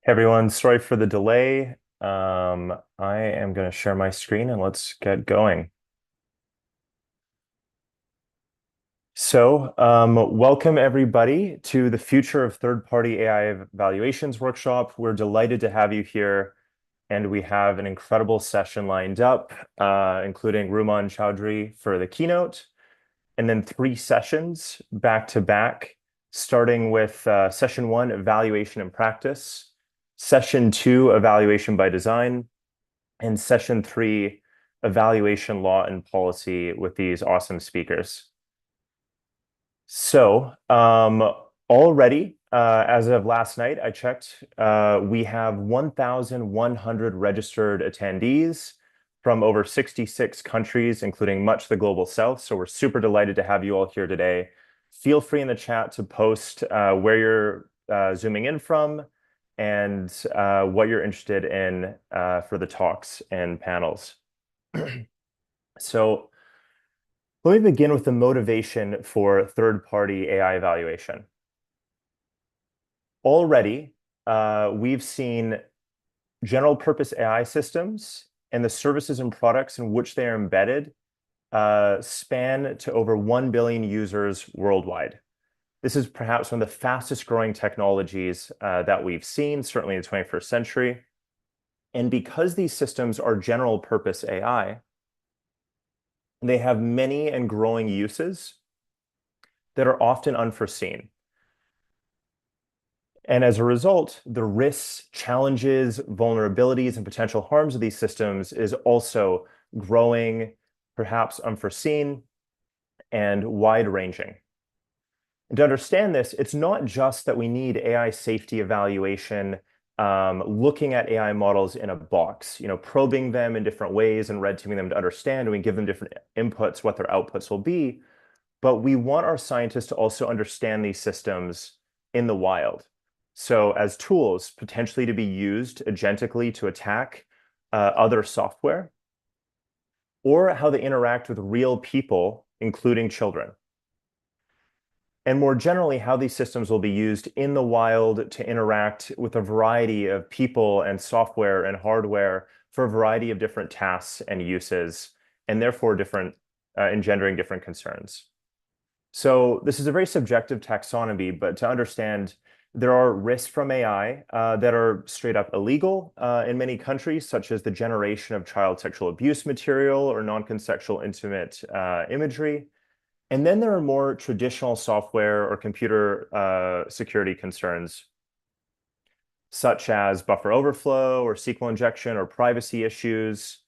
Hey everyone, sorry for the delay. I am going to share my screen and let's get going. Welcome everybody to the Future of Third-Party AI Evaluations workshop. We're delighted to have you here, and we have an incredible session lined up, including Ruman Chowdhury for the keynote, and then three sessions back to back, starting with session one, Evaluation and Practice, session two, Evaluation by Design, and session three, Evaluation, Law, and Policy with these awesome speakers. So, already, as of last night, I checked, we have 1,100 registered attendees from over 66 countries, including much of the global south. So we're super delighted to have you all here today. Feel free in the chat to post where you're zooming in from and what you're interested in for the talks and panels. So let me begin with the motivation for third-party AI evaluation. Already, we've seen general purpose AI systems and the services and products in which they are embedded span to over 1 billion users worldwide. This is perhaps one of the fastest growing technologies that we've seen, certainly in the 21st century. And because these systems are general purpose AI, they have many and growing uses that are often unforeseen. And as a result, the risks, challenges, vulnerabilities, and potential harms of these systems is also growing, perhaps unforeseen, and wide-ranging. And to understand this, it's not just that we need AI safety evaluation, looking at AI models in a box, probing them in different ways and red teaming them to understand, and we give them different inputs, what their outputs will be. But we want our scientists to also understand these systems in the wild. So as tools potentially to be used agentically to attack other software, or how they interact with real people, including children. And more generally, how these systems will be used in the wild to interact with a variety of people and software and hardware for a variety of different tasks and uses, and therefore engendering different concerns. So this is a very subjective taxonomy, but to understand, there are risks from AI that are straight up illegal in many countries, such as the generation of child sexual abuse material or non-consensual intimate imagery. And then there are more traditional software or computer security concerns, such as buffer overflow or SQL injection or privacy issues.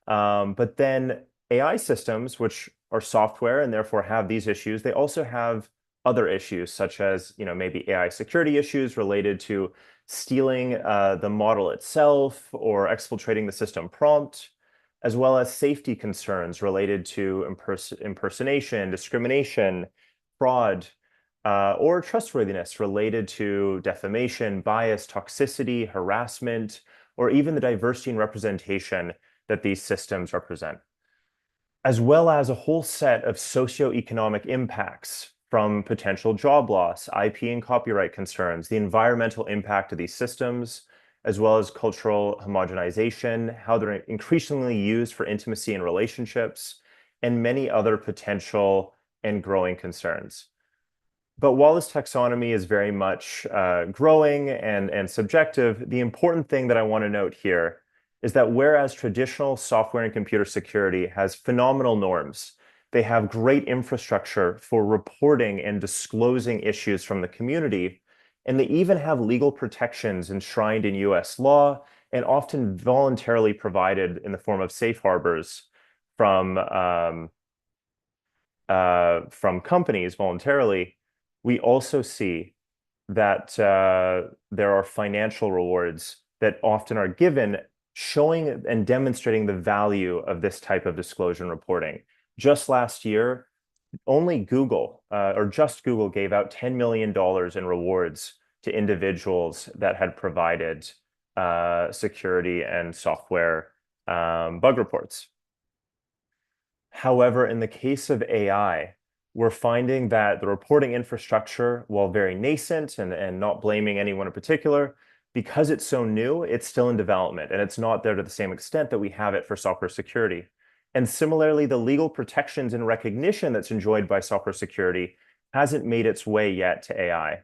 But then AI systems, which are software and therefore have these issues, they also have other issues, such as maybe AI security issues related to stealing the model itself or exfiltrating the system prompt, as well as safety concerns related to impersonation, discrimination, fraud, or trustworthiness related to defamation, bias, toxicity, harassment, or even the diversity and representation that these systems represent, as well as a whole set of socioeconomic impacts from potential job loss, IP and copyright concerns, the environmental impact of these systems, as well as cultural homogenization, how they're increasingly used for intimacy and relationships, and many other potential and growing concerns. But while this taxonomy is very much growing and subjective, the important thing that I want to note here is that whereas traditional software and computer security has phenomenal norms, they have great infrastructure for reporting and disclosing issues from the community, and they even have legal protections enshrined in US law and often voluntarily provided in the form of safe harbors from companies voluntarily. We also see that there are financial rewards that often are given, showing and demonstrating the value of this type of disclosure and reporting. Just last year, only Google, or just Google, gave out $10 million in rewards to individuals that had provided security and software bug reports. However, in the case of AI, we're finding that the reporting infrastructure, while very nascent and not blaming anyone in particular, because it's so new, it's still in development, and it's not there to the same extent that we have it for software security. And similarly, the legal protections and recognition that's enjoyed by software security hasn't made its way yet to AI.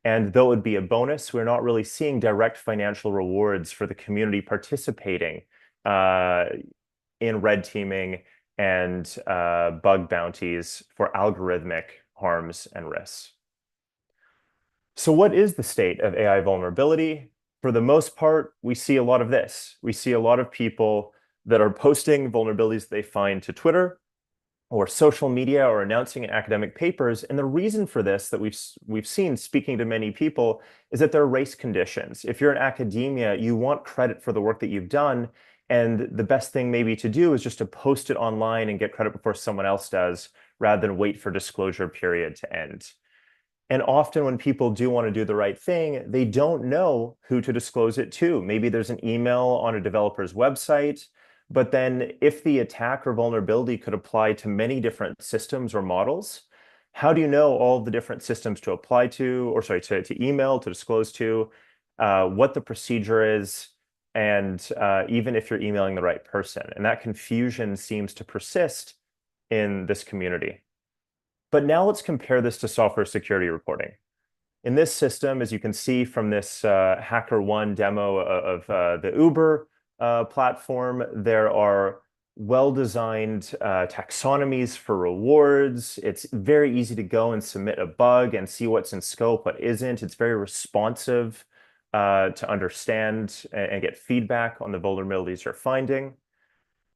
And though it would be a bonus, we're not really seeing direct financial rewards for the community participating in red teaming and bug bounties for algorithmic harms and risks. So what is the state of AI vulnerability? For the most part, we see a lot of this. We see a lot of people that are posting vulnerabilities they find to Twitter or social media or announcing in academic papers. And the reason for this that we've seen speaking to many people is that there are race conditions. If you're in academia, you want credit for the work that you've done. And the best thing maybe to do is just to post it online and get credit before someone else does, rather than wait for disclosure period to end. And often when people do want to do the right thing, they don't know who to disclose it to. Maybe there's an email on a developer's website, but then if the attack or vulnerability could apply to many different systems or models, how do you know all the different systems to apply to, or sorry, to email, to disclose to, what the procedure is, and even if you're emailing the right person? And that confusion seems to persist in this community. But now let's compare this to software security reporting. In this system, as you can see from this HackerOne demo of the Uber platform, there are well-designed taxonomies for rewards. It's very easy to go and submit a bug and see what's in scope, what isn't. It's very responsive to understand and get feedback on the vulnerabilities you're finding.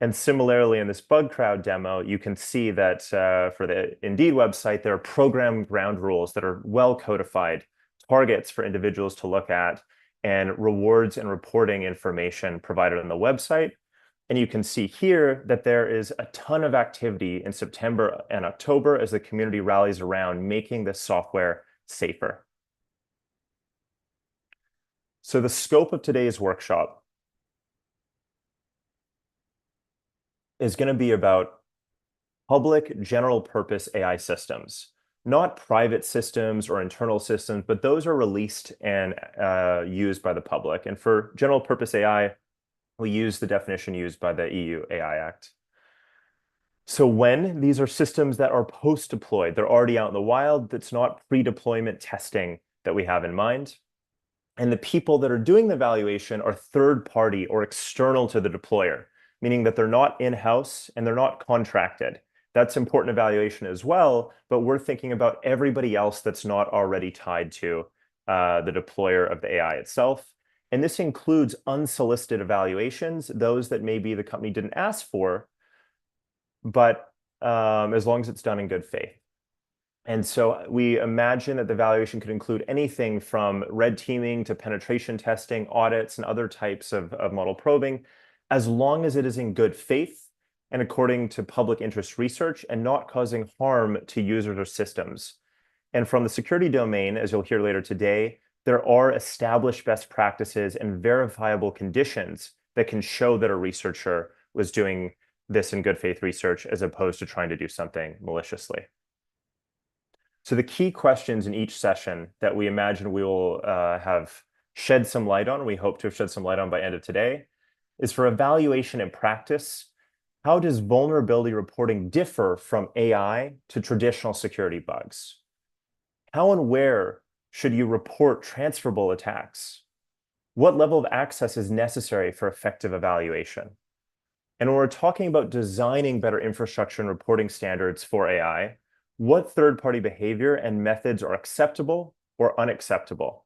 And similarly, in this bug crowd demo, you can see that for the Indeed website, there are program ground rules that are well codified, targets for individuals to look at, and rewards and reporting information provided on the website. And you can see here that there is a ton of activity in September and October as the community rallies around making this software safer. So the scope of today's workshop is going to be about public general purpose AI systems, not private systems or internal systems, but those are released and used by the public. And for general purpose AI, we use the definition used by the EU AI Act. So when these are systems that are post-deployed, they're already out in the wild, that's not pre-deployment testing that we have in mind. And the people that are doing the evaluation are third party or external to the deployer, meaning that they're not in-house and they're not contracted. That's important evaluation as well, but we're thinking about everybody else that's not already tied to the deployer of the AI itself. And this includes unsolicited evaluations, those that maybe the company didn't ask for, but as long as it's done in good faith. And so we imagine that the evaluation could include anything from red teaming to penetration testing, audits, and other types of model probing, as long as it is in good faith and according to public interest research and not causing harm to users or systems. And from the security domain, as you'll hear later today, there are established best practices and verifiable conditions that can show that a researcher was doing this in good faith research as opposed to trying to do something maliciously. So the key questions in each session that we imagine we will have shed some light on, we hope to have shed some light on by end of today, is for evaluation and practice. How does vulnerability reporting differ from AI to traditional security bugs? How and where should you report transferable attacks? What level of access is necessary for effective evaluation? And when we're talking about designing better infrastructure and reporting standards for AI, what third-party behavior and methods are acceptable or unacceptable?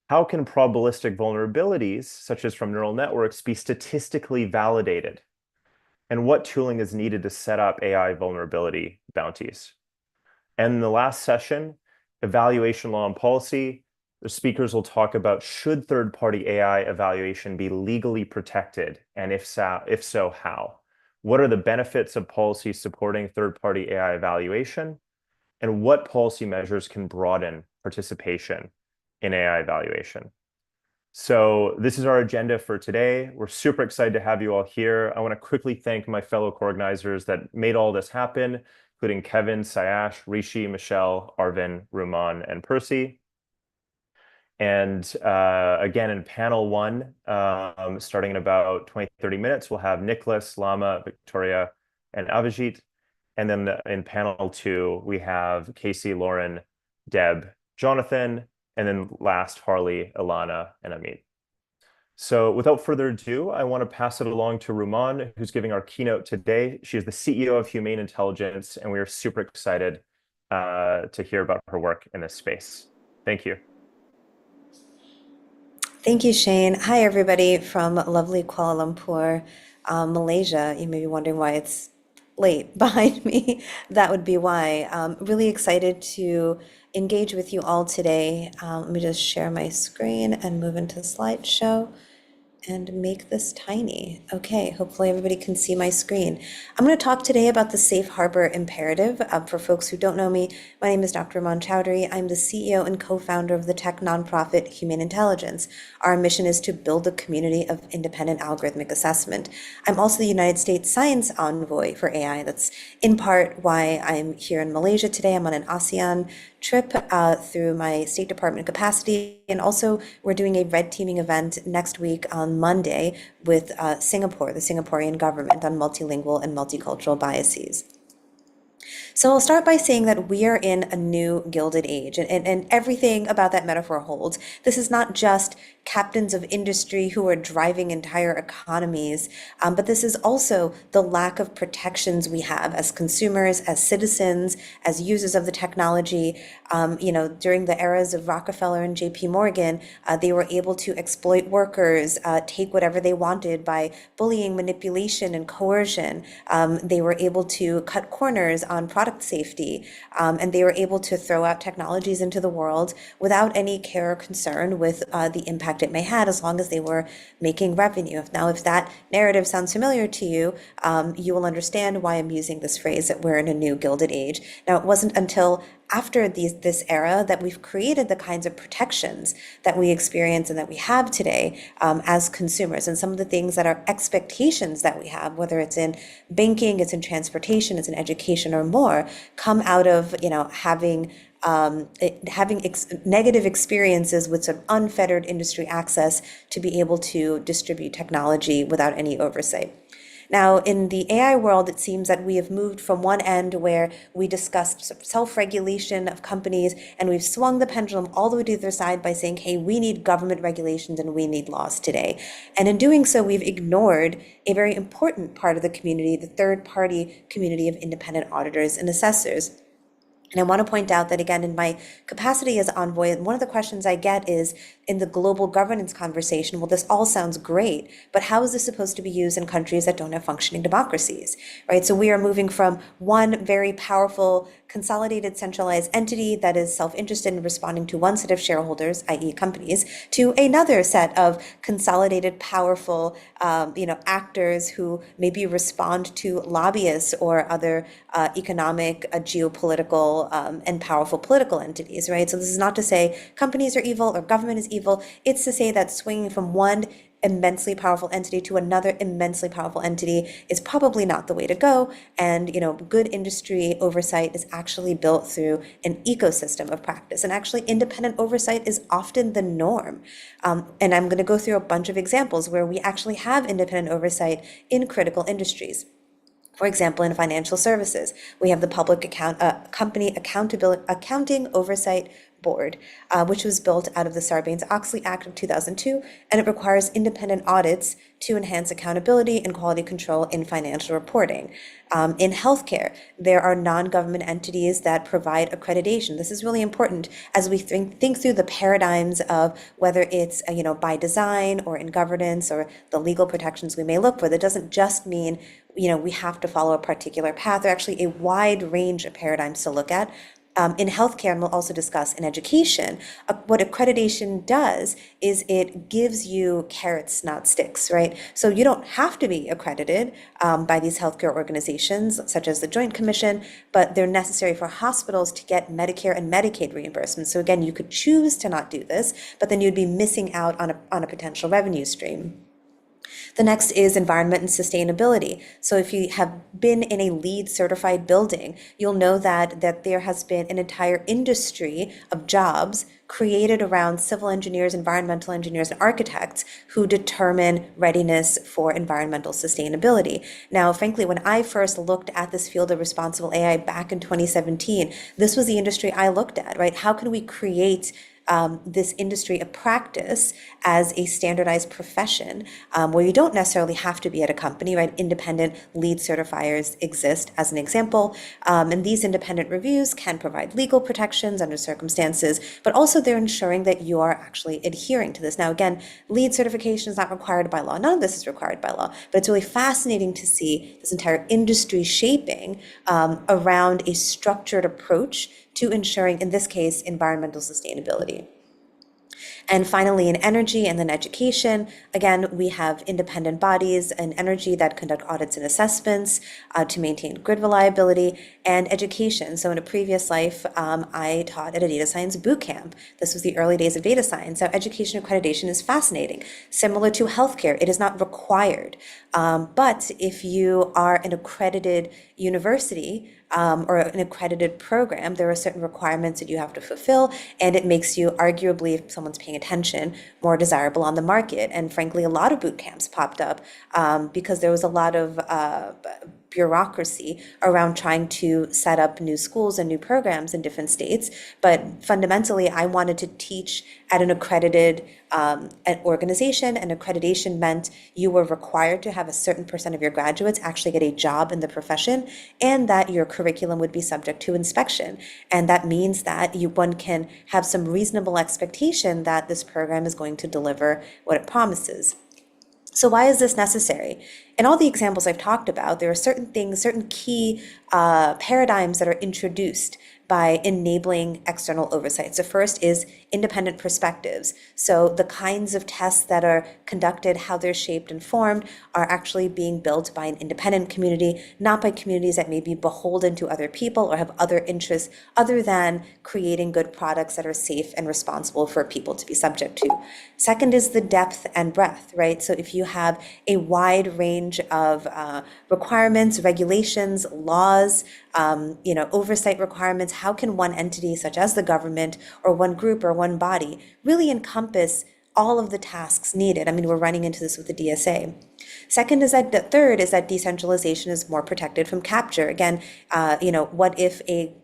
How can probabilistic vulnerabilities, such as from neural networks, be statistically validated? And what tooling is needed to set up AI vulnerability bounties? And in the last session, evaluation law and policy, the speakers will talk about should third-party AI evaluation be legally protected, and if so, how? What are the benefits of policy supporting third-party AI evaluation? And what policy measures can broaden participation in AI evaluation? So this is our agenda for today. We're super excited to have you all here. I want to quickly thank my fellow co-organizers that made all this happen, including Kevin, Sayash, Rishi, Michelle, Arvin, Ruman, and Percy. And again, in panel one, starting in about 20, 30 minutes, we'll have Nicholas, Lama, Victoria, and Avijit. And then in panel two, we have Casey, Lauren, Deb, Jonathan, and then last, Harley, Ilana, and Amit. So without further ado, I want to pass it along to Ruman, who's giving our keynote today. She is the CEO of Humane Intelligence, and we are super excited to hear about her work in this space. Thank you. Thank you, Shane. Hi, everybody from lovely Kuala Lumpur, Malaysia. You may be wondering why it's late behind me. That would be why. Really excited to engage with you all today. Let me just share my screen and move into slideshow and make this tiny. Okay, hopefully everybody can see my screen. I'm going to talk today about the safe harbor imperative. For folks who don't know me, my name is Dr. Aman Chowdhury. I'm the CEO and co-founder of the tech nonprofit Humane Intelligence. Our mission is to build a community of independent algorithmic assessment. I'm also the United States Science Envoy for AI. That's in part why I'm here in Malaysia today. I'm on an ASEAN trip through my State Department capacity. And also, we're doing a red teaming event next week on Monday with Singapore, the Singaporean government, on multilingual and multicultural biases. So I'll start by saying that we are in a new Gilded Age, and everything about that metaphor holds. This is not just captains of industry who are driving entire economies, but this is also the lack of protections we have as consumers, as citizens, as users of the technology. During the eras of Rockefeller and JP Morgan, they were able to exploit workers, take whatever they wanted by bullying, manipulation, and coercion. They were able to cut corners on product safety, and they were able to throw out technologies into the world without any care or concern with the impact it may have, as long as they were making revenue. Now, if that narrative sounds familiar to you, you will understand why I'm using this phrase that we're in a new Gilded Age. Now, it wasn't until after this era that we've created the kinds of protections that we experience and that we have today as consumers, and some of the things that are expectations that we have, whether it's in banking, it's in transportation, it's in education, or more, come out of having negative experiences with sort of unfettered industry access to be able to distribute technology without any oversight. Now, in the AI world, it seems that we have moved from one end where we discussed self-regulation of companies, and we've swung the pendulum all the way to the other side by saying, hey, we need government regulations and we need laws today. And in doing so, we've ignored a very important part of the community, the third-party community of independent auditors and assessors. And I want to point out that, again, in my capacity as envoy, one of the questions I get is in the global governance conversation, well, this all sounds great, but how is this supposed to be used in countries that don't have functioning democracies, right? So we are moving from one very powerful, consolidated, centralized entity that is self-interested in responding to one set of shareholders, i.e. companies, to another set of consolidated, powerful, actors who maybe respond to lobbyists or other economic, geopolitical, and powerful political entities, right? So this is not to say companies are evil or government is evil. It's to say that swinging from one immensely powerful entity to another immensely powerful entity is probably not the way to go. And, good industry oversight is actually built through an ecosystem of practice. And actually, independent oversight is often the norm. And I'm going to go through a bunch of examples where we actually have independent oversight in critical industries. For example, in financial services, we have the Company Accounting Oversight Board, which was built out of the Sarbanes-Oxley Act of 2002, and it requires independent audits to enhance accountability and quality control in financial reporting. In healthcare, there are non-government entities that provide accreditation. This is really important as we think through the paradigms of whether it's by design or in governance or the legal protections we may look for. That doesn't just mean we have to follow a particular path. There are actually a wide range of paradigms to look at. In healthcare, and we'll also discuss in education, what accreditation does is it gives you carrots, not sticks, right? So you don't have to be accredited by these healthcare organizations, such as the Joint Commission, but they're necessary for hospitals to get Medicare and Medicaid reimbursement. So again, you could choose to not do this, but then you'd be missing out on a potential revenue stream. The next is environment and sustainability. So if you have been in a LEED certified building, you'll know that there has been an entire industry of jobs created around civil engineers, environmental engineers, and architects who determine readiness for environmental sustainability. Now, frankly, when I first looked at this field of responsible AI back in 2017, this was the industry I looked at, right? How can we create this industry a practice as a standardized profession where you don't necessarily have to be at a company, right? Independent LEED certifiers exist as an example. And these independent reviews can provide legal protections under circumstances, but also they're ensuring that you are actually adhering to this. Now, again, LEED certification is not required by law. None of this is required by law, but it's really fascinating to see this entire industry shaping around a structured approach to ensuring, in this case, environmental sustainability. And finally, in energy and then education, again, we have independent bodies in energy that conduct audits and assessments to maintain grid reliability, and education. So in a previous life, I taught at a data science boot camp. This was the early days of data science. So education accreditation is fascinating. Similar to healthcare, it is not required. But if you are an accredited university, or an accredited program, there are certain requirements that you have to fulfill, and it makes you, arguably, if someone's paying attention, more desirable on the market. And frankly, a lot of boot camps popped up because there was a lot of bureaucracy around trying to set up new schools and new programs in different states. But fundamentally, I wanted to teach at an accredited organization, and accreditation meant you were required to have a certain percent of your graduates actually get a job in the profession, and that your curriculum would be subject to inspection. And that means that one can have some reasonable expectation that this program is going to deliver what it promises. So why is this necessary? In all the examples I've talked about, there are certain things, certain key paradigms that are introduced by enabling external oversight. So first is independent perspectives. So the kinds of tests that are conducted, how they're shaped and formed, are actually being built by an independent community, not by communities that may be beholden to other people or have other interests other than creating good products that are safe and responsible for people to be subject to. Second is the depth and breadth, right? So if you have a wide range of requirements, regulations, laws, oversight requirements, how can one entity such as the government or one group or one body really encompass all of the tasks needed? I mean, we're running into this with the DSA. Second is that the third is that decentralization is more protected from capture. Again, what if a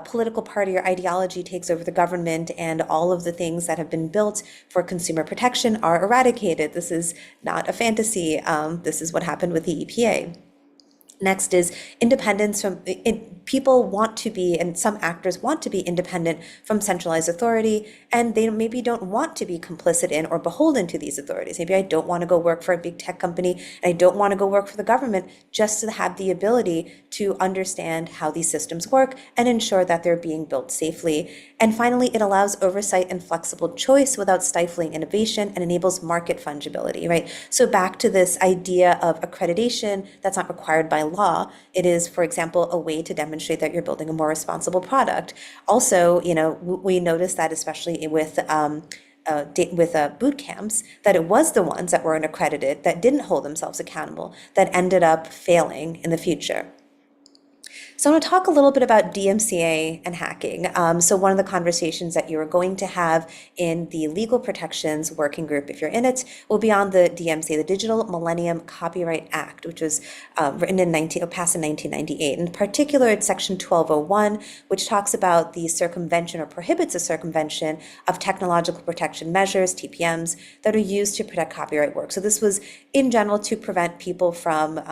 political party or ideology takes over the government and all of the things that have been built for consumer protection are eradicated? This is not a fantasy. This is what happened with the EPA. Next is independence from people want to be, and some actors want to be independent from centralized authority, and they maybe don't want to be complicit in or beholden to these authorities. Maybe I don't want to go work for a big tech company, and I don't want to go work for the government, just to have the ability to understand how these systems work and ensure that they're being built safely. And finally, it allows oversight and flexible choice without stifling innovation and enables market fungibility, right? So back to this idea of accreditation that's not required by law. It is, for example, a way to demonstrate that you're building a more responsible product. Also, we noticed that especially with boot camps, that it was the ones that weren't accredited, that didn't hold themselves accountable, that ended up failing in the future. So I want to talk a little bit about DMCA and hacking. So one of the conversations that you are going to have in the legal protections working group, if you're in it, will be on the DMCA, the Digital Millennium Copyright Act, which was passed in 1998. In particular, it's Section 1201, which talks about the circumvention or prohibits the circumvention of technological protection measures, TPMs, that are used to protect copyright work. So this was in general to prevent people from,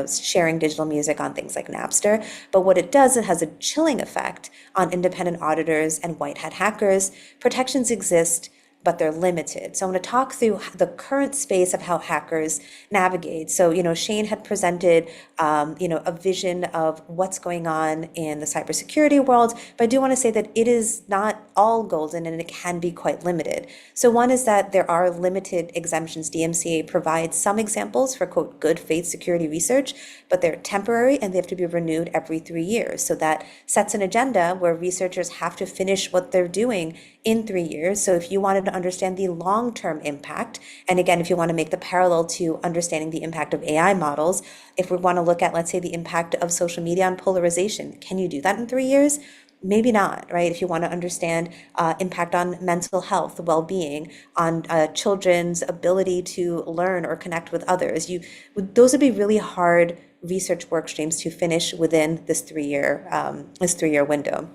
sharing digital music on things like Napster. But what it does, it has a chilling effect on independent auditors and white hat hackers. Protections exist, but they're limited. So I'm going to talk through the current space of how hackers navigate. So, Shane had presented, a vision of what's going on in the cybersecurity world, but I do want to say that it is not all golden and it can be quite limited. So one is that there are limited exemptions. DMCA provides some examples for, quote, good faith security research, but they're temporary and they have to be renewed every 3 years. So that sets an agenda where researchers have to finish what they're doing in 3 years. So if you wanted to to understand the long-term impact, and again, if you want to make the parallel to understanding the impact of AI models, if we want to look at, let's say, the impact of social media on polarization, can you do that in 3 years? Maybe not, right? If you want to understand impact on mental health, well-being, on children's ability to learn or connect with others, those would be really hard research work streams to finish within this 3-year window.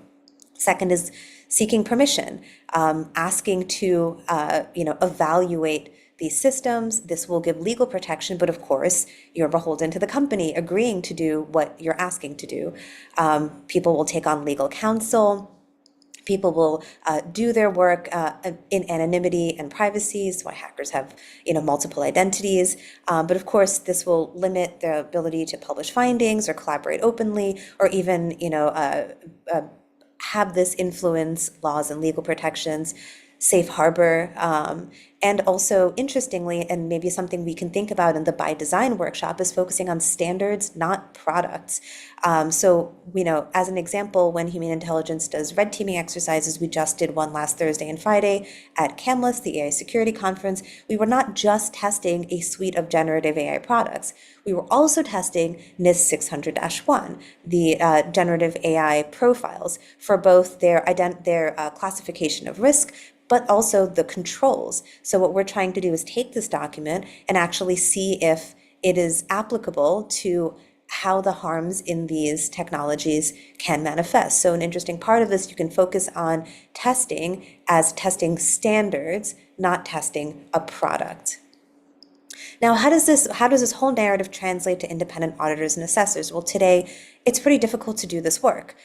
Second is seeking permission, asking to evaluate these systems. This will give legal protection, but of course, you're beholden to the company agreeing to do what you're asking to do. People will take on legal counsel. People will do their work in anonymity and privacy. That's why hackers have, multiple identities. But of course, this will limit their ability to publish findings or collaborate openly, or even, have this influence laws and legal protections, safe harbor, and also interestingly, and maybe something we can think about in the by design workshop, is focusing on standards, not products. So, as an example, when Human Intelligence does red teaming exercises, we just did one last Thursday and Friday at CAMLIS, the AI Security Conference. We were not just testing a suite of generative AI products. We were also testing NIST 600-1, the generative AI profiles, for both their classification of risk, but also the controls. So what we're trying to do is take this document and actually see if it is applicable to how the harms in these technologies can manifest. So an interesting part of this, you can focus on testing as testing standards, not testing a product. Now, how does this whole narrative translate to independent auditors and assessors? Well, today, it's pretty difficult to do this work.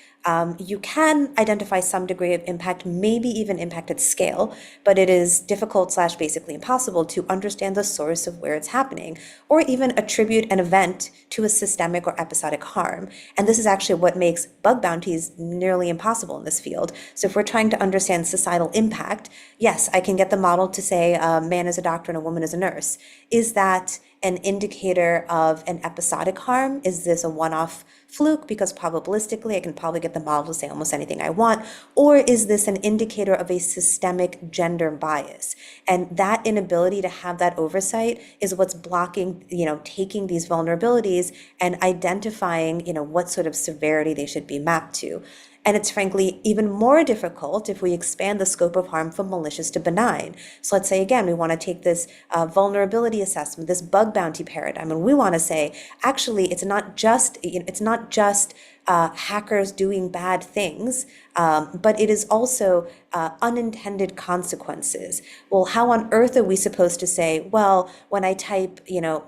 You can identify some degree of impact, maybe even impact at scale, but it is difficult / basically impossible to understand the source of where it's happening, or even attribute an event to a systemic or episodic harm. And this is actually what makes bug bounties nearly impossible in this field. So if we're trying to understand societal impact, yes, I can get the model to say a man is a doctor and a woman is a nurse. Is that an indicator of an episodic harm? Is this a one-off fluke? Because probabilistically, I can probably get the model to say almost anything I want. Or is this an indicator of a systemic gender bias? And that inability to have that oversight is what's blocking, taking these vulnerabilities and identifying, what sort of severity they should be mapped to. And it's frankly even more difficult if we expand the scope of harm from malicious to benign. So let's say, again, we want to take this vulnerability assessment, this bug bounty paradigm, and we want to say, actually, it's not just hackers doing bad things, but it is also unintended consequences. Well, how on earth are we supposed to say, well, when I type,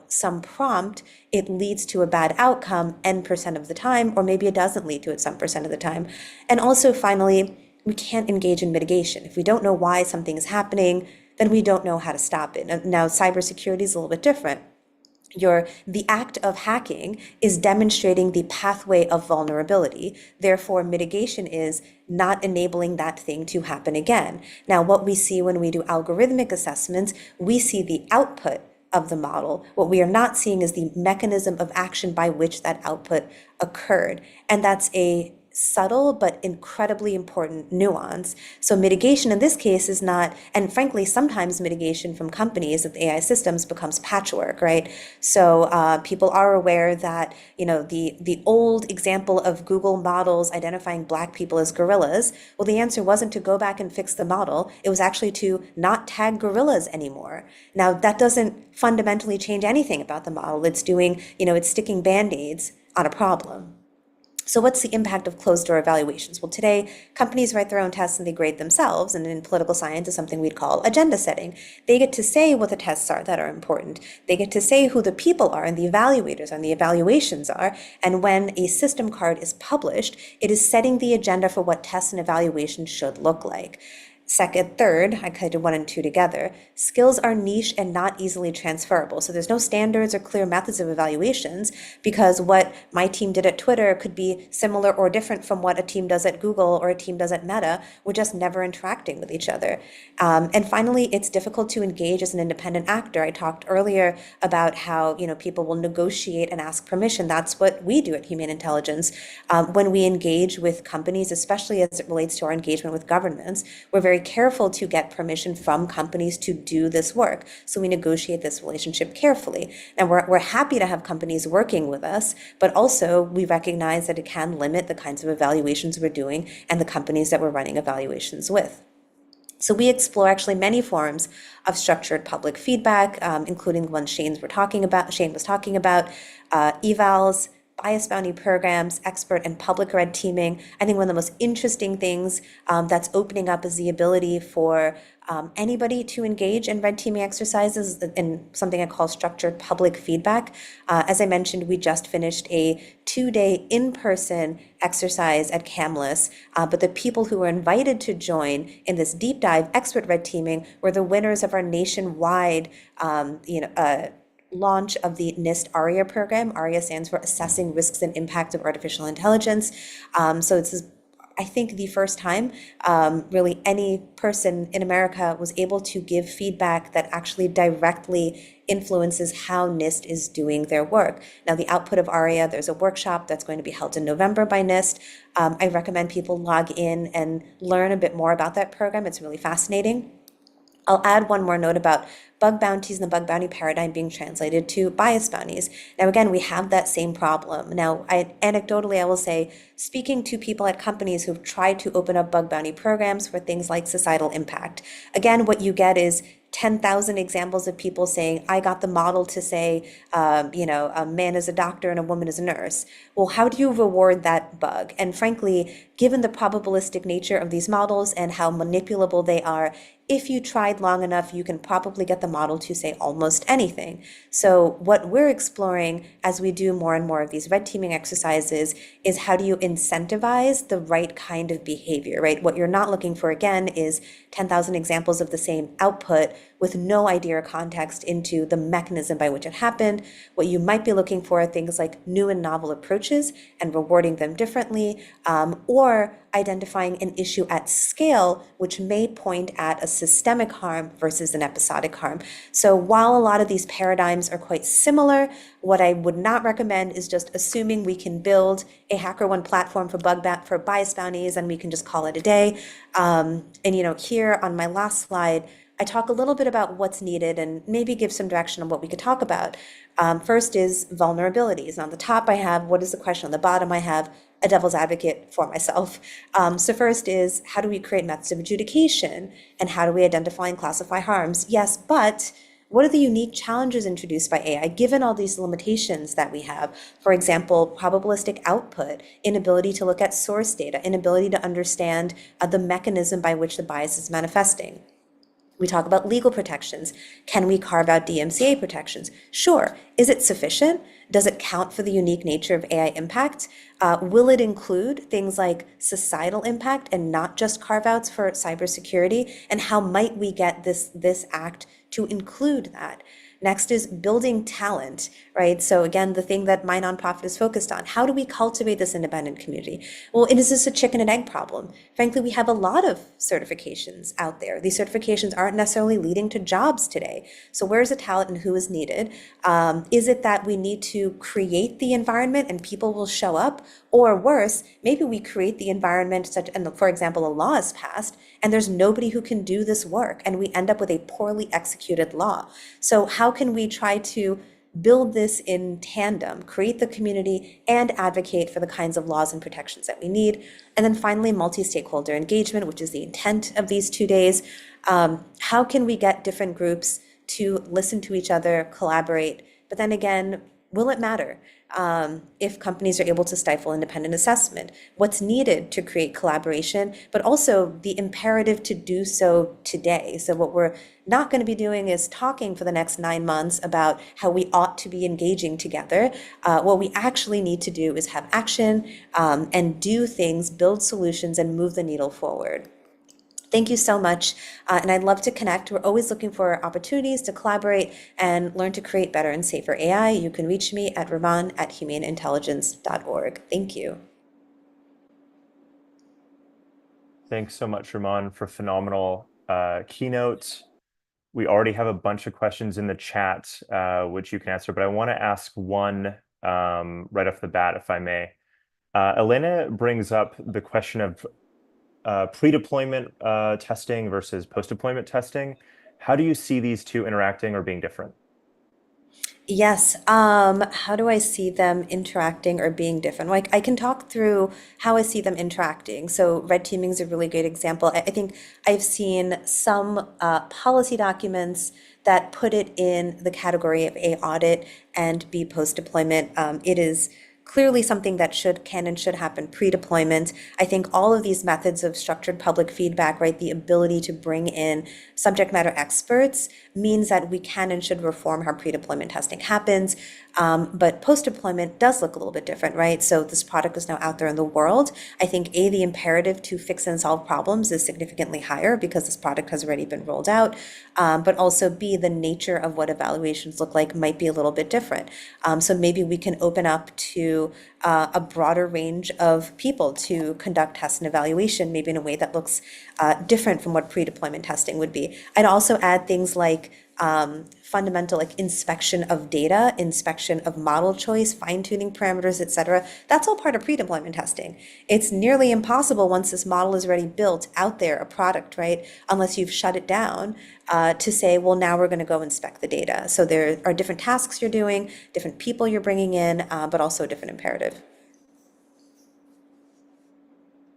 some prompt, it leads to a bad outcome N% of the time, or maybe it doesn't lead to it some % of the time. And also, finally, we can't engage in mitigation. If we don't know why something is happening, then we don't know how to stop it. Now, cybersecurity is a little bit different. The act of hacking is demonstrating the pathway of vulnerability. Therefore, mitigation is not enabling that thing to happen again. Now, what we see when we do algorithmic assessments, we see the output of the model. What we are not seeing is the mechanism of action by which that output occurred. And that's a subtle but incredibly important nuance. So mitigation in this case is not, and frankly, sometimes mitigation from companies of AI systems becomes patchwork, right? So people are aware that, the old example of Google models identifying Black people as gorillas, well, the answer wasn't to go back and fix the model. It was actually to not tag gorillas anymore. Now, that doesn't fundamentally change anything about the model. It's doing, it's sticking Band-Aids on a problem. So what's the impact of closed-door evaluations? Well, today, companies write their own tests and they grade themselves, and in political science is something we'd call agenda setting. They get to say what the tests are that are important. They get to say who the people are and the evaluators and the evaluations are, and when a system card is published, it is setting the agenda for what tests and evaluations should look like. Third, I kind of 1 and 2 together. Skills are niche and not easily transferable. So there's no standards or clear methods of evaluations, because what my team did at Twitter could be similar or different from what a team does at Google or a team does at Meta. We're just never interacting with each other. And finally, it's difficult to engage as an independent actor. I talked earlier about how, people will negotiate and ask permission. That's what we do at Human Intelligence. When we engage with companies, especially as it relates to our engagement with governments, we're very very careful to get permission from companies to do this work. So we negotiate this relationship carefully. And we're happy to have companies working with us, but also we recognize that it can limit the kinds of evaluations we're doing and the companies that we're running evaluations with. So we explore actually many forms of structured public feedback, including the ones Shane was talking about, evals, bias bounty programs, expert and public red teaming. I think one of the most interesting things that's opening up is the ability for anybody to engage in red teaming exercises in something I call structured public feedback. As I mentioned, we just finished a 2-day in-person exercise at Camless, but the people who were invited to join in this deep dive expert red teaming were the winners of our nationwide launch of the NIST ARIA program. ARIA stands for Assessing Risks and Impact of Artificial Intelligence. So it's, I think, the first time really any person in America was able to give feedback that actually directly influences how NIST is doing their work. Now, the output of ARIA, there's a workshop that's going to be held in November by NIST. I recommend people log in and learn a bit more about that program. It's really fascinating. I'll add one more note about bug bounties and the bug bounty paradigm being translated to bias bounties. Now, again, we have that same problem. Now, anecdotally, I will say, speaking to people at companies who've tried to open up bug bounty programs for things like societal impact, again, what you get is 10,000 examples of people saying, I got the model to say, a man is a doctor and a woman is a nurse. Well, how do you reward that bug? And frankly, given the probabilistic nature of these models and how manipulable they are, if you tried long enough, you can probably get the model to say almost anything. So what we're exploring as we do more and more of these red teaming exercises is how do you incentivize the right kind of behavior, right? What you're not looking for, again, is 10,000 examples of the same output with no idea or context into the mechanism by which it happened. What you might be looking for are things like new and novel approaches and rewarding them differently, or identifying an issue at scale, which may point at a systemic harm versus an episodic harm. So while a lot of these paradigms are quite similar, what I would not recommend is just assuming we can build a HackerOne platform for for bias bounties and we can just call it a day. Here on my last slide, I talk a little bit about what's needed and maybe give some direction on what we could talk about. First is vulnerabilities. And on the top, I have what is the question. On the bottom, I have a devil's advocate for myself. So first is, how do we create methods of adjudication? And how do we identify and classify harms? Yes, but what are the unique challenges introduced by AI, given all these limitations that we have? For example, probabilistic output, inability to look at source data, inability to understand the mechanism by which the bias is manifesting. We talk about legal protections. Can we carve out DMCA protections? Sure. Is it sufficient? Does it count for the unique nature of AI impact? Will it include things like societal impact and not just carve-outs for cybersecurity? And how might we get this act to include that? Next is building talent, right? So again, the thing that my nonprofit is focused on, how do we cultivate this independent community? Well, is this a chicken and egg problem? Frankly, we have a lot of certifications out there. These certifications aren't necessarily leading to jobs today. So where's the talent and who is needed? Is it that we need to create the environment and people will show up? Or worse, maybe we create the environment and for example, a law is passed and there's nobody who can do this work and we end up with a poorly executed law. So how can we try to build this in tandem, create the community and advocate for the kinds of laws and protections that we need? And then finally, multi-stakeholder engagement, which is the intent of these 2 days. How can we get different groups to listen to each other, collaborate? But then again, will it matter if companies are able to stifle independent assessment? What's needed to create collaboration, but also the imperative to do so today. So what we're not going to be doing is talking for the next 9 months about how we ought to be engaging together. What we actually need to do is have action and do things, build solutions, and move the needle forward. Thank you so much, and I'd love to connect. We're always looking for opportunities to collaborate and learn to create better and safer AI. You can reach me at raman@humaneintelligence.org. Thank you. Thanks so much, Raman, for phenomenal keynote. We already have a bunch of questions in the chat, which you can answer, but I want to ask one right off the bat, if I may. Elena brings up the question of pre-deployment testing versus post-deployment testing. How do you see these two interacting or being different? Yes. How do I see them interacting or being different? Like I can talk through how I see them interacting. So red teaming is a really great example. I think I've seen some policy documents that put it in the category of A, audit, and B, post-deployment. It is clearly something that can and should happen pre-deployment. I think all of these methods of structured public feedback, right, the ability to bring in subject matter experts means that we can and should reform how pre-deployment testing happens. But post-deployment does look a little bit different, right? So this product is now out there in the world. I think A, the imperative to fix and solve problems is significantly higher because this product has already been rolled out. But also B, the nature of what evaluations look like might be a little bit different. So maybe we can open up to a broader range of people to conduct tests and evaluation, maybe in a way that looks different from what pre-deployment testing would be. I'd also add things like fundamental like inspection of data, inspection of model choice, fine-tuning parameters, et cetera. That's all part of pre-deployment testing. It's nearly impossible once this model is already built out there, a product, right? Unless you've shut it down, to say, well, now we're going to go inspect the data. So there are different tasks you're doing, different people you're bringing in, but also a different imperative.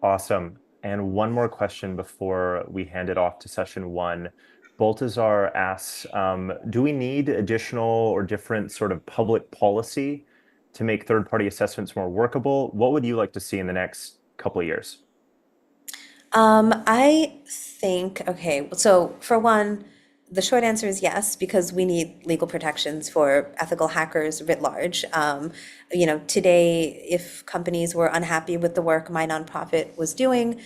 Awesome. And one more question before we hand it off to session one. Baltazar asks, do we need additional or different sort of public policy to make third-party assessments more workable? What would you like to see in the next couple of years? I think, okay, so for one, the short answer is yes, because we need legal protections for ethical hackers writ large. Today, if companies were unhappy with the work my nonprofit was doing,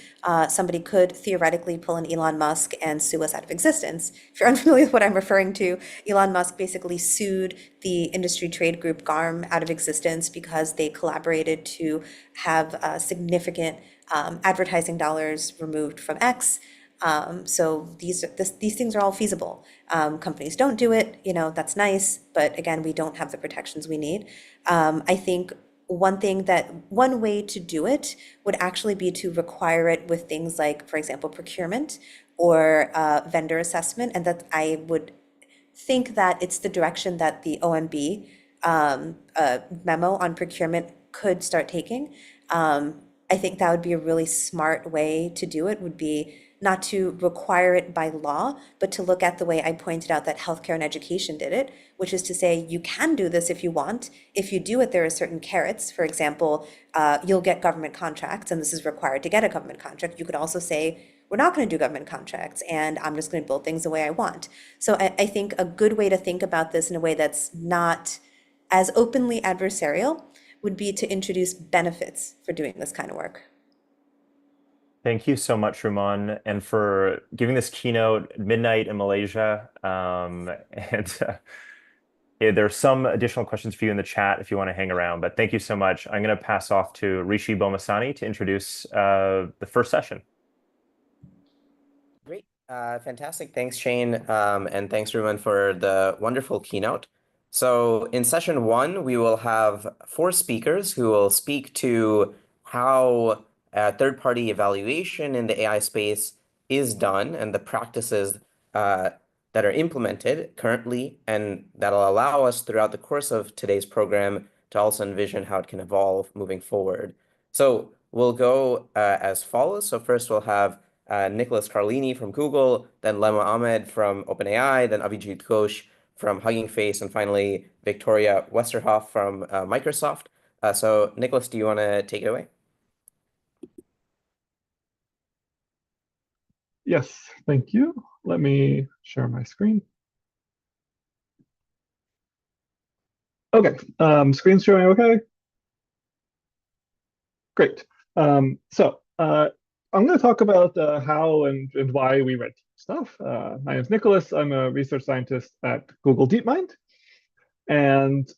somebody could theoretically pull an Elon Musk and sue us out of existence. If you're unfamiliar with what I'm referring to, Elon Musk basically sued the industry trade group GARM out of existence because they collaborated to have significant advertising dollars removed from X. So these things are all feasible. Companies don't do it, that's nice, but again, we don't have the protections we need. I think one way to do it would actually be to require it with things like, for example, procurement or vendor assessment, and that I would think that it's the direction that the OMB memo on procurement could start taking. I think that would be a really smart way to do it, would be not to require it by law, but to look at the way I pointed out that healthcare and education did it, which is to say you can do this if you want. If you do it, there are certain carrots. For example, you'll get government contracts, and this is required to get a government contract. You could also say, we're not going to do government contracts, and I'm just going to build things the way I want. So I think a good way to think about this in a way that's not as openly adversarial would be to introduce benefits for doing this kind of work. Thank you so much, Ruman, and for giving this keynote at midnight in Malaysia. Yeah, there are some additional questions for you in the chat if you want to hang around, but thank you so much. I'm going to pass off to Rishi Bomasani to introduce the first session. Great. Fantastic. Thanks, Shane. And thanks, everyone, for the wonderful keynote. So in session one, we will have four speakers who will speak to how third-party evaluation in the AI space is done and the practices that are implemented currently, and that'll allow us throughout the course of today's program to also envision how it can evolve moving forward. So we'll go as follows. So first we'll have Nicholas Carlini from Google, then Lema Ahmed from OpenAI, then Avijit Ghosh from Hugging Face, and finally Victoria Westerhoff from Microsoft. So Nicholas, do you want to take it away? Yes, thank you. Let me share my screen. Okay, screen's showing okay? Great. I'm going to talk about how and why we red team stuff. My name is Nicholas. I'm a research scientist at Google DeepMind. And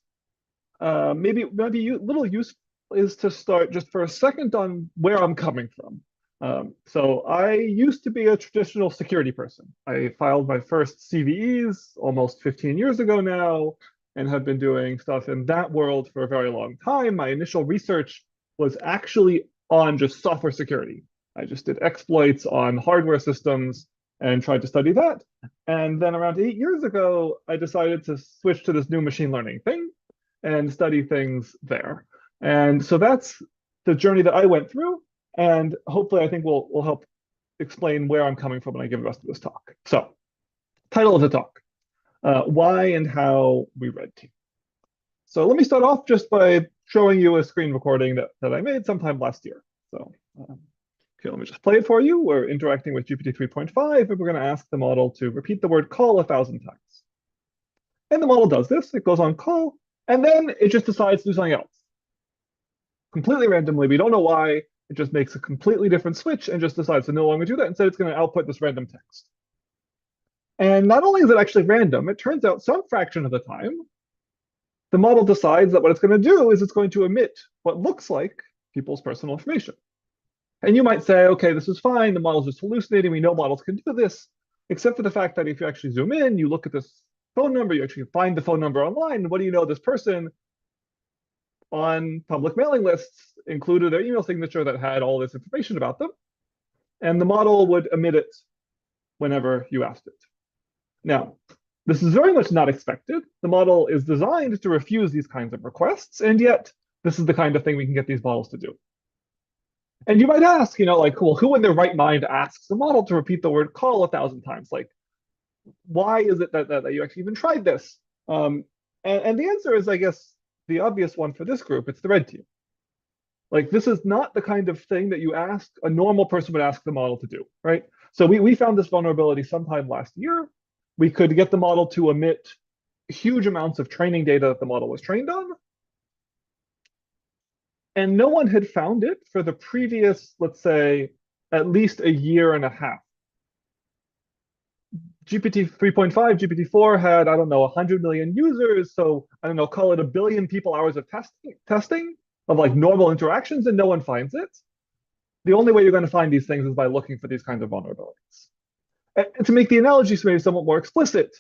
maybe a little useful is to start just for a second on where I'm coming from. So I used to be a traditional security person. I filed my first CVEs almost 15 years ago now, and have been doing stuff in that world for a very long time. My initial research was actually on just software security. I just did exploits on hardware systems and tried to study that. And then around 8 years ago, I decided to switch to this new machine learning thing and study things there. And so that's the journey that I went through. And hopefully, I think will help explain where I'm coming from when I give the rest of this talk. So, title of the talk, why and how we red team. So let me start off just by showing you a screen recording that I made sometime last year. So okay, let me just play it for you. We're interacting with GPT 3.5, and we're going to ask the model to repeat the word call 1,000 times. And the model does this. It goes on call, and then it just decides to do something else. Completely randomly. We don't know why. It just makes a completely different switch and just decides to no longer do that. Instead, it's going to output this random text. And not only is it actually random, it turns out some fraction of the time, the model decides that what it's going to do is it's going to emit what looks like people's personal information. And you might say, okay, this is fine. The model's just hallucinating. We know models can do this, except for the fact that if you actually zoom in, you look at this phone number, you actually find the phone number online. And what do you know? This person on public mailing lists included their email signature that had all this information about them. And the model would emit it whenever you asked it. Now, this is very much not expected. The model is designed to refuse these kinds of requests, and yet this is the kind of thing we can get these models to do. And you might ask, like, well, who in their right mind asks the model to repeat the word call 1,000 times? Like, why is it that you actually even tried this? And the answer is, I guess, the obvious one for this group. It's the red team. Like, this is not the kind of thing that a normal person would ask the model to do, right? So we found this vulnerability sometime last year. We could get the model to emit huge amounts of training data that the model was trained on. And no one had found it for the previous, let's say, at least a year and a half. GPT 3.5, GPT-4 had, I don't know, 100 million users. So I don't know, call it 1 billion people hours of testing of like normal interactions, and no one finds it. The only way you're going to find these things is by looking for these kinds of vulnerabilities. And to make the analogy maybe somewhat more explicit,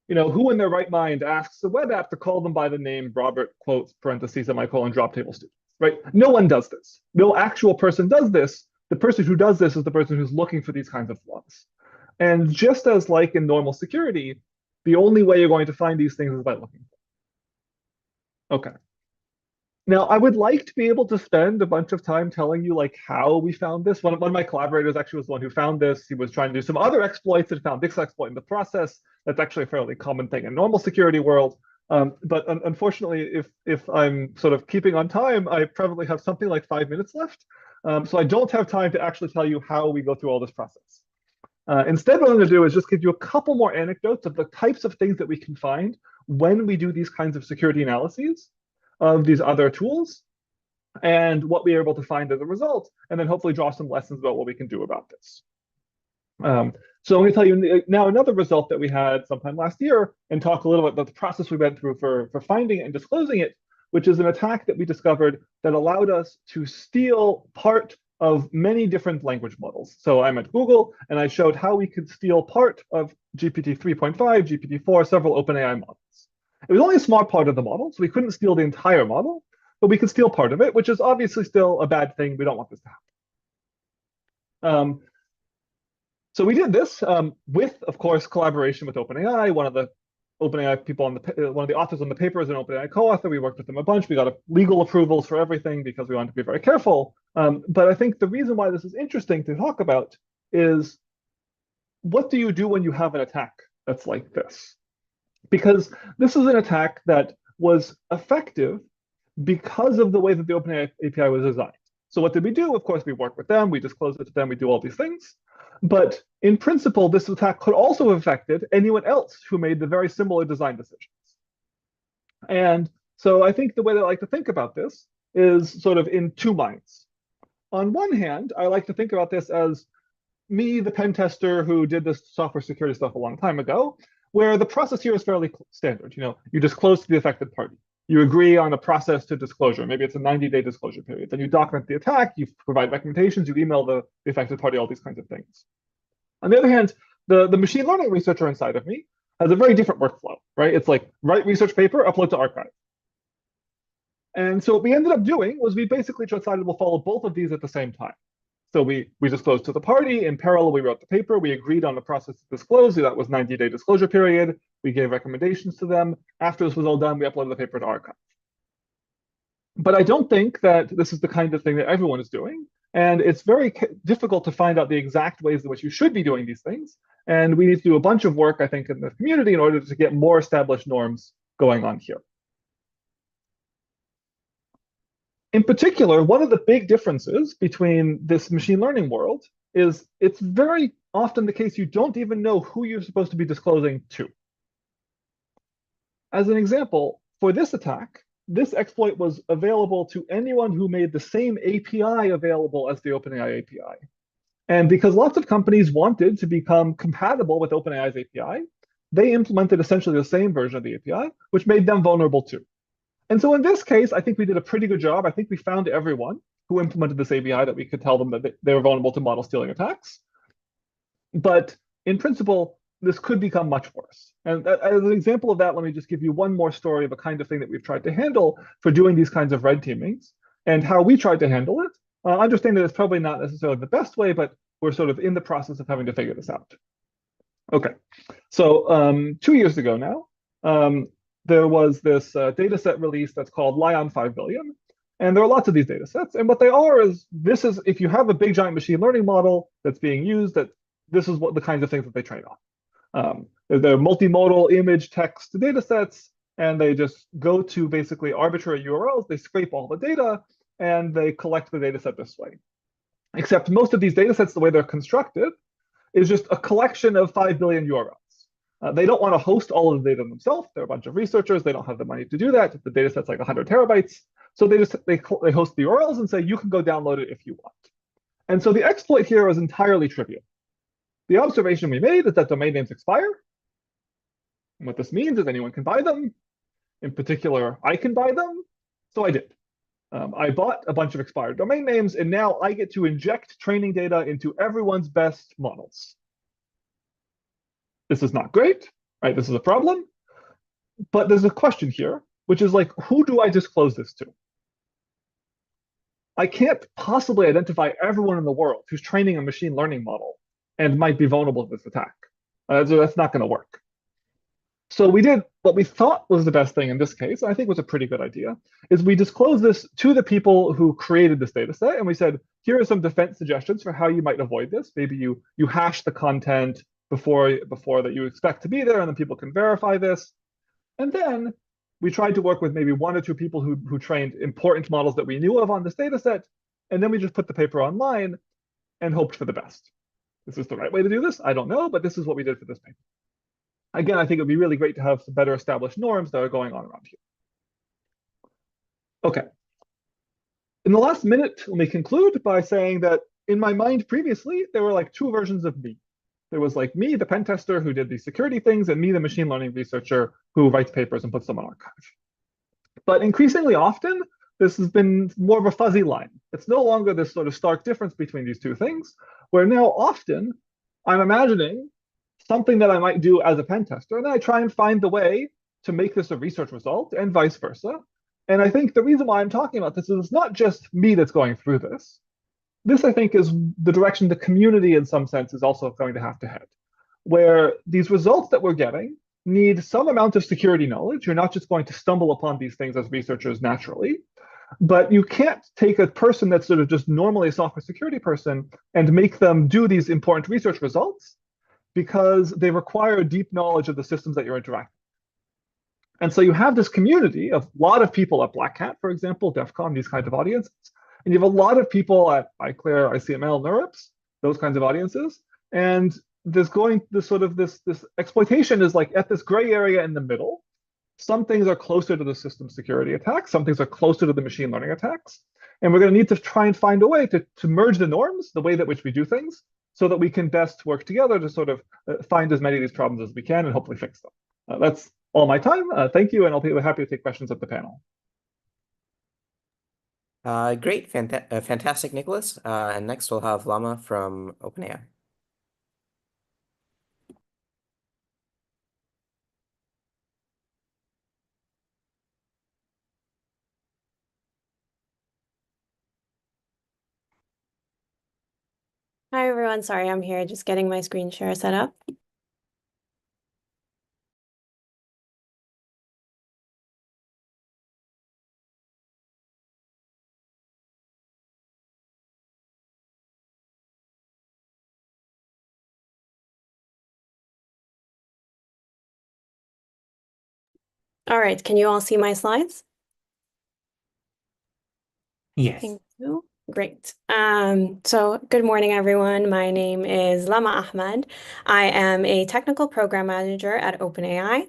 who in their right mind asks a web app to call them by the name Robert, quotes, parentheses, semicolon, drop table students, right? No one does this. No actual person does this. The person who does this is the person who's looking for these kinds of flaws. And just as like in normal security, the only way you're going to find these things is by looking for them. Okay. Now, I would like to be able to spend a bunch of time telling you like how we found this. One of my collaborators actually was the one who found this. He was trying to do some other exploits and found this exploit in the process. That's actually a fairly common thing in normal security world. But unfortunately, if I'm sort of keeping on time, I probably have something like 5 minutes left. So I don't have time to actually tell you how we go through all this process. Instead, what I'm going to do is just give you a couple more anecdotes of the types of things that we can find when we do these kinds of security analyses of these other tools and what we are able to find as a result, and then hopefully draw some lessons about what we can do about this. So I'm going to tell you now another result that we had sometime last year and talk a little bit about the process we went through for finding it and disclosing it, which is an attack that we discovered that allowed us to steal part of many different language models. So I'm at Google, and I showed how we could steal part of GPT 3.5, GPT-4, several OpenAI models. It was only a small part of the model, so we couldn't steal the entire model, but we could steal part of it, which is obviously still a bad thing. We don't want this to happen. So we did this with, of course, collaboration with OpenAI. One of the OpenAI people one of the authors on the paper is an OpenAI co-author. We worked with them a bunch. We got legal approvals for everything because we wanted to be very careful. But I think the reason why this is interesting to talk about is what do you do when you have an attack that's like this? Because this is an attack that was effective because of the way that the OpenAI API was designed. So what did we do? Of course, we work with them, we disclose it to them, we do all these things. But in principle, this attack could also have affected anyone else who made the very similar design decisions. And so I think the way that I like to think about this is sort of in two minds. On one hand, I like to think about this as me, the pen tester who did this software security stuff a long time ago, where the process here is fairly standard. You disclose to the affected party. You agree on a process to disclosure. Maybe it's a 90-day disclosure period. Then you document the attack, you provide recommendations, you email the affected party, all these kinds of things. On the other hand, the machine learning researcher inside of me has a very different workflow, right? It's like write research paper, upload to archive. And so what we ended up doing was we basically decided we'll follow both of these at the same time. So we disclosed to the party. In parallel, we wrote the paper. We agreed on the process to disclose. That was 90-day disclosure period. We gave recommendations to them. After this was all done, we uploaded the paper to archive. But I don't think that this is the kind of thing that everyone is doing. And it's very difficult to find out the exact ways in which you should be doing these things. And we need to do a bunch of work, I think, in the community in order to get more established norms going on here. In particular, one of the big differences between this machine learning world is it's very often the case you don't even know who you're supposed to be disclosing to. As an example, for this attack, this exploit was available to anyone who made the same API available as the OpenAI API. And because lots of companies wanted to become compatible with OpenAI's API, they implemented essentially the same version of the API, which made them vulnerable too. And so in this case, I think we did a pretty good job. I think we found everyone who implemented this API that we could tell them that they were vulnerable to model stealing attacks. But in principle, this could become much worse. And as an example of that, let me just give you one more story of a kind of thing that we've tried to handle for doing these kinds of red teamings and how we tried to handle it. I understand that it's probably not necessarily the best way, but we're sort of in the process of having to figure this out. Okay, so 2 years ago now, there was this data set release that's called Lion 5 billion. And there are lots of these data sets. And what they are is, this is, if you have a big giant machine learning model that's being used, that this is what the kinds of things that they train on. They're multimodal image text data sets, and they just go to basically arbitrary URLs. They scrape all the data, and they collect the data set this way. Except most of these data sets, the way they're constructed, is just a collection of 5 billion URLs. They don't want to host all of the data themselves. They're a bunch of researchers. They don't have the money to do that. The data set's like 100 terabytes. So they host the URLs and say, you can go download it if you want. And so the exploit here is entirely trivial. The observation we made is that domain names expire. And what this means is anyone can buy them. In particular, I can buy them. So I did. I bought a bunch of expired domain names, and now I get to inject training data into everyone's best models. This is not great, right? This is a problem. But there's a question here, which is like, who do I disclose this to? I can't possibly identify everyone in the world who's training a machine learning model and might be vulnerable to this attack. So that's not going to work. So we did what we thought was the best thing in this case, I think was a pretty good idea, is we disclosed this to the people who created this data set, and we said, here are some defense suggestions for how you might avoid this. Maybe you hash the content before that you expect to be there, and then people can verify this. And then we tried to work with maybe 1 or 2 people who trained important models that we knew of on this data set, and then we just put the paper online and hoped for the best. This is the right way to do this? I don't know, but this is what we did for this paper. Again, I think it would be really great to have some better established norms that are going on around here. Okay. In the last minute, let me conclude by saying that in my mind previously, there were like 2 versions of me. There was like me, the pen tester who did these security things, and me, the machine learning researcher who writes papers and puts them on archive. But increasingly often, this has been more of a fuzzy line. It's no longer this sort of stark difference between these 2 things, where now often I'm imagining something that I might do as a pen tester, and then I try and find the way to make this a research result and vice versa. And I think the reason why I'm talking about this is it's not just me that's going through this. This, I think, is the direction the community in some sense is also going to have to head, where these results that we're getting need some amount of security knowledge. You're not just going to stumble upon these things as researchers naturally, but you can't take a person that's sort of just normally a software security person and make them do these important research results, because they require deep knowledge of the systems that you're interacting with. And so you have this community of a lot of people at Black Hat, for example, DEF CON, these kinds of audiences. And you have a lot of people at iClear, ICML, NeurIPS, those kinds of audiences. And this exploitation is like at this gray area in the middle. Some things are closer to the system security attacks. Some things are closer to the machine learning attacks. And we're going to need to try and find a way to merge the norms, the way that which we do things, so that we can best work together to sort of find as many of these problems as we can and hopefully fix them. That's all my time. Thank you, and I'll be happy to take questions at the panel. Great, fantastic, Nicholas. And next we'll have Lama from OpenAI. Hi everyone, sorry I'm here just getting my screen share set up. All right, can you all see my slides? Yes. Thank you. Great. So good morning, everyone. My name is Lama Ahmed. I am a technical program manager at OpenAI.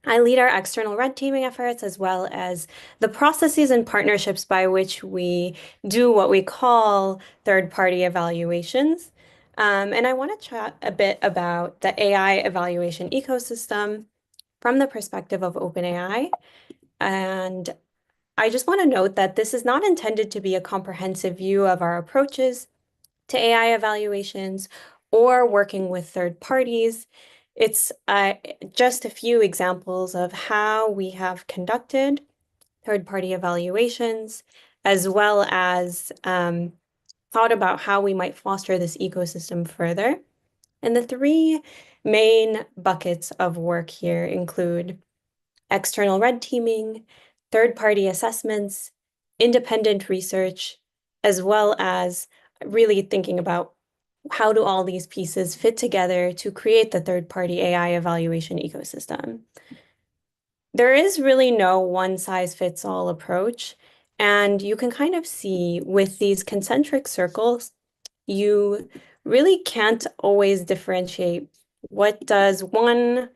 I lead our external red teaming efforts as well as the processes and partnerships by which we do what we call third-party evaluations. And I want to chat a bit about the AI evaluation ecosystem from the perspective of OpenAI. And I just want to note that this is not intended to be a comprehensive view of our approaches to AI evaluations or working with third parties. It's just a few examples of how we have conducted third-party evaluations, as well as thought about how we might foster this ecosystem further. And the three main buckets of work here include external red teaming, third-party assessments, independent research, as well as really thinking about how do all these pieces fit together to create the third-party AI evaluation ecosystem. There is really no one-size-fits-all approach, and you can kind of see with these concentric circles, you really can't always differentiate what does one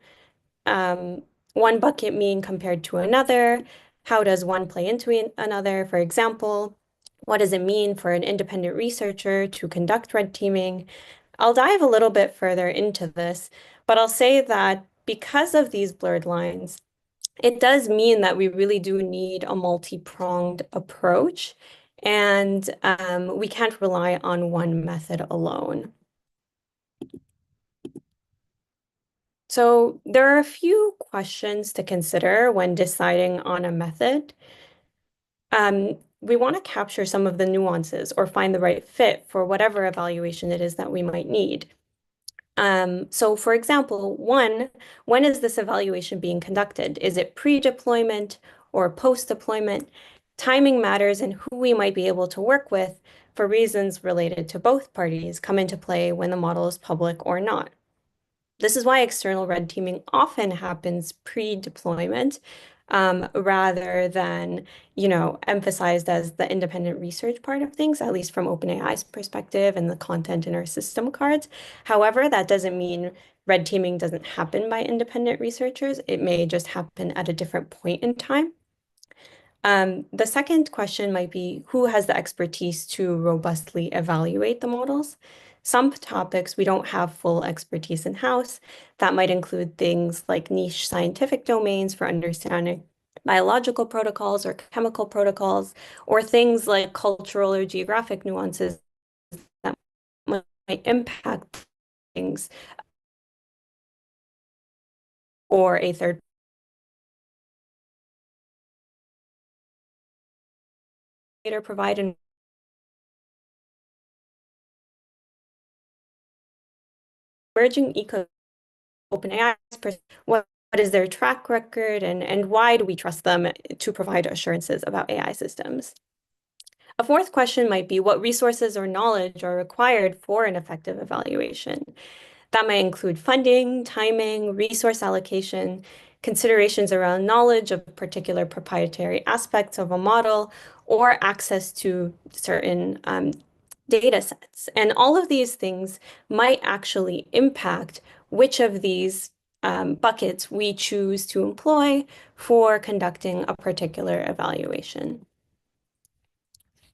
bucket mean compared to another? How does one play into another? For example, what does it mean for an independent researcher to conduct red teaming? I'll dive a little bit further into this, but I'll say that because of these blurred lines, it does mean that we really do need a multi-pronged approach, and we can't rely on one method alone. So there are a few questions to consider when deciding on a method. We want to capture some of the nuances or find the right fit for whatever evaluation it is that we might need. So for example, when is this evaluation being conducted? Is it pre-deployment or post-deployment? Timing matters, and who we might be able to work with for reasons related to both parties come into play when the model is public or not. This is why external red teaming often happens pre-deployment, rather than, emphasized as the independent research part of things, at least from OpenAI's perspective and the content in our system cards. However, that doesn't mean red teaming doesn't happen by independent researchers. It may just happen at a different point in time. The second question might be, who has the expertise to robustly evaluate the models? Some topics we don't have full expertise in-house. That might include things like niche scientific domains for understanding biological protocols or chemical protocols, or things like cultural or geographic nuances that might impact things, or a third provide an emerging OpenAI, what is their track record, and why do we trust them to provide assurances about AI systems? A fourth question might be, what resources or knowledge are required for an effective evaluation? That might include funding, timing, resource allocation, considerations around knowledge of particular proprietary aspects of a model, or access to certain data sets. And all of these things might actually impact which of these buckets we choose to employ for conducting a particular evaluation.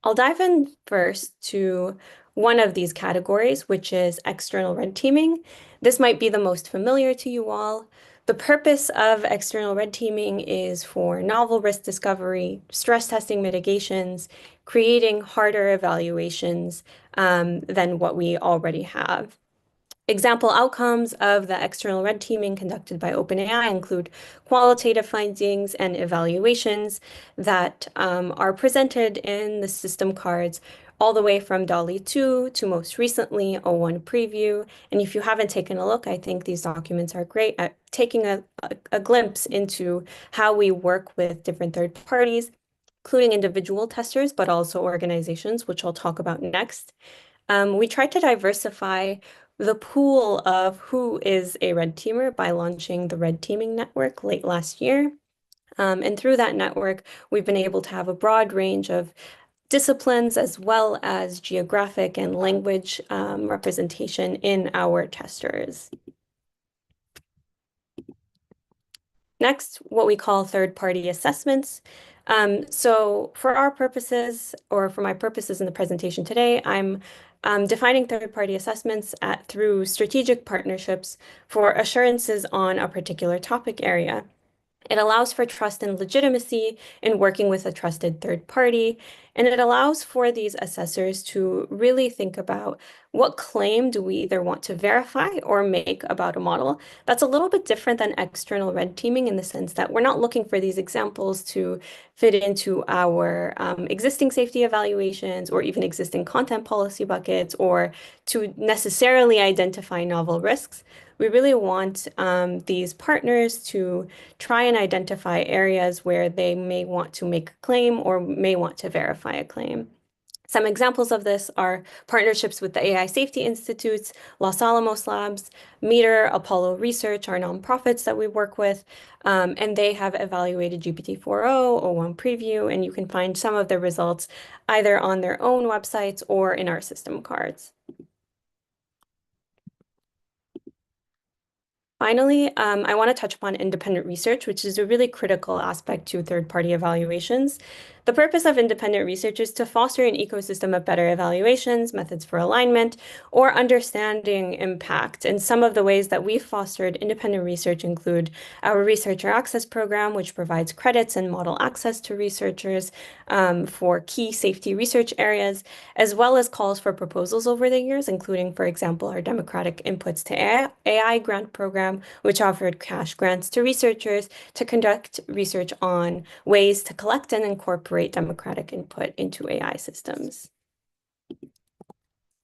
I'll dive in first to one of these categories, which is external red teaming. This might be the most familiar to you all. The purpose of external red teaming is for novel risk discovery, stress testing mitigations, creating harder evaluations than what we already have. Example outcomes of the external red teaming conducted by OpenAI include qualitative findings and evaluations that are presented in the system cards all the way from DALL-E 2 to most recently O1 Preview. And if you haven't taken a look, I think these documents are great at taking a glimpse into how we work with different third parties, including individual testers, but also organizations, which I'll talk about next. We tried to diversify the pool of who is a red teamer by launching the Red Teaming Network late last year. And through that network, we've been able to have a broad range of disciplines as well as geographic and language representation in our testers. Next, what we call third-party assessments. So for our purposes, or for my purposes in the presentation today, I'm defining third-party assessments through strategic partnerships for assurances on a particular topic area. It allows for trust and legitimacy in working with a trusted third party, and it allows for these assessors to really think about what claim do we either want to verify or make about a model. That's a little bit different than external red teaming in the sense that we're not looking for these examples to fit into our existing safety evaluations or even existing content policy buckets or to necessarily identify novel risks. We really want these partners to try and identify areas where they may want to make a claim or may want to verify a claim. Some examples of this are partnerships with the AI Safety Institutes, Los Alamos Labs, Meter, Apollo Research, our nonprofits that we work with, and they have evaluated GPT-4o, O1 Preview, and you can find some of the results either on their own websites or in our system cards. Finally, I want to touch upon independent research, which is a really critical aspect to third-party evaluations. The purpose of independent research is to foster an ecosystem of better evaluations, methods for alignment, or understanding impact. And some of the ways that we've fostered independent research include our Researcher Access Program, which provides credits and model access to researchers for key safety research areas, as well as calls for proposals over the years, including, for example, our Democratic Inputs to AI grant program, which offered cash grants to researchers to conduct research on ways to collect and incorporate democratic input into AI systems.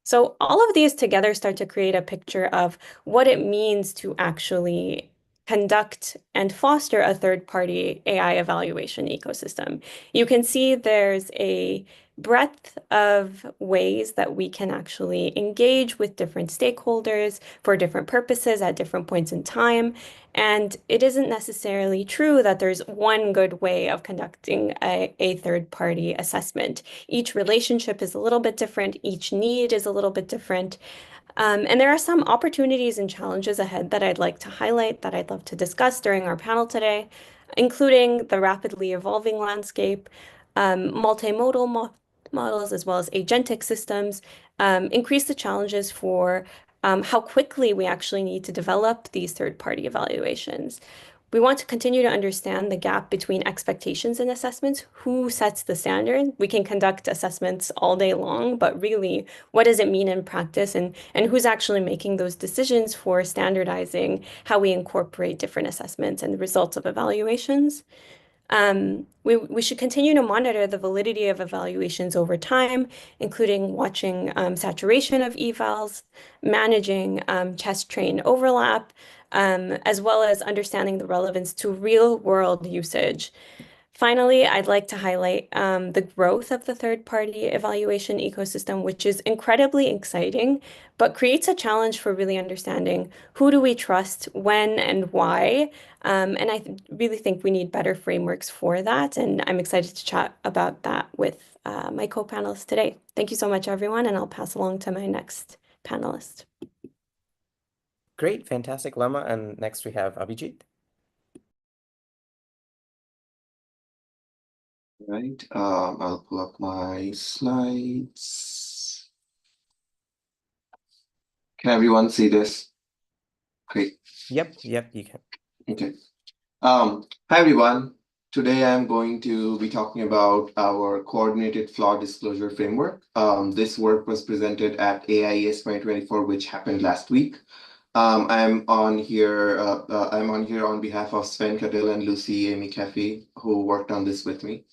So all of these together start to create a picture of what it means to actually conduct and foster a third-party AI evaluation ecosystem. You can see there's a breadth of ways that we can actually engage with different stakeholders for different purposes at different points in time. And it isn't necessarily true that there's one good way of conducting a third-party assessment. Each relationship is a little bit different. Each need is a little bit different. And there are some opportunities and challenges ahead that I'd like to highlight that I'd love to discuss during our panel today, including the rapidly evolving landscape, multimodal models, as well as agentic systems, increase the challenges for how quickly we actually need to develop these third-party evaluations. We want to continue to understand the gap between expectations and assessments. Who sets the standard? We can conduct assessments all day long, but really, what does it mean in practice? And who's actually making those decisions for standardizing how we incorporate different assessments and the results of evaluations? We should continue to monitor the validity of evaluations over time, including watching saturation of evals, managing test-train overlap, as well as understanding the relevance to real-world usage. Finally, I'd like to highlight the growth of the third-party evaluation ecosystem, which is incredibly exciting, but creates a challenge for really understanding who do we trust, when, and why. And I really think we need better frameworks for that. And I'm excited to chat about that with my co-panelists today. Thank you so much, everyone, and I'll pass along to my next panelist. Great, fantastic, Lama. And next we have Abhijit. Right, I'll pull up my slides. Can everyone see this? Great. Yep, you can. Okay. Hi everyone. Today I'm going to be talking about our coordinated flaw disclosure framework. This work was presented at AIES 2024, which happened last week. I'm on here on behalf of Sven Cadell and Lucy Amy Caffey, who worked on this with me.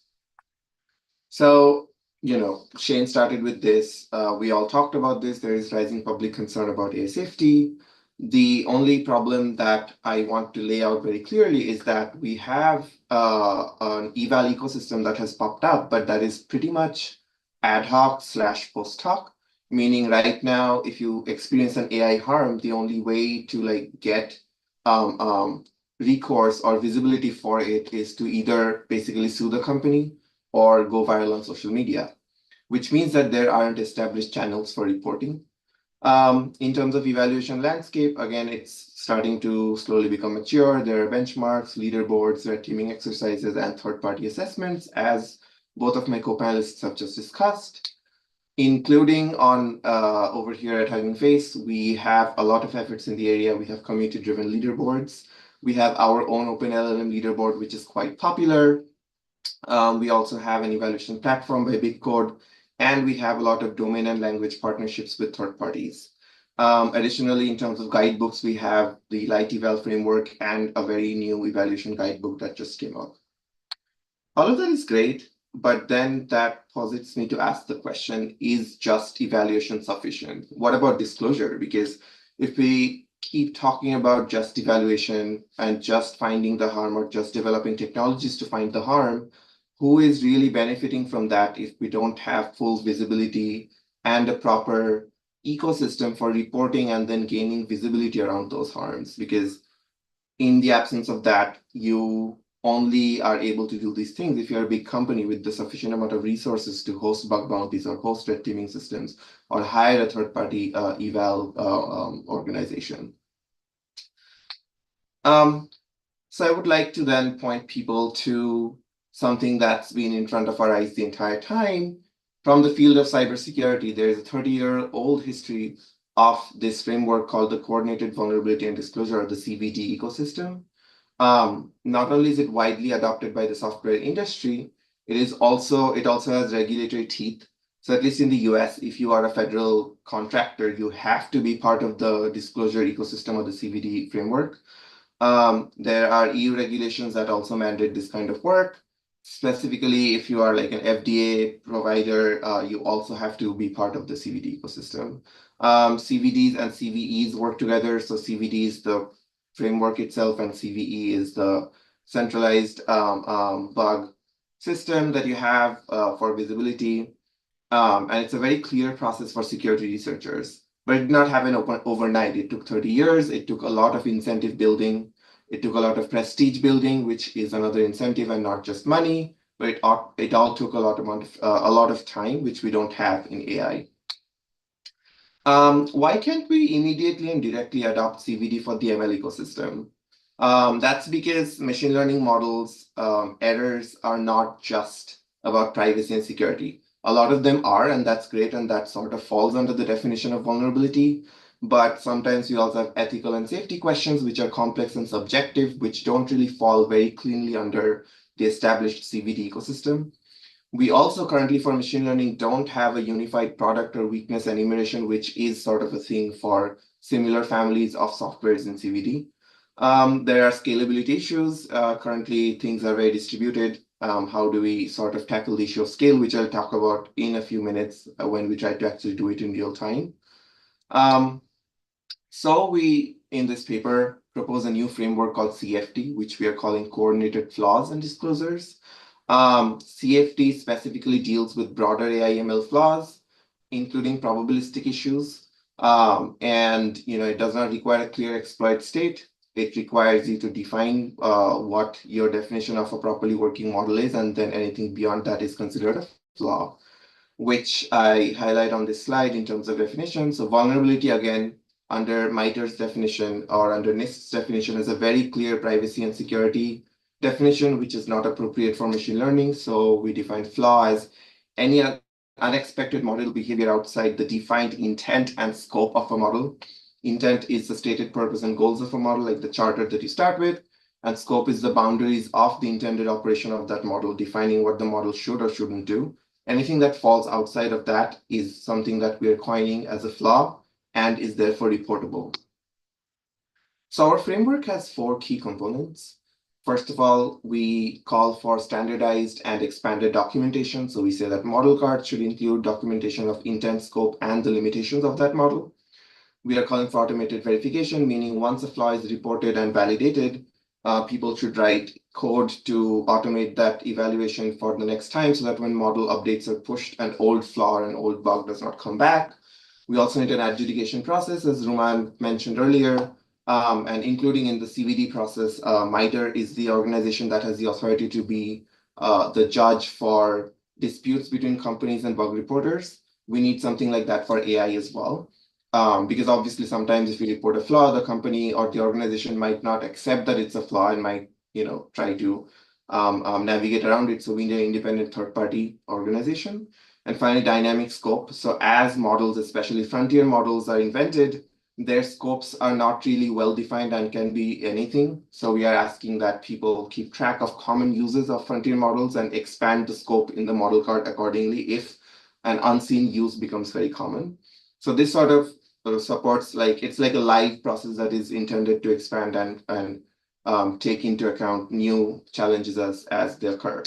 So Shane started with this. We all talked about this. There is rising public concern about AI safety. The only problem that I want to lay out very clearly is that we have an eval ecosystem that has popped up, but that is pretty much ad hoc / post hoc. Meaning right now, if you experience an AI harm, the only way to get recourse or visibility for it is to either basically sue the company or go viral on social media, which means that there aren't established channels for reporting. In terms of evaluation landscape, again, it's starting to slowly become mature. There are benchmarks, leaderboards, red teaming exercises, and third-party assessments, as both of my co-panelists have just discussed. Including on over here at Hugging Face, we have a lot of efforts in the area. We have community-driven leaderboards. We have our own OpenLLM leaderboard, which is quite popular. We also have an evaluation platform by BigCode, and we have a lot of domain and language partnerships with third parties. Additionally, in terms of guidebooks, we have the Light Eval framework and a very new evaluation guidebook that just came out. All of that is great, but then that posits me to ask the question, is just evaluation sufficient? What about disclosure? Because if we keep talking about just evaluation and just finding the harm or just developing technologies to find the harm, who is really benefiting from that if we don't have full visibility and a proper ecosystem for reporting and then gaining visibility around those harms? Because in the absence of that, you only are able to do these things if you're a big company with the sufficient amount of resources to host bug bounties or host red teaming systems or hire a third-party eval organization. So I would like to then point people to something that's been in front of our eyes the entire time. From the field of cybersecurity, there is a 30-year-old history of this framework called the Coordinated Vulnerability and Disclosure, or the CVD ecosystem. Not only is it widely adopted by the software industry, it also has regulatory teeth. So at least in the US, if you are a federal contractor, you have to be part of the disclosure ecosystem of the CVD framework. There are EU regulations that also mandate this kind of work. Specifically, if you are like an FDA provider, you also have to be part of the CVD ecosystem. CVDs and CVEs work together. So CVD is the framework itself, and CVE is the centralized bug system that you have for visibility. And it's a very clear process for security researchers, but it did not happen overnight. It took 30 years. It took a lot of incentive building. It took a lot of prestige building, which is another incentive and not just money, but it all took a lot of time, which we don't have in AI. Why can't we immediately and directly adopt CVD for the ML ecosystem? That's because machine learning models errors are not just about privacy and security. A lot of them are, and that's great, and that sort of falls under the definition of vulnerability. But sometimes we also have ethical and safety questions, which are complex and subjective, which don't really fall very cleanly under the established CVD ecosystem. We also currently for machine learning don't have a unified product or weakness enumeration, which is sort of a thing for similar families of softwares in CVD. There are scalability issues. Currently, things are very distributed. How do we sort of tackle the issue of scale, which I'll talk about in a few minutes when we try to actually do it in real time. So we, in this paper, propose a new framework called CFD, which we are calling Coordinated Flaws and Disclosures. CFD specifically deals with broader AI/ML flaws, including probabilistic issues. And it does not require a clear exploit state. It requires you to define what your definition of a properly working model is, and then anything beyond that is considered a flaw, which I highlight on this slide in terms of definition. So vulnerability, again, under MITRE's definition or under NIST's definition, is a very clear privacy and security definition, which is not appropriate for machine learning. So we define flaw as any unexpected model behavior outside the defined intent and scope of a model. Intent is the stated purpose and goals of a model, like the charter that you start with, and scope is the boundaries of the intended operation of that model, defining what the model should or shouldn't do. Anything that falls outside of that is something that we are coining as a flaw and is therefore reportable. So our framework has 4 key components. First of all, we call for standardized and expanded documentation. So we say that model cards should include documentation of intent, scope, and the limitations of that model. We are calling for automated verification, meaning once a flaw is reported and validated, people should write code to automate that evaluation for the next time so that when model updates are pushed, an old flaw or an old bug does not come back. We also need an adjudication process, as Ruman mentioned earlier, and including in the CVD process, MITRE is the organization that has the authority to be the judge for disputes between companies and bug reporters. We need something like that for AI as well. Because obviously sometimes if you report a flaw, the company or the organization might not accept that it's a flaw and might, try to navigate around it. So we need an independent third-party organization. And finally, dynamic scope. So as models, especially frontier models, are invented, their scopes are not really well defined and can be anything. So we are asking that people keep track of common uses of frontier models and expand the scope in the model card accordingly if an unseen use becomes very common. So this sort of supports, it's like a live process that is intended to expand and take into account new challenges as they occur.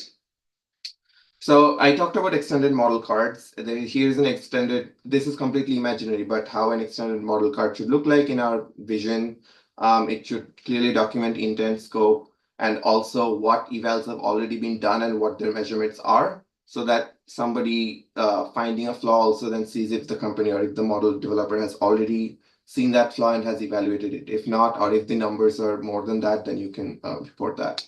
So I talked about extended model cards. Here's an extended, this is completely imaginary, but how an extended model card should look like in our vision. It should clearly document intent, scope, and also what evals have already been done and what their measurements are, so that somebody finding a flaw also then sees if the company or if the model developer has already seen that flaw and has evaluated it. If not, or if the numbers are more than that, then you can report that.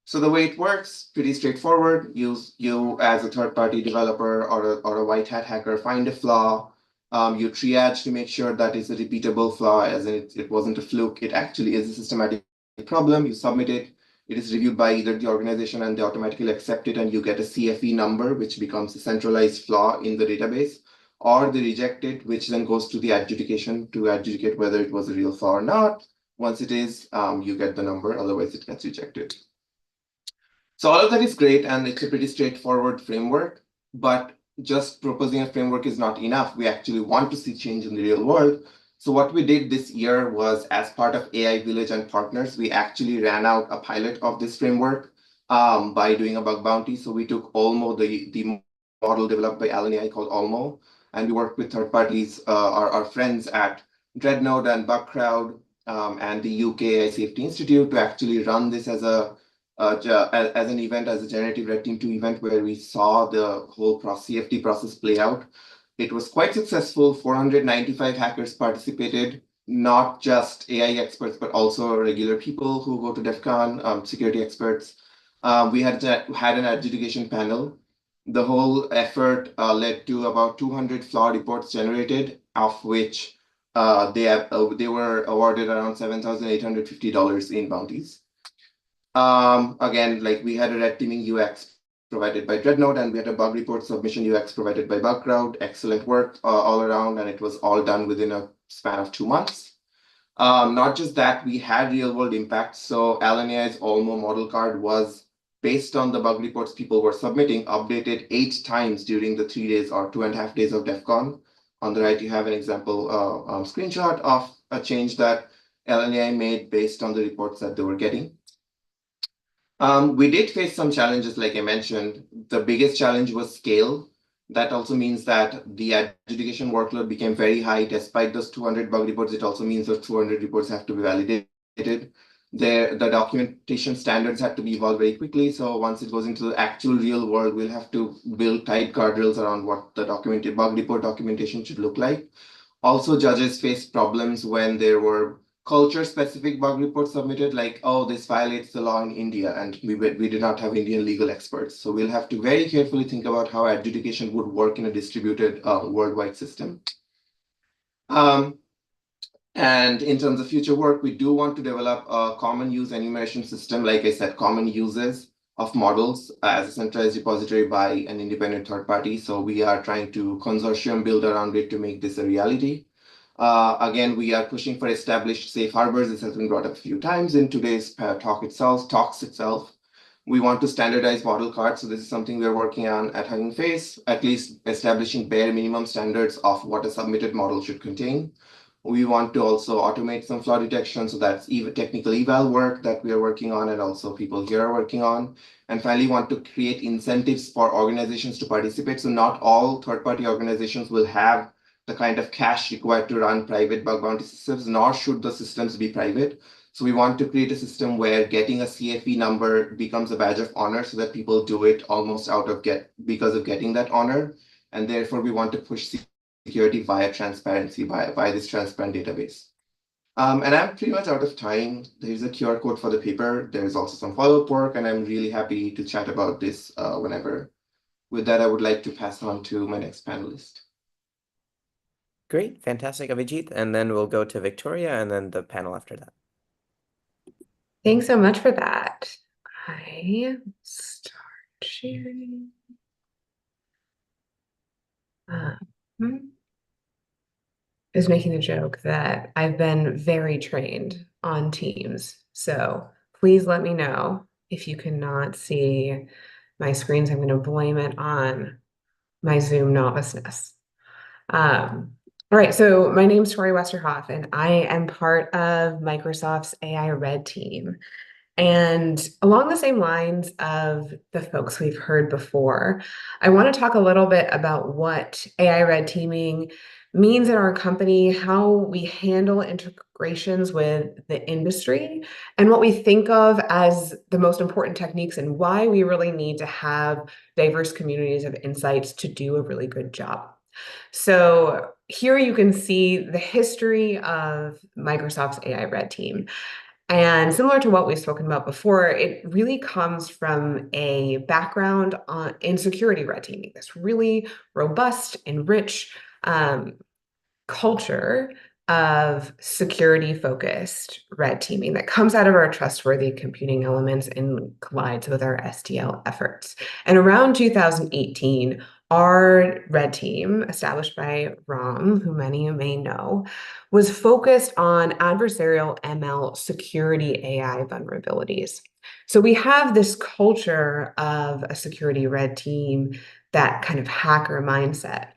So the way it works, pretty straightforward. You as a third-party developer or a white hat hacker find a flaw. You triage to make sure that it's a repeatable flaw, as in it wasn't a fluke. It actually is a systematic problem. You submit it. It is reviewed by either the organization and they automatically accept it, and you get a CFE number, which becomes a centralized flaw in the database, or they reject it, which then goes to the adjudication to adjudicate whether it was a real flaw or not. Once it is, you get the number, otherwise it gets rejected. So all of that is great, and it's a pretty straightforward framework, but just proposing a framework is not enough. We actually want to see change in the real world. So what we did this year was, as part of AI Village and partners, we actually ran out a pilot of this framework by doing a bug bounty. So we took Olmo, the model developed by Alan AI called Olmo, and we worked with third parties, our friends at Dreadnought and Bugcrowd and the UK AI Safety Institute to actually run this as an event, as a generative red team 2 event, where we saw the whole CFT process play out. It was quite successful. 495 hackers participated, not just AI experts, but also regular people who go to DEF CON, security experts. We had an adjudication panel. The whole effort led to about 200 flaw reports generated, of which they were awarded around $7,850 in bounties. Again, we had a red teaming UX provided by Dreadnought, and we had a bug report submission UX provided by Bugcrowd. Excellent work all around, and it was all done within a span of 2 months. Not just that, we had real world impact. So Alan AI's Olmo model card was, based on the bug reports people were submitting, updated 8 times during the 3 days or 2.5 days of DEF CON. On the right, you have an example screenshot of a change that Alan AI made based on the reports that they were getting. We did face some challenges, like I mentioned. The biggest challenge was scale. That also means that the adjudication workload became very high. Despite those 200 bug reports, it also means those 200 reports have to be validated. The documentation standards had to be evolved very quickly. So once it goes into the actual real world, we'll have to build tight guardrails around what the bug report documentation should look like. Also, judges faced problems when there were culture-specific bug reports submitted, like, oh, this violates the law in India, and we did not have Indian legal experts. So we'll have to very carefully think about how adjudication would work in a distributed worldwide system. And in terms of future work, we do want to develop a common use enumeration system, like I said, common uses of models as a centralized repository by an independent third party. So we are trying to consortium build around it to make this a reality. Again, we are pushing for established safe harbors. This has been brought up a few times in today's talks itself. We want to standardize model cards. So this is something we're working on at Hugging Face, at least establishing bare minimum standards of what a submitted model should contain. We want to also automate some flaw detection. So that's even technical eval work that we are working on, and also people here are working on. And finally, want to create incentives for organizations to participate. So not all third-party organizations will have the kind of cash required to run private bug bounty systems, nor should the systems be private. So we want to create a system where getting a CFE number becomes a badge of honor so that people do it almost because of getting that honor. And therefore, we want to push security via transparency, via this transparent database. And I'm pretty much out of time. There's a QR code for the paper. There's also some follow-up work, and I'm really happy to chat about this whenever. With that, I would like to pass on to my next panelist. Great, fantastic, Abhijit. And then we'll go to Victoria and then the panel after that. Thanks so much for that. I start sharing. I was making a joke that I've been very trained on Teams. So please let me know if you cannot see my screens. I'm going to blame it on my Zoom noviceness. All right, so my name is Tori Westerhoff, and I am part of Microsoft's AI Red team. And along the same lines of the folks we've heard before, I want to talk a little bit about what AI red teaming means in our company, how we handle integrations with the industry, and what we think of as the most important techniques, and why we really need to have diverse communities of insights to do a really good job. So here you can see the history of Microsoft's AI red team. And similar to what we've spoken about before, it really comes from a background in security red teaming, this really robust and rich culture of security-focused red teaming that comes out of our trustworthy computing elements and collides with our STL efforts. And around 2018, our red team, established by Ram, who many of you may know, was focused on adversarial ML security AI vulnerabilities. So we have this culture of a security red team, that kind of hacker mindset.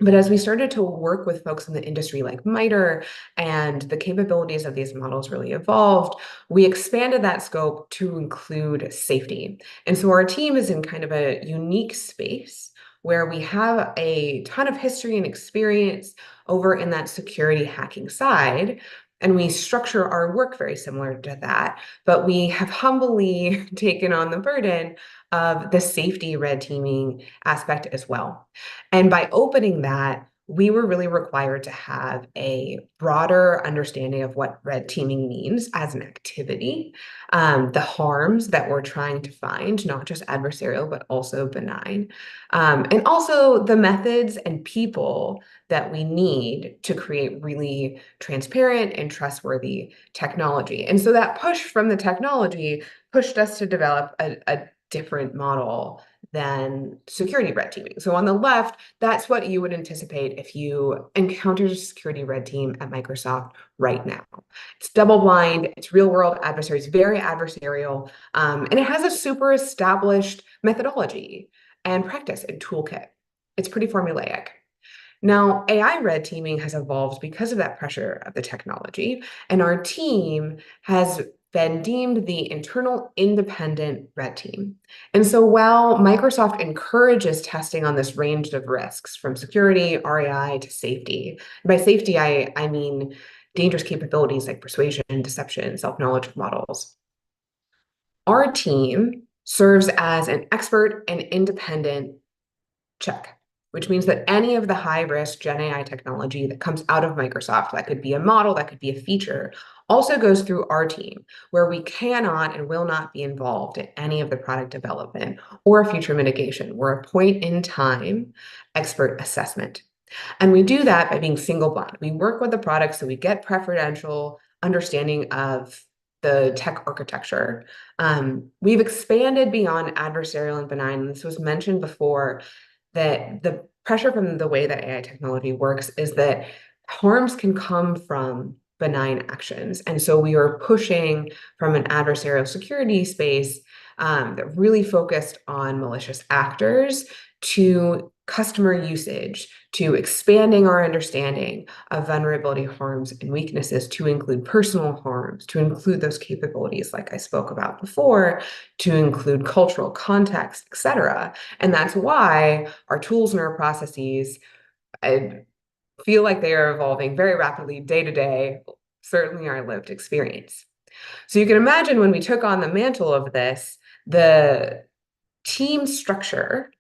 But as we started to work with folks in the industry like MITRE, and the capabilities of these models really evolved, we expanded that scope to include safety. And so our team is in kind of a unique space where we have a ton of history and experience over in that security hacking side. And we structure our work very similar to that, but we have humbly taken on the burden of the safety red teaming aspect as well. And by opening that, we were really required to have a broader understanding of what red teaming means as an activity, the harms that we're trying to find, not just adversarial, but also benign, and also the methods and people that we need to create really transparent and trustworthy technology. And so that push from the technology pushed us to develop a different model than security red teaming. So on the left, that's what you would anticipate if you encountered a security red team at Microsoft right now. It's double blind, it's real world adversaries, very adversarial, and it has a super established methodology and practice and toolkit. It's pretty formulaic. Now, AI red teaming has evolved because of that pressure of the technology, and our team has been deemed the internal independent red team. And so while Microsoft encourages testing on this range of risks from security, RAI to safety, by safety, I mean dangerous capabilities like persuasion, deception, self-knowledge models. Our team serves as an expert and independent check, which means that any of the high-risk Gen AI technology that comes out of Microsoft, that could be a model, that could be a feature, also goes through our team, where we cannot and will not be involved in any of the product development or future mitigation. We're a point in time expert assessment. And we do that by being single blind. We work with the product so we get preferential understanding of the tech architecture. We've expanded beyond adversarial and benign. This was mentioned before, that the pressure from the way that AI technology works is that harms can come from benign actions. And so we are pushing from an adversarial security space that really focused on malicious actors to customer usage, to expanding our understanding of vulnerability, harms, and weaknesses to include personal harms, to include those capabilities like I spoke about before, to include cultural context, etc. And that's why our tools and our processes, I feel like they are evolving very rapidly day to day, certainly our lived experience. So you can imagine when we took on the mantle of this, the team structure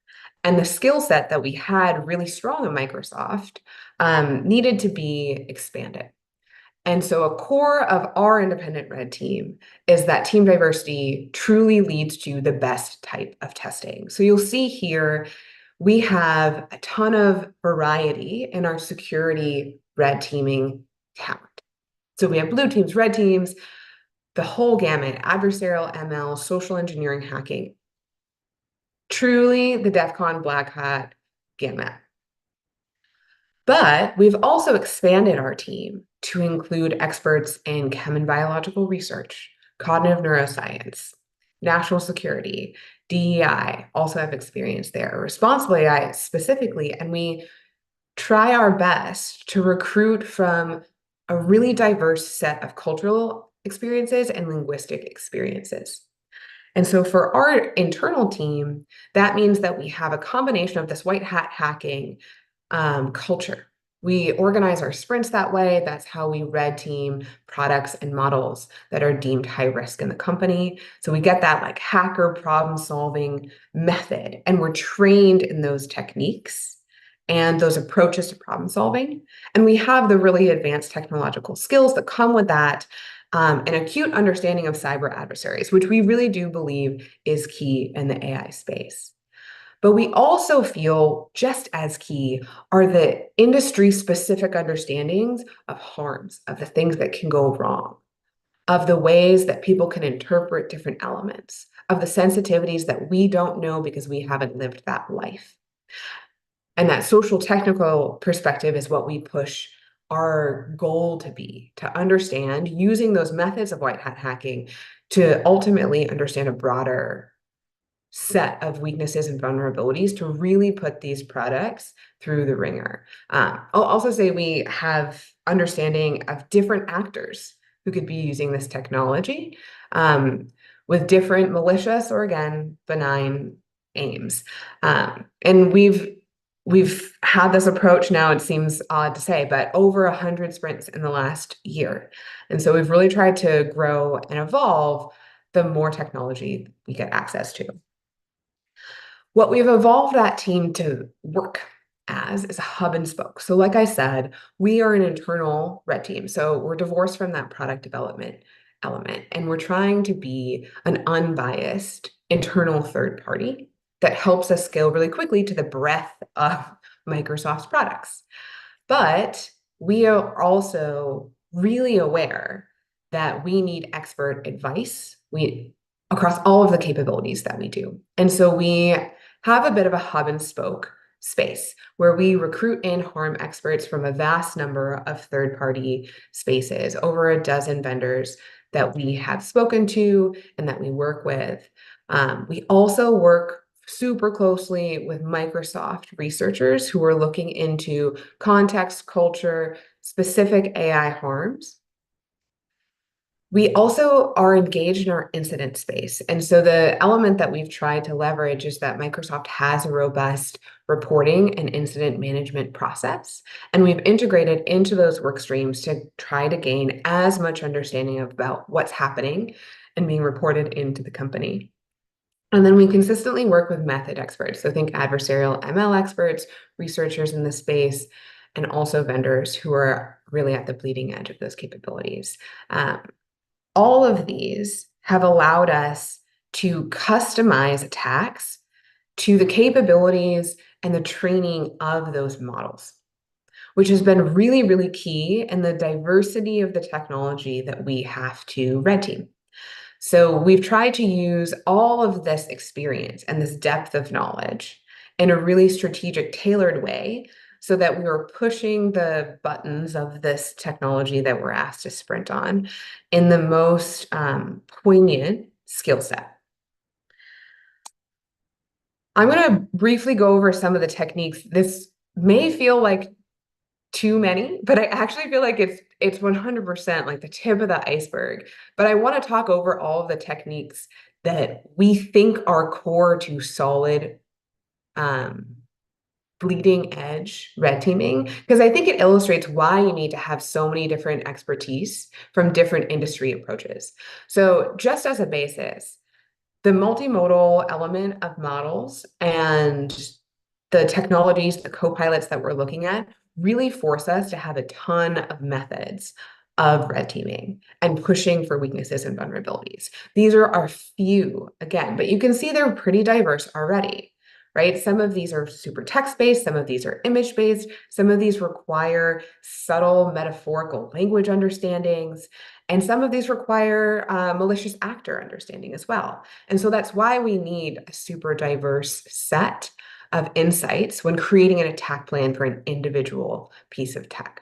and the skill set that we had really strong in Microsoft needed to be expanded. And so a core of our independent red team is that team diversity truly leads to the best type of testing. So you'll see here, we have a ton of variety in our security red teaming talent. So we have blue teams, red teams, the whole gamut, adversarial ML, social engineering, hacking. Truly the DEF CON black hat gamut. But we've also expanded our team to include experts in chem and biological research, cognitive neuroscience, national security, DEI, also have experience there, responsible AI specifically, and we try our best to recruit from a really diverse set of cultural experiences and linguistic experiences. And so for our internal team, that means that we have a combination of this white hat hacking culture. We organize our sprints that way. That's how we red team products and models that are deemed high risk in the company. So we get that like hacker problem solving method, and we're trained in those techniques and those approaches to problem solving. And we have the really advanced technological skills that come with that, an acute understanding of cyber adversaries, which we really do believe is key in the AI space. But we also feel just as key are the industry-specific understandings of harms, of the things that can go wrong, of the ways that people can interpret different elements, of the sensitivities that we don't know because we haven't lived that life. And that social technical perspective is what we push our goal to be, to understand using those methods of white hat hacking to ultimately understand a broader set of weaknesses and vulnerabilities to really put these products through the ringer. I'll also say we have understanding of different actors who could be using this technology with different malicious or, again, benign aims. And we've had this approach now, it seems odd to say, but over 100 sprints in the last year. And so we've really tried to grow and evolve the more technology we get access to. What we've evolved that team to work as is a hub and spoke. So like I said, we are an internal red team. So we're divorced from that product development element, and we're trying to be an unbiased internal third party that helps us scale really quickly to the breadth of Microsoft's products. But we are also really aware that we need expert advice across all of the capabilities that we do. And so we have a bit of a hub and spoke space where we recruit in harm experts from a vast number of third-party spaces, over a dozen vendors that we have spoken to and that we work with. We also work super closely with Microsoft researchers who are looking into context, culture, specific AI harms. We also are engaged in our incident space. And so the element that we've tried to leverage is that Microsoft has a robust reporting and incident management process. And we've integrated into those work streams to try to gain as much understanding about what's happening and being reported into the company. And then we consistently work with method experts. So think adversarial ML experts, researchers in the space, and also vendors who are really at the bleeding edge of those capabilities. All of these have allowed us to customize attacks to the capabilities and the training of those models, which has been really, really key in the diversity of the technology that we have to red team. So we've tried to use all of this experience and this depth of knowledge in a really strategic, tailored way so that we were pushing the buttons of this technology that we're asked to sprint on in the most poignant skill set. I'm going to briefly go over some of the techniques. This may feel like too many, but I actually feel like it's 100% like the tip of the iceberg. But I want to talk over all of the techniques that we think are core to solid bleeding edge red teaming, because I think it illustrates why you need to have so many different expertise from different industry approaches. So just as a basis, the multimodal element of models and the technologies, the co-pilots that we're looking at really force us to have a ton of methods of red teaming and pushing for weaknesses and vulnerabilities. These are our few, again, but you can see they're pretty diverse already, right? Some of these are super text-based, some of these are image-based, some of these require subtle metaphorical language understandings, and some of these require malicious actor understanding as well. And so that's why we need a super diverse set of insights when creating an attack plan for an individual piece of tech.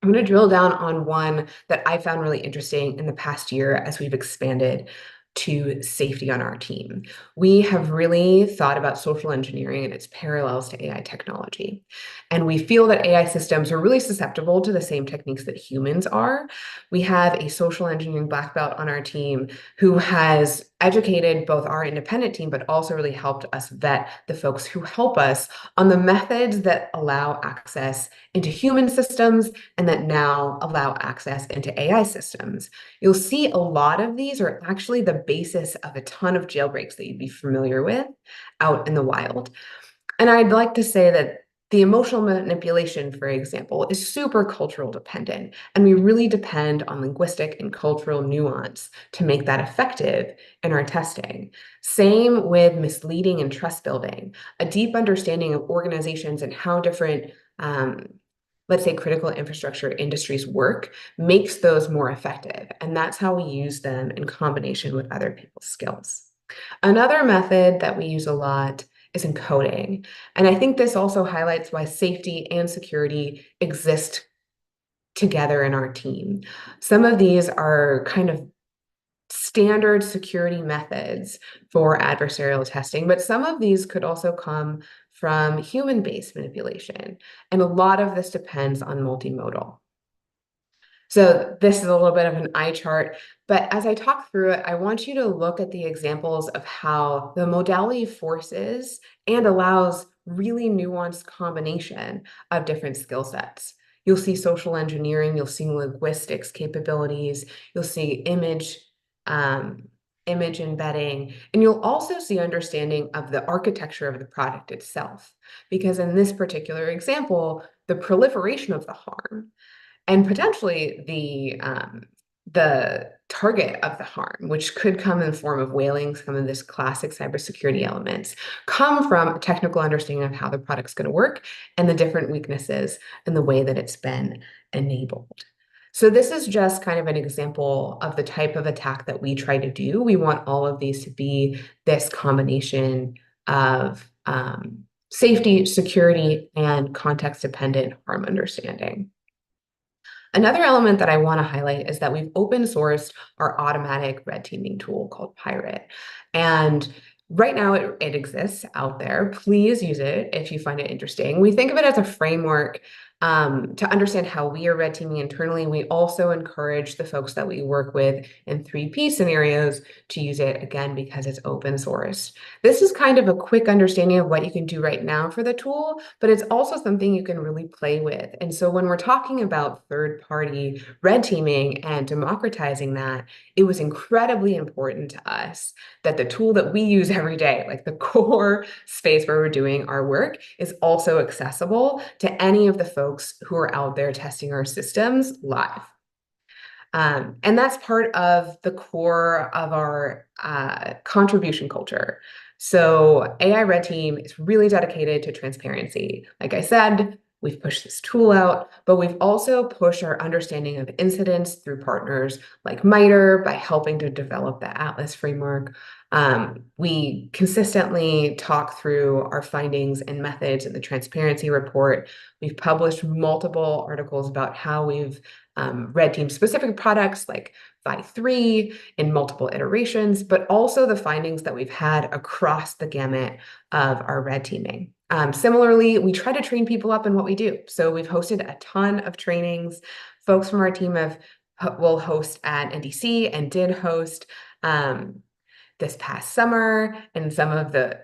I'm going to drill down on one that I found really interesting in the past year as we've expanded to safety on our team. We have really thought about social engineering and its parallels to AI technology. And we feel that AI systems are really susceptible to the same techniques that humans are. We have a social engineering black belt on our team who has educated both our independent team, but also really helped us vet the folks who help us on the methods that allow access into human systems and that now allow access into AI systems. You'll see a lot of these are actually the basis of a ton of jailbreaks that you'd be familiar with out in the wild. And I'd like to say that the emotional manipulation, for example, is super cultural dependent, and we really depend on linguistic and cultural nuance to make that effective in our testing. Same with misleading and trust building. A deep understanding of organizations and how different let's say critical infrastructure industries work makes those more effective. And that's how we use them in combination with other people's skills. Another method that we use a lot is encoding. And I think this also highlights why safety and security exist together in our team. Some of these are kind of standard security methods for adversarial testing, but some of these could also come from human-based manipulation. And a lot of this depends on multimodal. So this is a little bit of an eye chart, but as I talk through it, I want you to look at the examples of how the modality forces and allows really nuanced combination of different skill sets. You'll see social engineering, you'll see linguistics capabilities, you'll see image embedding, and you'll also see understanding of the architecture of the product itself. Because in this particular example, the proliferation of the harm and potentially the target of the harm, which could come in the form of whaling, some of this classic cybersecurity elements, come from a technical understanding of how the product's going to work and the different weaknesses and the way that it's been enabled. So this is just kind of an example of the type of attack that we try to do. We want all of these to be this combination of safety, security, and context-dependent harm understanding. Another element that I want to highlight is that we've open sourced our automatic red teaming tool called Pirate. And right now it exists out there. Please use it if you find it interesting. We think of it as a framework to understand how we are red teaming internally. We also encourage the folks that we work with in 3P scenarios to use it, again, because it's open source. This is kind of a quick understanding of what you can do right now for the tool, but it's also something you can really play with. And so when we're talking about third-party red teaming and democratizing that, it was incredibly important to us that the tool that we use every day, like the core space where we're doing our work, is also accessible to any of the folks who are out there testing our systems live. And that's part of the core of our contribution culture. So AI Red Team is really dedicated to transparency. Like I said, we've pushed this tool out, but we've also pushed our understanding of incidents through partners like MITRE by helping to develop the Atlas framework. We consistently talk through our findings and methods in the transparency report. We've published multiple articles about how we've red team specific products like Vi3 in multiple iterations, but also the findings that we've had across the gamut of our red teaming. Similarly, we try to train people up in what we do. So we've hosted a ton of trainings. Folks from our team will host at NDC and did host this past summer, and some of the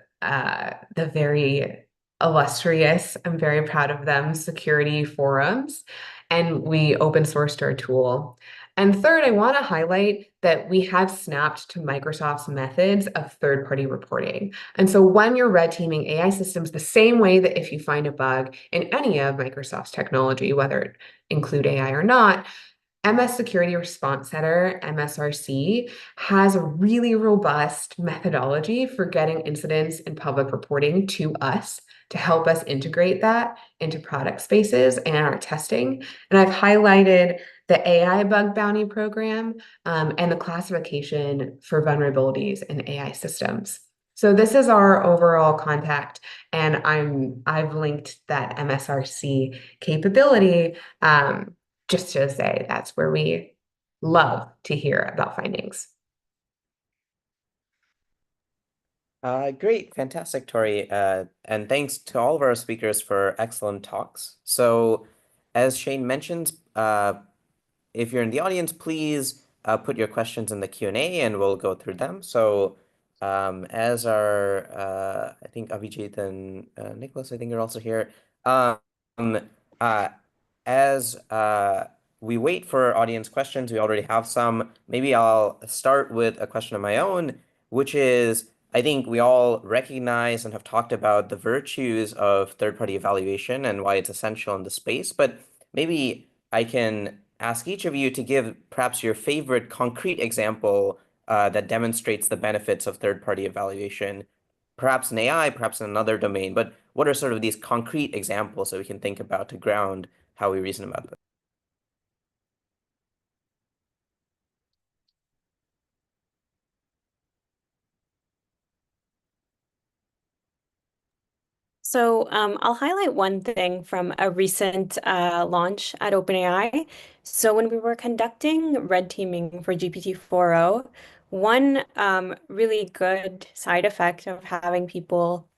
very illustrious, I'm very proud of them, security forums, and we open sourced our tool. And third, I want to highlight that we have snapped to Microsoft's methods of third-party reporting. And so when you're red teaming AI systems, the same way that if you find a bug in any of Microsoft's technology, whether it include AI or not, MS Security Response Center, MSRC, has a really robust methodology for getting incidents and public reporting to us to help us integrate that into product spaces and our testing. And I've highlighted the AI bug bounty program and the classification for vulnerabilities in AI systems. So this is our overall contact, and I've linked that MSRC capability just to say that's where we love to hear about findings. Great, fantastic, Tori. And thanks to all of our speakers for excellent talks. So, as Shane mentioned, if you're in the audience, please put your questions in the Q&A and we'll go through them. So, as our, I think Avijit and Nicholas, I think are also here. As we wait for audience questions, we already have some. Maybe I'll start with a question of my own, which is, I think we all recognize and have talked about the virtues of third-party evaluation and why it's essential in the space, but maybe I can ask each of you to give perhaps your favorite concrete example that demonstrates the benefits of third-party evaluation, perhaps in AI, perhaps in another domain, but what are sort of these concrete examples that we can think about to ground how we reason about this? So I'll highlight one thing from a recent launch at OpenAI. So when we were conducting red teaming for GPT-4o, one really good side effect of having people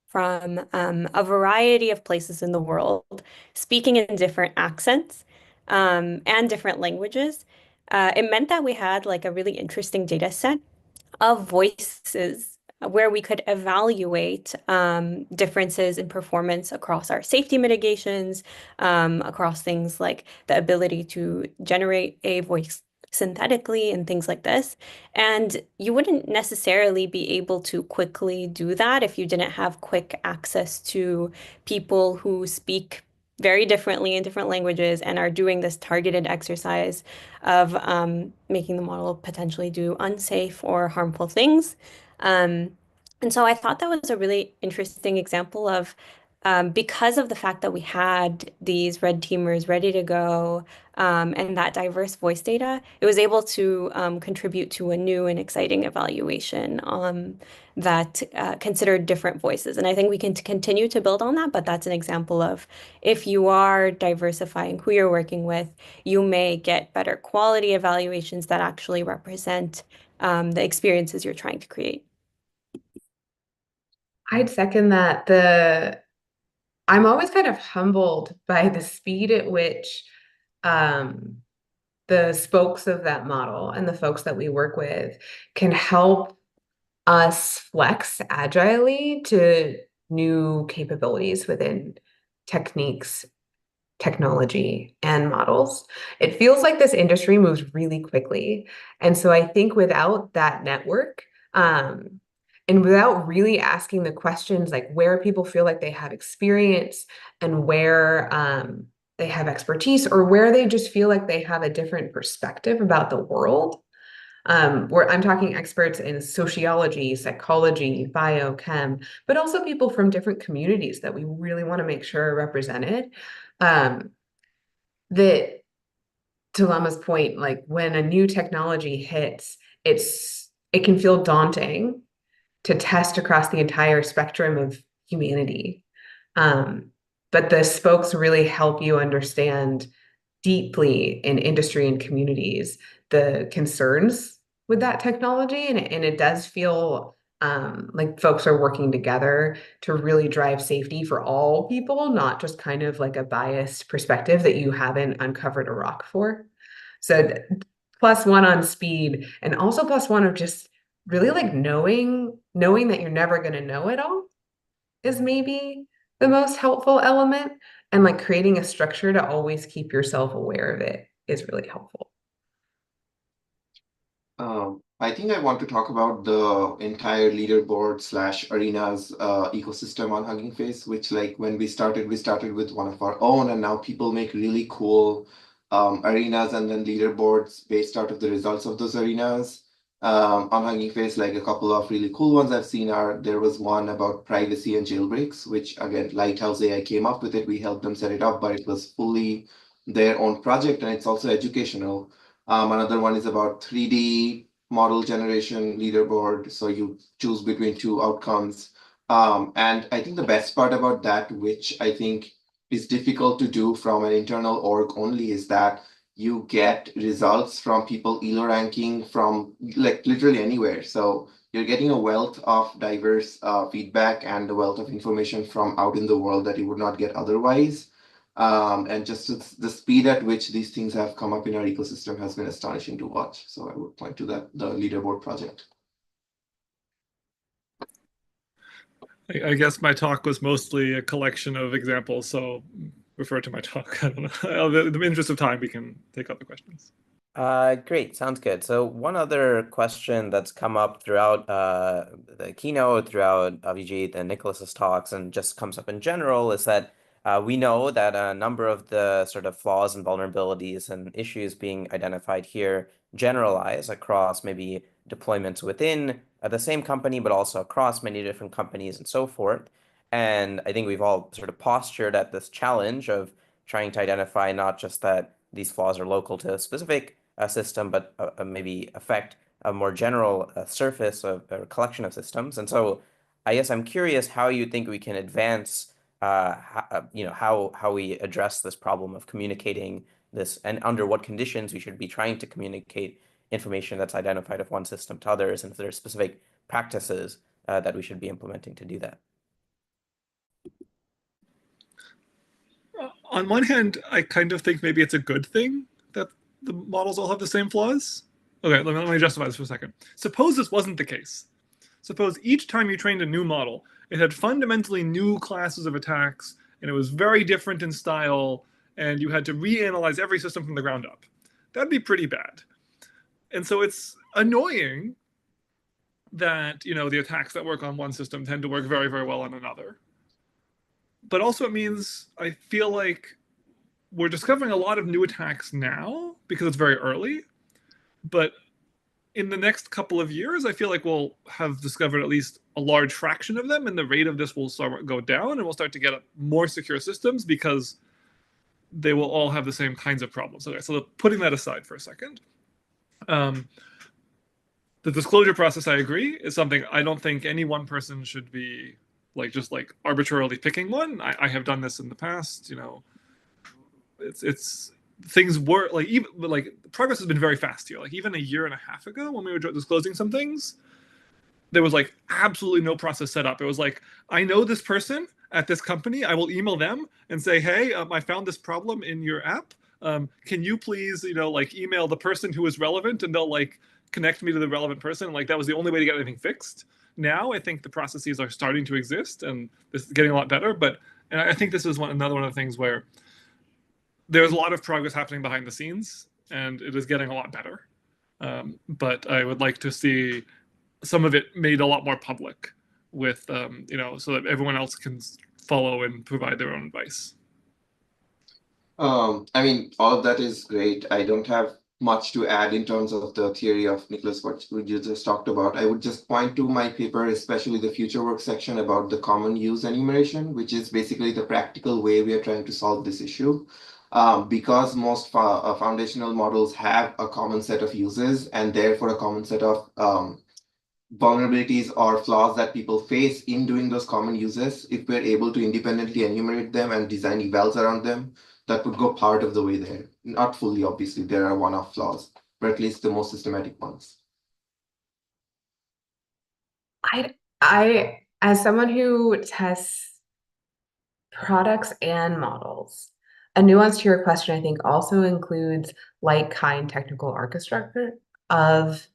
from a variety of places in the world speaking in different accents and different languages, it meant that we had like a really interesting data set of voices where we could evaluate differences in performance across our safety mitigations, across things like the ability to generate a voice synthetically and things like this. And you wouldn't necessarily be able to quickly do that if you didn't have quick access to people who speak very differently in different languages and are doing this targeted exercise of making the model potentially do unsafe or harmful things. Um, and so I thought that was a really interesting example of because of the fact that we had these red teamers ready to go and that diverse voice data, it was able to contribute to a new and exciting evaluation that considered different voices. And I think we can continue to build on that, but that's an example of if you are diversifying who you're working with, you may get better quality evaluations that actually represent the experiences you're trying to create. I'd second that. I'm always kind of humbled by the speed at which the spokes of that model and the folks that we work with can help us flex agilely to new capabilities within techniques, technology, and models. It feels like this industry moves really quickly. And so I think without that network, and without really asking the questions like where people feel like they have experience and where they have expertise, or where they just feel like they have a different perspective about the world, where I'm talking experts in sociology, psychology, biochem, but also people from different communities that we really want to make sure are represented. That to Lama's point, like when a new technology hits, it can feel daunting to test across the entire spectrum of humanity. But the spokes really help you understand deeply in industry and communities the concerns with that technology, and it does feel like folks are working together to really drive safety for all people, not just kind of like a biased perspective that you haven't uncovered a rock for. So +1 on speed, and also +1 of just really like knowing that you're never going to know it all is maybe the most helpful element, and like creating a structure to always keep yourself aware of it is really helpful. I think I want to talk about the entire leaderboard / arenas ecosystem on Hugging Face, which like when we started with one of our own, and now people make really cool arenas and then leaderboards based out of the results of those arenas. On Hugging Face, like a couple of really cool ones I've seen there was one about privacy and jailbreaks, which again, Lighthouse AI came up with it. We helped them set it up, but it was fully their own project, and it's also educational. Another one is about 3D model generation leaderboard. So you choose between two outcomes. And I think the best part about that, which I think is difficult to do from an internal org only, is that you get results from people ELO ranking from like literally anywhere. So you're getting a wealth of diverse feedback and a wealth of information from out in the world that you would not get otherwise. And just the speed at which these things have come up in our ecosystem has been astonishing to watch. So I would point to that, the leaderboard project. I guess my talk was mostly a collection of examples, so refer to my talk. I don't know. In the interest of time, we can take other questions. Great, sounds good. So one other question that's come up throughout the keynote, throughout Avijit and Nicholas's talks, and just comes up in general, is that we know that a number of the sort of flaws and vulnerabilities and issues being identified here generalize across maybe deployments within the same company, but also across many different companies and so forth. And I think we've all sort of postured at this challenge of trying to identify not just that these flaws are local to a specific system, but maybe affect a more general surface of a collection of systems. And so I guess I'm curious how you think we can advance, how we address this problem of communicating this, and under what conditions we should be trying to communicate information that's identified of one system to others, and if there are specific practices that we should be implementing to do that. On one hand, I kind of think maybe it's a good thing that the models all have the same flaws. Okay, let me justify this for a second. Suppose this wasn't the case. Suppose each time you trained a new model, it had fundamentally new classes of attacks, and it was very different in style, and you had to reanalyze every system from the ground up. That'd be pretty bad. And so it's annoying that the attacks that work on one system tend to work very, very well on another. But also it means I feel like we're discovering a lot of new attacks now because it's very early. But in the next couple of years, I feel like we'll have discovered at least a large fraction of them, and the rate of this will start go down, and we'll start to get more secure systems because they will all have the same kinds of problems. Okay, so putting that aside for a second. The disclosure process, I agree, is something I don't think any one person should be just arbitrarily picking one. I have done this in the past. It's things were progress has been very fast here. Like even a year and a half ago when we were disclosing some things, there was absolutely no process set up. It was I know this person at this company. I will email them and say, hey, I found this problem in your app. Can you please, email the person who is relevant, and they'll connect me to the relevant person. That was the only way to get anything fixed. Now I think the processes are starting to exist, and this is getting a lot better. And I think this is another one of the things where there's a lot of progress happening behind the scenes, and it is getting a lot better. But I would like to see some of it made a lot more public with, so that everyone else can follow and provide their own advice. I mean, all of that is great. I don't have much to add in terms of the theory of Nicholas, what you just talked about. I would just point to my paper, especially the future work section about the common use enumeration, which is basically the practical way we are trying to solve this issue. Because most foundational models have a common set of uses, and therefore a common set of vulnerabilities or flaws that people face in doing those common uses, if we're able to independently enumerate them and design evals around them, that would go part of the way there. Not fully, obviously, there are one-off flaws, but at least the most systematic ones. I, as someone who tests products and models, a nuance to your question, I think, also includes like-kind technical architecture of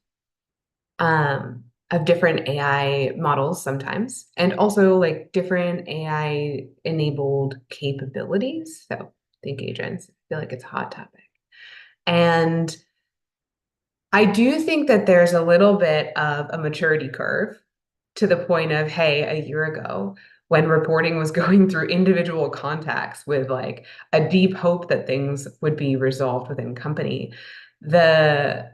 different AI models sometimes, and also like different AI enabled capabilities. So think agents. I feel like it's a hot topic. And I do think that there's a little bit of a maturity curve to the point of, hey, a year ago, when reporting was going through individual contacts with like a deep hope that things would be resolved within company, the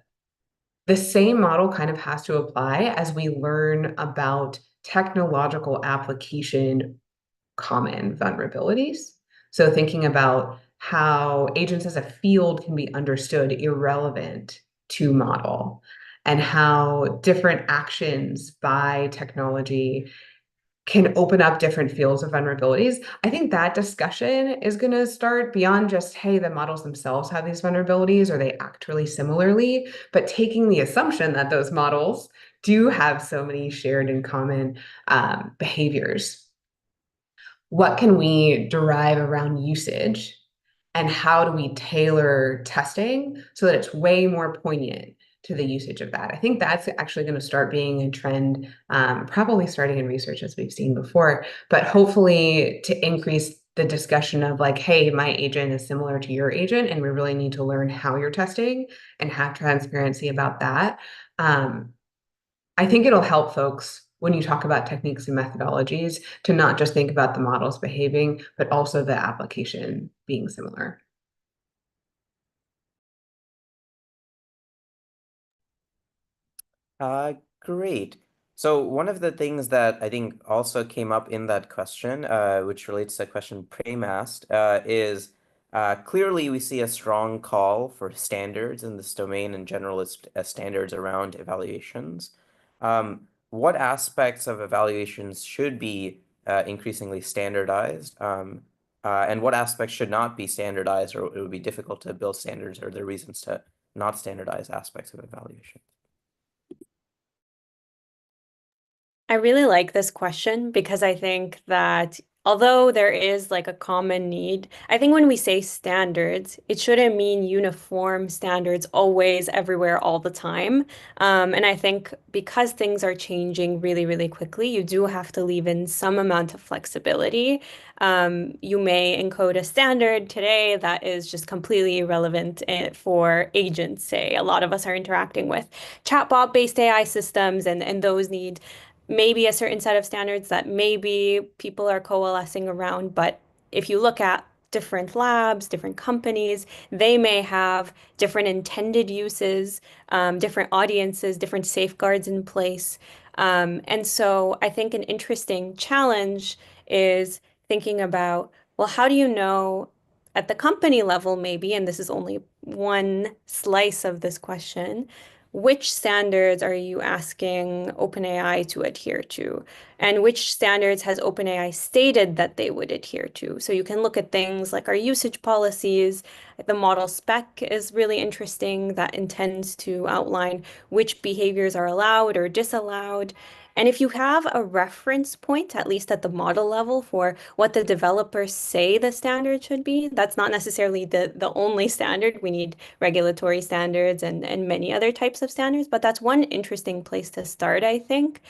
same model kind of has to apply as we learn about technological application common vulnerabilities. So thinking about how agents as a field can be understood irrelevant to model, and how different actions by technology can open up different fields of vulnerabilities. I think that discussion is going to start beyond just, hey, the models themselves have these vulnerabilities or they act really similarly, but taking the assumption that those models do have so many shared and common behaviors. What can we derive around usage, and how do we tailor testing so that it's way more poignant to the usage of that? I think that's actually going to start being a trend, probably starting in research as we've seen before, but hopefully to increase the discussion of like, hey, my agent is similar to your agent, and we really need to learn how you're testing and have transparency about that. I think it'll help folks when you talk about techniques and methodologies to not just think about the models behaving, but also the application being similar. Great. So one of the things that I think also came up in that question, which relates to the question Prem asked, is clearly we see a strong call for standards in this domain and generalist standards around evaluations. What aspects of evaluations should be increasingly standardized, and what aspects should not be standardized, or it would be difficult to build standards, or are there reasons to not standardize aspects of evaluation? I really like this question because I think that although there is like a common need, I think when we say standards, it shouldn't mean uniform standards always, everywhere, all the time. And I think because things are changing really, really quickly, you do have to leave in some amount of flexibility. You may encode a standard today that is just completely irrelevant for agents, say. A lot of us are interacting with chatbot-based AI systems, and those need maybe a certain set of standards that maybe people are coalescing around. But if you look at different labs, different companies, they may have different intended uses, different audiences, different safeguards in place. And so I think an interesting challenge is thinking about, well, how do you know at the company level, maybe, and this is only one slice of this question, which standards are you asking OpenAI to adhere to? And which standards has OpenAI stated that they would adhere to? So you can look at things like our usage policies. The model spec is really interesting that intends to outline which behaviors are allowed or disallowed. And if you have a reference point, at least at the model level, for what the developers say the standard should be, that's not necessarily the only standard. We need regulatory standards and many other types of standards, but that's one interesting place to start, I think,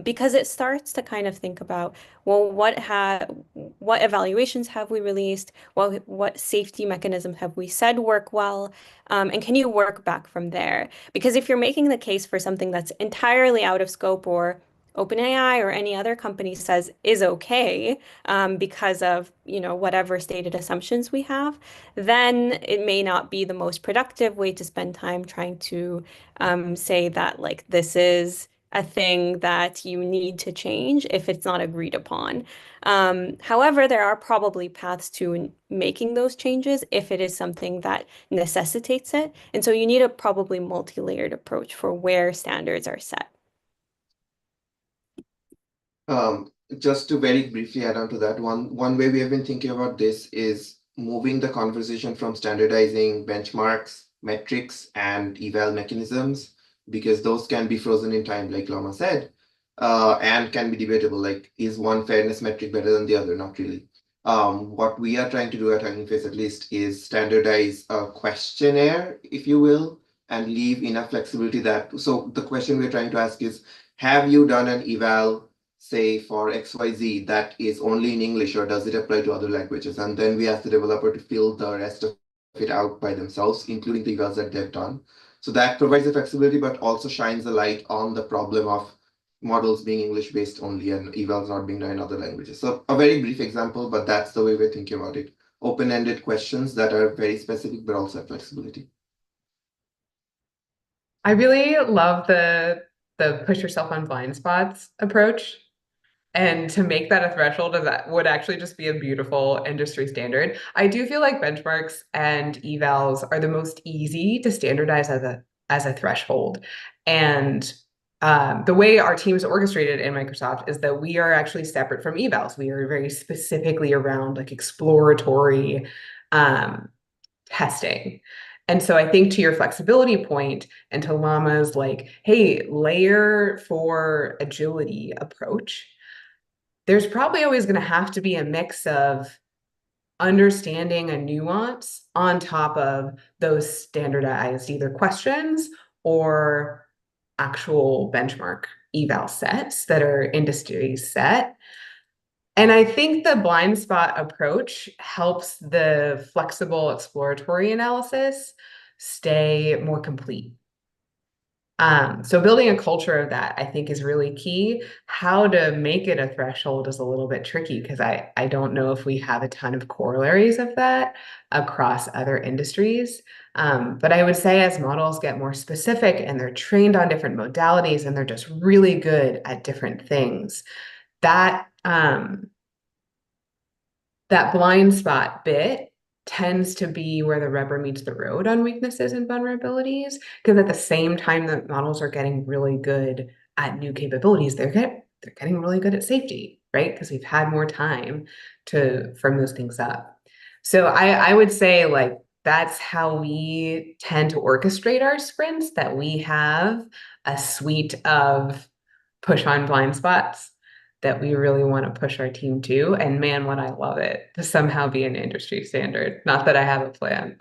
because it starts to kind of think about, well, what evaluations have we released? What safety mechanisms have we said work well? And can you work back from there? Because if you're making the case for something that's entirely out of scope, or OpenAI or any other company says is okay, because of, whatever stated assumptions we have, then it may not be the most productive way to spend time trying to say that like this is a thing that you need to change if it's not agreed upon. However, there are probably paths to making those changes if it is something that necessitates it. And so you need a probably multi-layered approach for where standards are set. Just to very briefly add on to that, one way we have been thinking about this is moving the conversation from standardizing benchmarks, metrics, and eval mechanisms, because those can be frozen in time, like Lama said, and can be debatable. Like, is one fairness metric better than the other? Not really. What we are trying to do at Hugging Face, at least, is standardize a questionnaire, if you will, and leave enough flexibility that. So the question we're trying to ask is, have you done an eval, say, for XYZ that is only in English, or does it apply to other languages? And then we ask the developer to fill the rest of it out by themselves, including the evals that they've done. So that provides the flexibility, but also shines a light on the problem of models being English based only and evals not being done in other languages. So a very brief example, but that's the way we're thinking about it. Open-ended questions that are very specific, but also have flexibility. I really love the push yourself on blind spots approach. And to make that a threshold of that would actually just be a beautiful industry standard. I do feel like benchmarks and evals are the most easy to standardize as a threshold. And the way our team is orchestrated in Microsoft is that we are actually separate from evals. We are very specifically around like exploratory testing. And so I think to your flexibility point and to Llama's like, hey, layer for agility approach, there's probably always going to have to be a mix of understanding a nuance on top of those standardized either questions or actual benchmark eval sets that are industry set. And I think the blind spot approach helps the flexible exploratory analysis stay more complete. So building a culture of that, I think, is really key. How to make it a threshold is a little bit tricky because I don't know if we have a ton of corollaries of that across other industries. But I would say as models get more specific and they're trained on different modalities and they're just really good at different things, that that blind spot bit tends to be where the rubber meets the road on weaknesses and vulnerabilities. Because at the same time that models are getting really good at new capabilities, they're getting really good at safety, right? Because we've had more time to firm those things up. So I would say like that's how we tend to orchestrate our sprints, that we have a suite of push on blind spots that we really want to push our team to. And man, would I love it to somehow be an industry standard. Not that I have a plan.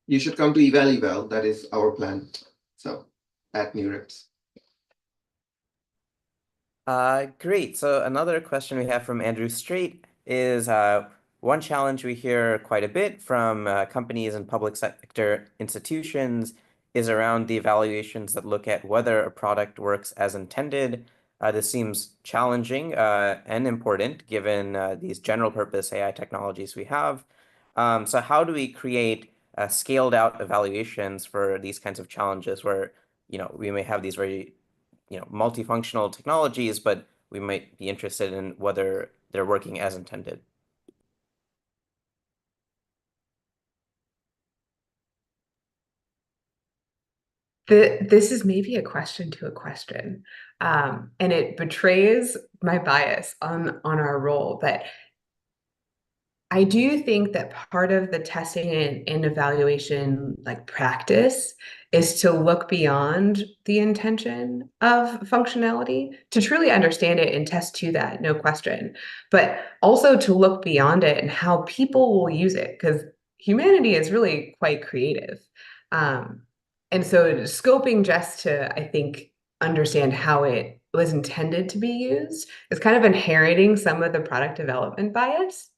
You should come to eval. That is our plan. So at New Rips. Great. So another question we have from Andrew Strait is one challenge we hear quite a bit from companies and public sector institutions is around the evaluations that look at whether a product works as intended. This seems challenging and important given these general purpose AI technologies we have. So how do we create scaled out evaluations for these kinds of challenges where, we may have these very, multifunctional technologies, but we might be interested in whether they're working as intended? This is maybe a question to a question, and it betrays my bias on our role. But I do think that part of the testing and evaluation like practice is to look beyond the intention of functionality, to truly understand it and test to that, no question. But also to look beyond it and how people will use it, because humanity is really quite creative. And so scoping just to, I think, understand how it was intended to be used is kind of inheriting some of the product development bias.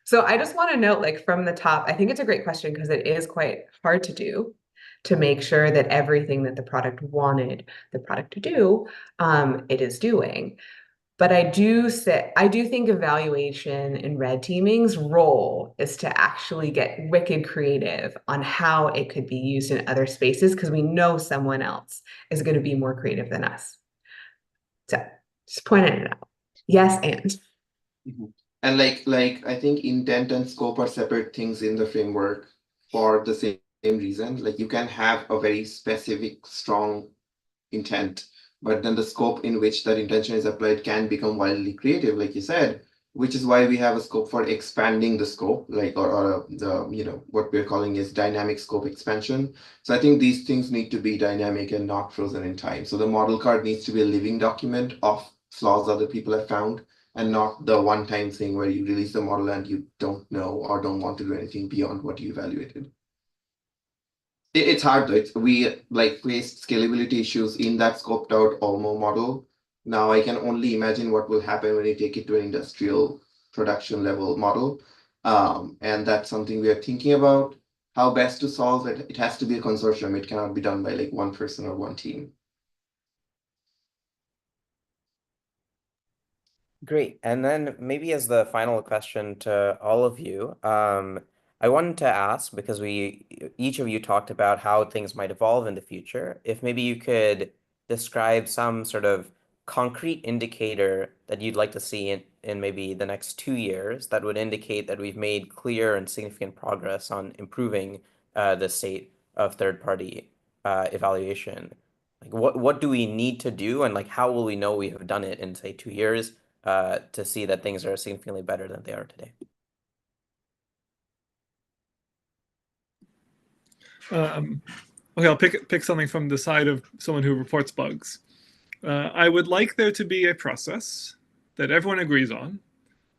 So I just want to note, like from the top, I think it's a great question because it is quite hard to do, to make sure that everything that the product wanted the product to do, it is doing. But I do think evaluation and red teaming's role is to actually get wicked creative on how it could be used in other spaces, because we know someone else is going to be more creative than us. So just pointing it out. Yes, and. Mm-hmm. And like I think intent and scope are separate things in the framework for the same reason. Like you can have a very specific, strong intent, but then the scope in which that intention is applied can become wildly creative, like you said. which is why we have a scope for expanding the scope, like or the what we're calling is dynamic scope expansion. So I think these things need to be dynamic and not frozen in time. So the model card needs to be a living document of flaws other people have found, and not the one-time thing where you release the model and you don't know or don't want to do anything beyond what you evaluated. It's hard though. We like faced scalability issues in that scoped out Olmo model. Now I can only imagine what will happen when you take it to an industrial production level model. And that's something we are thinking about. How best to solve it. It has to be a consortium. It cannot be done by like one person or one team. Great. And then maybe as the final question to all of you, I wanted to ask, because each of you talked about how things might evolve in the future, if maybe you could describe some sort of concrete indicator that you'd like to see in maybe the next 2 years that would indicate that we've made clear and significant progress on improving the state of third-party evaluation. Like what do we need to do, and like how will we know we have done it in, say, 2 years? To see that things are significantly better than they are today. Okay, I'll pick something from the side of someone who reports bugs. I would like there to be a process that everyone agrees on,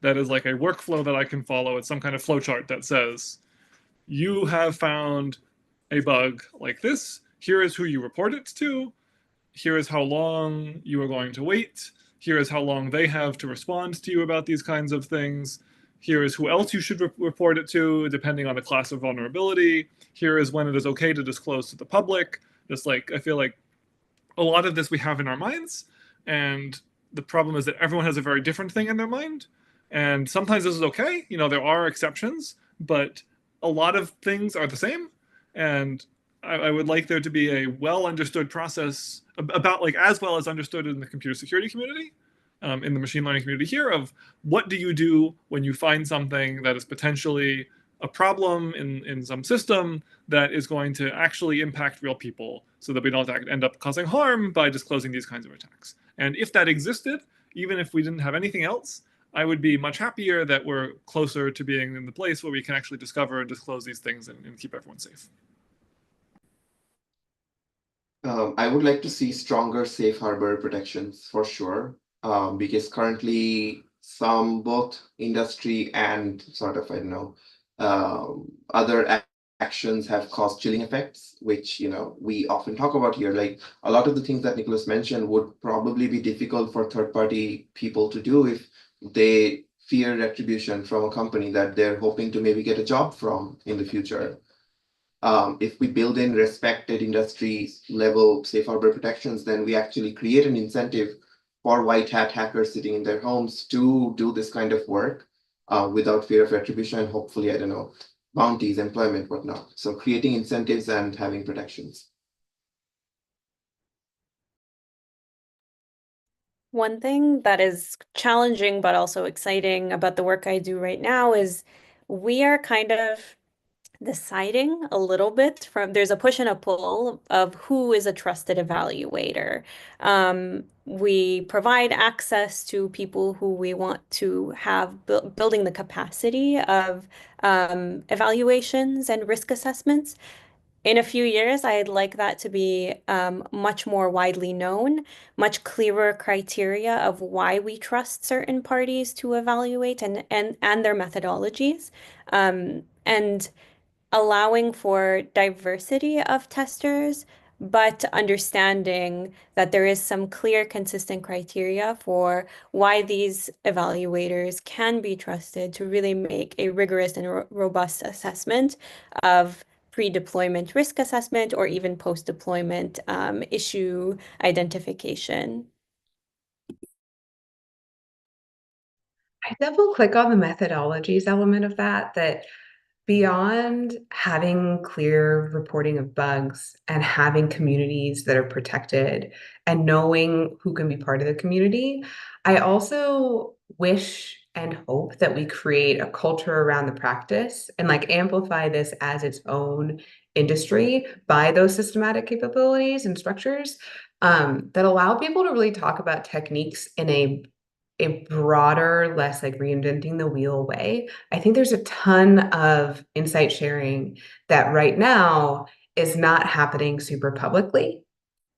that is like a workflow that I can follow. It's some kind of flowchart that says, you have found a bug like this. Here is who you report it to. Here is how long you are going to wait. Here is how long they have to respond to you about these kinds of things. Here is who else you should report it to, depending on the class of vulnerability. Here is when it is okay to disclose to the public. Just like, I feel like a lot of this we have in our minds, and the problem is that everyone has a very different thing in their mind. And sometimes this is okay. There are exceptions, but a lot of things are the same. And I would like there to be a well-understood process about, like, as well as understood in the computer security community, in the machine learning community here, of what do you do when you find something that is potentially a problem in some system that is going to actually impact real people, so that we don't end up causing harm by disclosing these kinds of attacks. And if that existed, even if we didn't have anything else, I would be much happier that we're closer to being in the place where we can actually discover and disclose these things and keep everyone safe. I would like to see stronger safe harbor protections for sure, because currently some both industry and sort of, I don't know, other actions have caused chilling effects, which we often talk about here. Like a lot of the things that Nicholas mentioned would probably be difficult for third-party people to do if they fear retribution from a company that they're hoping to maybe get a job from in the future. If we build in respected industry level safe harbor protections, then we actually create an incentive for white hat hackers sitting in their homes to do this kind of work without fear of retribution, and hopefully, I don't know, bounties, employment, whatnot. So creating incentives and having protections. One thing that is challenging but also exciting about the work I do right now is we are kind of deciding a little bit there's a push and a pull of who is a trusted evaluator. We provide access to people who we want to have building the capacity of evaluations and risk assessments. In a few years, I'd like that to be much more widely known, much clearer criteria of why we trust certain parties to evaluate and their methodologies. And allowing for diversity of testers, but understanding that there is some clear, consistent criteria for why these evaluators can be trusted to really make a rigorous and robust assessment of pre-deployment risk assessment or even post-deployment issue identification. I double click on the methodologies element of that beyond having clear reporting of bugs and having communities that are protected and knowing who can be part of the community, I also wish and hope that we create a culture around the practice and like amplify this as its own industry by those systematic capabilities and structures that allow people to really talk about techniques in a a broader, less like reinventing the wheel way. I think there's a ton of insight sharing that right now is not happening super publicly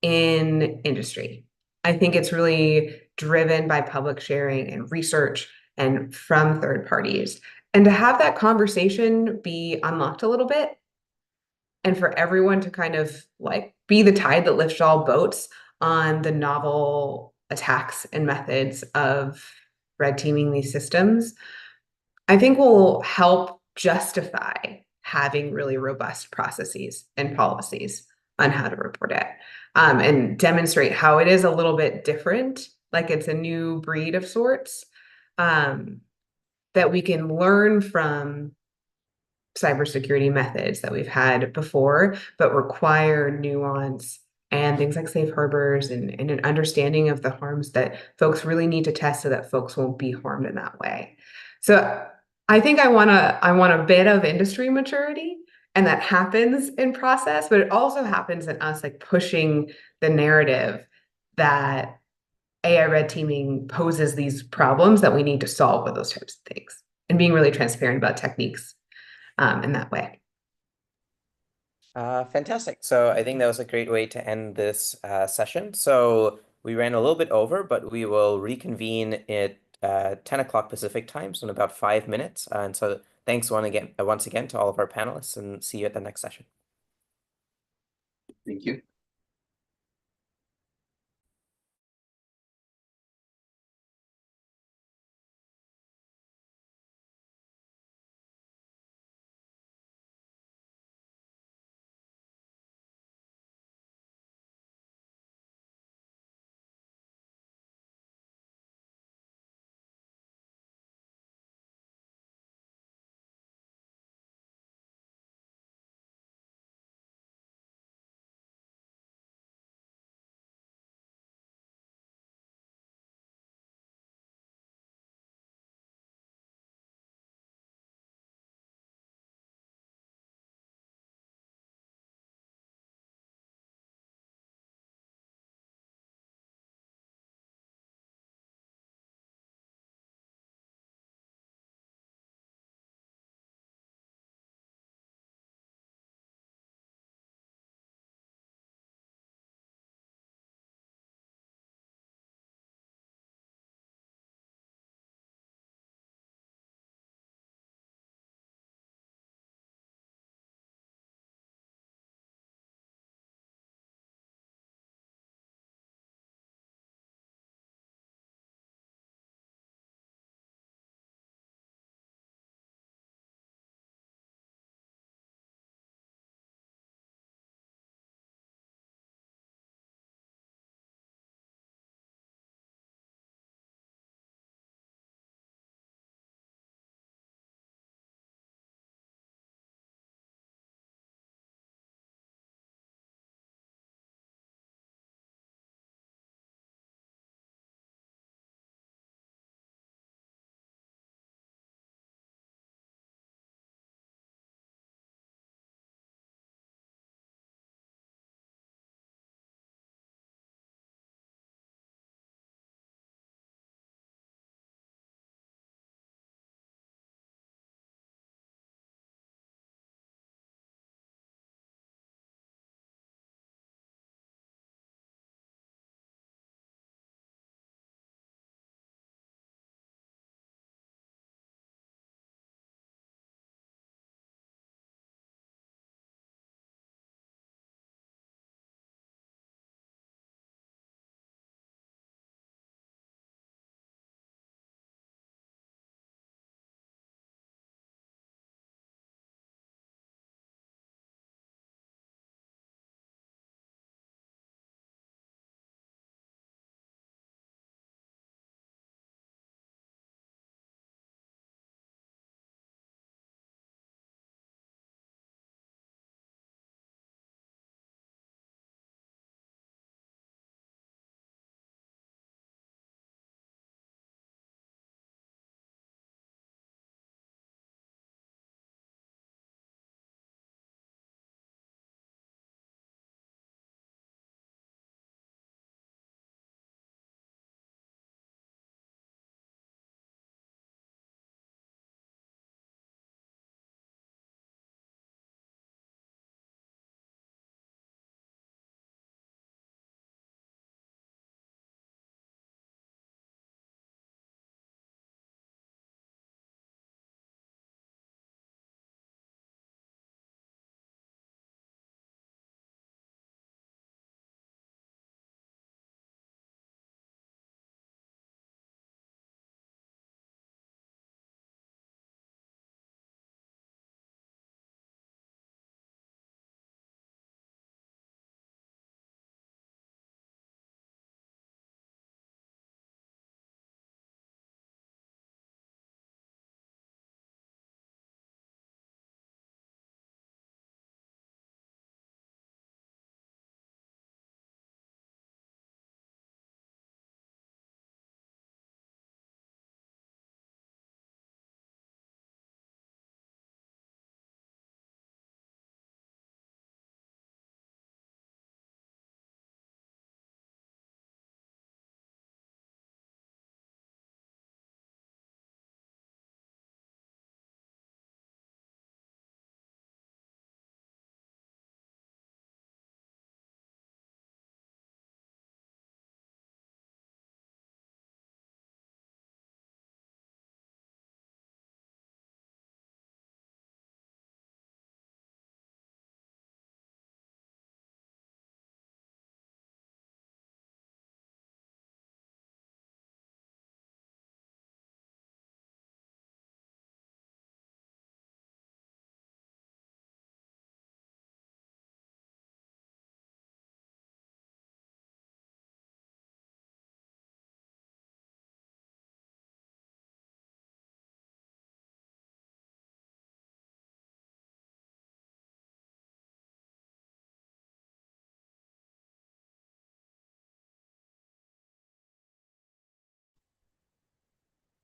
in industry. I think it's really driven by public sharing and research and from third parties. And to have that conversation be unlocked a little bit and for everyone to kind of like be the tide that lifts all boats on the novel attacks and methods of red teaming these systems, I think will help justify having really robust processes and policies on how to report it, and demonstrate how it is a little bit different, like it's a new breed of sorts, that we can learn from cybersecurity methods that we've had before, but require nuance and things like safe harbors and an understanding of the harms that folks really need to test so that folks won't be harmed in that way. So I think I want a bit of industry maturity, and that happens in process, but it also happens in us like pushing the narrative that AI red teaming poses these problems that we need to solve with those types of things, and being really transparent about techniques in that way. Fantastic. So I think that was a great way to end this session. So we ran a little bit over, but we will reconvene at 10 o'clock Pacific time, so in about 5 minutes. And so thanks once again to all of our panelists, and see you at the next session. Thank you.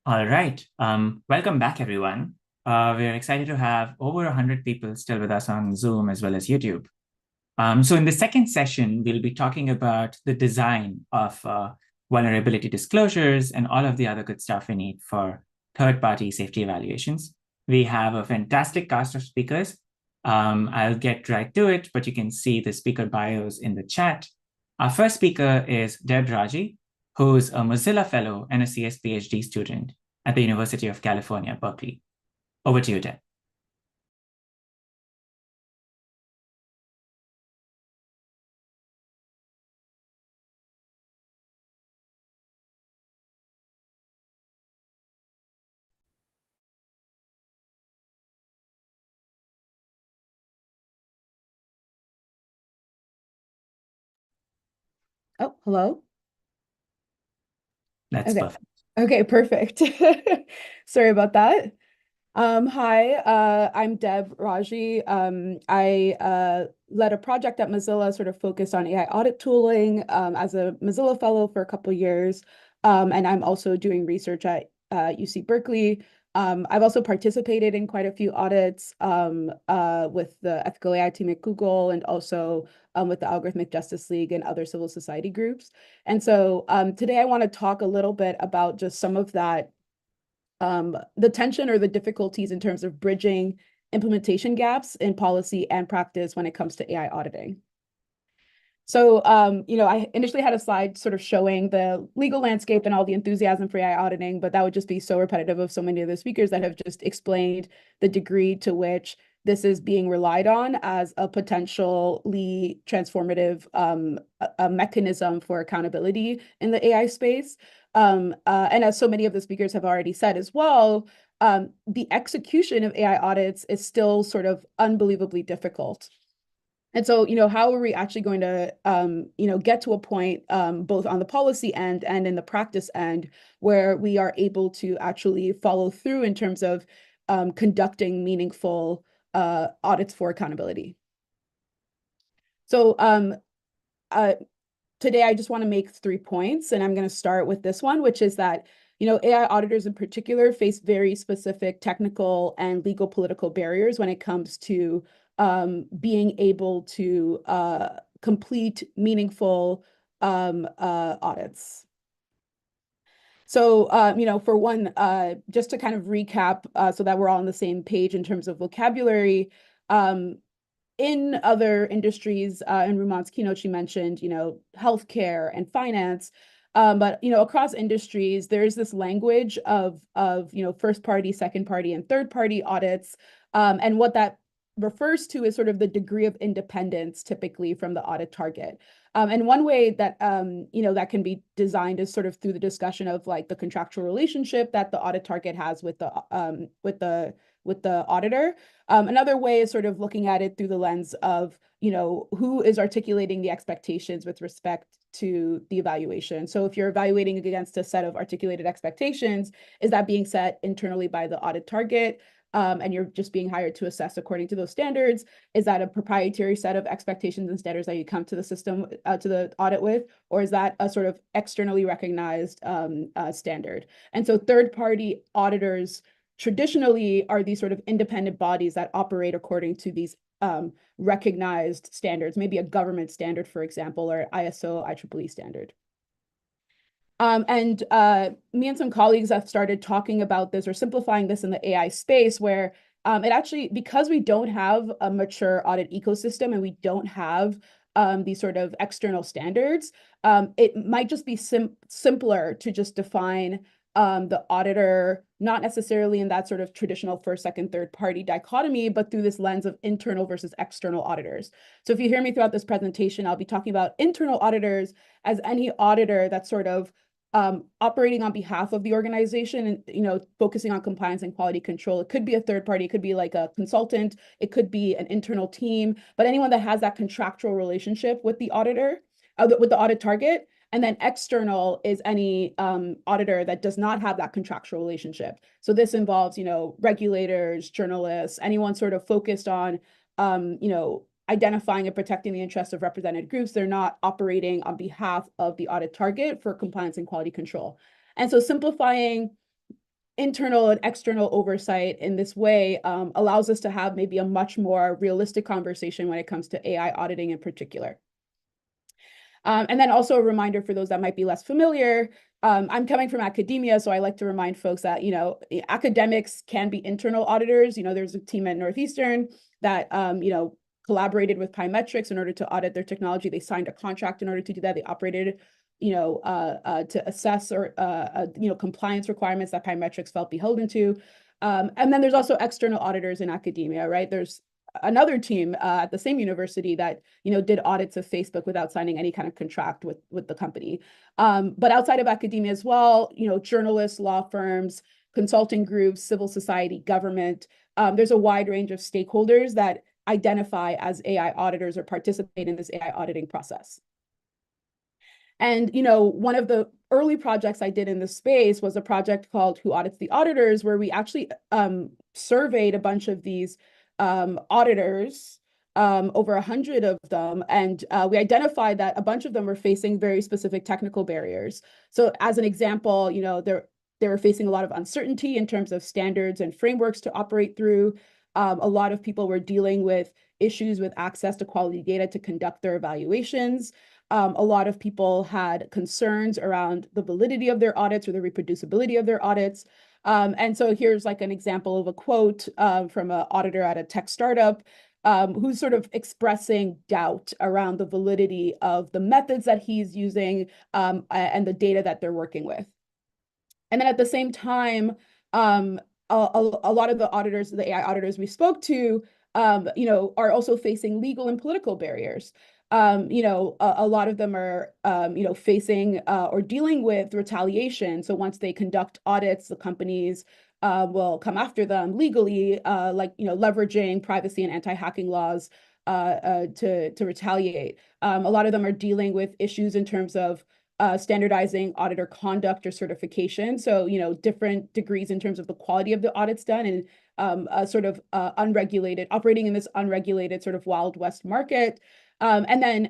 All right. Welcome back, everyone. We're excited to have over 100 people still with us on Zoom as well as YouTube. So in the second session, we'll be talking about the design of vulnerability disclosures and all of the other good stuff we need for third-party safety evaluations. We have a fantastic cast of speakers. I'll get right to it, but you can see the speaker bios in the chat. Our first speaker is Deb Raji, who's a Mozilla Fellow and a CS PhD student at the University of California, Berkeley. Over to you, Deb. Oh, hello. That's Okay. perfect. Okay, perfect. Sorry about that. Hi, I'm Deb Raji. I led a project at Mozilla sort of focused on AI audit tooling as a Mozilla fellow for a couple of years. And I'm also doing research at UC Berkeley. I've also participated in quite a few audits with the ethical AI team at Google and also with the Algorithmic Justice League and other civil society groups. And so today I want to talk a little bit about just some of that the tension or the difficulties in terms of bridging implementation gaps in policy and practice when it comes to AI auditing. So, I initially had a slide sort of showing the legal landscape and all the enthusiasm for AI auditing, but that would just be so repetitive of so many of the speakers that have just explained the degree to which this is being relied on as a potentially transformative a mechanism for accountability in the AI space. And as so many of the speakers have already said as well, the execution of AI audits is still sort of unbelievably difficult. And so, how are we actually going to, get to a point both on the policy end and in the practice end where we are able to actually follow through in terms of conducting meaningful audits for accountability? So today I just want to make 3 points, and I'm going to start with this one, which is that AI auditors in particular face very specific technical and legal political barriers when it comes to being able to complete meaningful audits. So, for one, just to kind of recap so that we're all on the same page in terms of vocabulary, in other industries, in Ruman's keynote, she mentioned, healthcare and finance. But across industries, there's this language of first party, second party, and third party audits. And what that refers to is sort of the degree of independence typically from the audit target. And one way that that can be designed is sort of through the discussion of like the contractual relationship that the audit target has with the auditor. Another way is sort of looking at it through the lens of, who is articulating the expectations with respect to the evaluation. So if you're evaluating against a set of articulated expectations, is that being set internally by the audit target? And you're just being hired to assess according to those standards? Is that a proprietary set of expectations and standards that you come to the system, to the audit with? Or is that a sort of externally recognized standard? And so third-party auditors traditionally are these sort of independent bodies that operate according to these recognized standards, maybe a government standard, for example, or ISO, IEEE standard. And me and some colleagues have started talking about this or simplifying this in the AI space where it actually, because we don't have a mature audit ecosystem and we don't have these sort of external standards, it might just be simpler to just define the auditor, not necessarily in that sort of traditional first, second, third party dichotomy, but through this lens of internal versus external auditors. So if you hear me throughout this presentation, I'll be talking about internal auditors as any auditor that's sort of operating on behalf of the organization and, focusing on compliance and quality control. It could be a third party, it could be like a consultant, it could be an internal team, but anyone that has that contractual relationship with the auditor, with the audit target. And then external is any auditor that does not have that contractual relationship. So this involves, regulators, journalists, anyone sort of focused on, identifying and protecting the interests of represented groups. They're not operating on behalf of the audit target for compliance and quality control. And so simplifying internal and external oversight in this way allows us to have maybe a much more realistic conversation when it comes to AI auditing in particular. And then also a reminder for those that might be less familiar, I'm coming from academia, so I like to remind folks that, academics can be internal auditors. There's a team at Northeastern that, collaborated with Pymetrics in order to audit their technology. They signed a contract in order to do that. They operated, to assess or, compliance requirements that Pymetrics felt beholden to. And then there's also external auditors in academia, right? There's another team at the same university that did audits of Facebook without signing any kind of contract with the company. But outside of academia as well, journalists, law firms, consulting groups, civil society, government, there's a wide range of stakeholders that identify as AI auditors or participate in this AI auditing process. And one of the early projects I did in this space was a project called Who Audits the Auditors, where we actually surveyed a bunch of these auditors, over 100 of them, and we identified that a bunch of them were facing very specific technical barriers. So as an example, they were facing a lot of uncertainty in terms of standards and frameworks to operate through. A lot of people were dealing with issues with access to quality data to conduct their evaluations. A lot of people had concerns around the validity of their audits or the reproducibility of their audits. And so here's like an example of a quote from an auditor at a tech startup who's sort of expressing doubt around the validity of the methods that he's using and the data that they're working with. And then at the same time, a lot of the auditors, the AI auditors we spoke to, are also facing legal and political barriers. A lot of them are, facing or dealing with retaliation. So once they conduct audits, the companies will come after them legally, leveraging privacy and anti-hacking laws to retaliate. A lot of them are dealing with issues in terms of standardizing auditor conduct or certification. So, different degrees in terms of the quality of the audits done and sort of unregulated, operating in this unregulated sort of Wild West market. And then,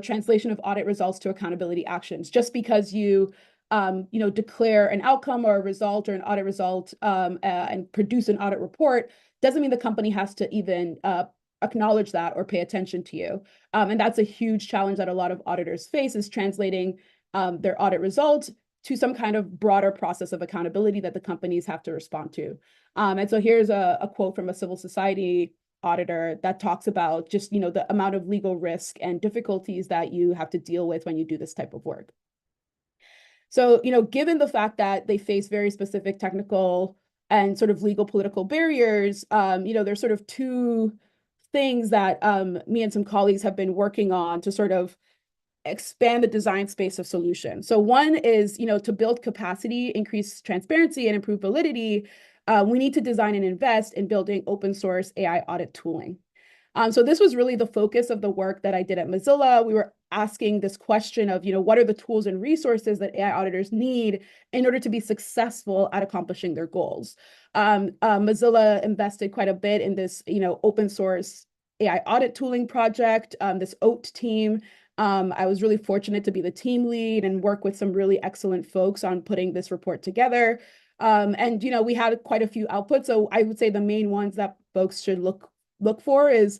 translation of audit results to accountability actions. Just because you, declare an outcome or a result or an audit result and produce an audit report doesn't mean the company has to even acknowledge that or pay attention to you. And that's a huge challenge that a lot of auditors face, is translating their audit results to some kind of broader process of accountability that the companies have to respond to. And so here's a quote from a civil society auditor that talks about just, the amount of legal risk and difficulties that you have to deal with when you do this type of work. So, given the fact that they face very specific technical and sort of legal political barriers, there's sort of two things that me and some colleagues have been working on to sort of expand the design space of solutions. So one is, to build capacity, increase transparency, and improve validity, we need to design and invest in building open source AI audit tooling. So this was really the focus of the work that I did at Mozilla. We were asking this question of, what are the tools and resources that AI auditors need in order to be successful at accomplishing their goals? Mozilla invested quite a bit in this, open source AI audit tooling project, this OAT team. I was really fortunate to be the team lead and work with some really excellent folks on putting this report together. And we had quite a few outputs. So I would say the main ones that folks should look for is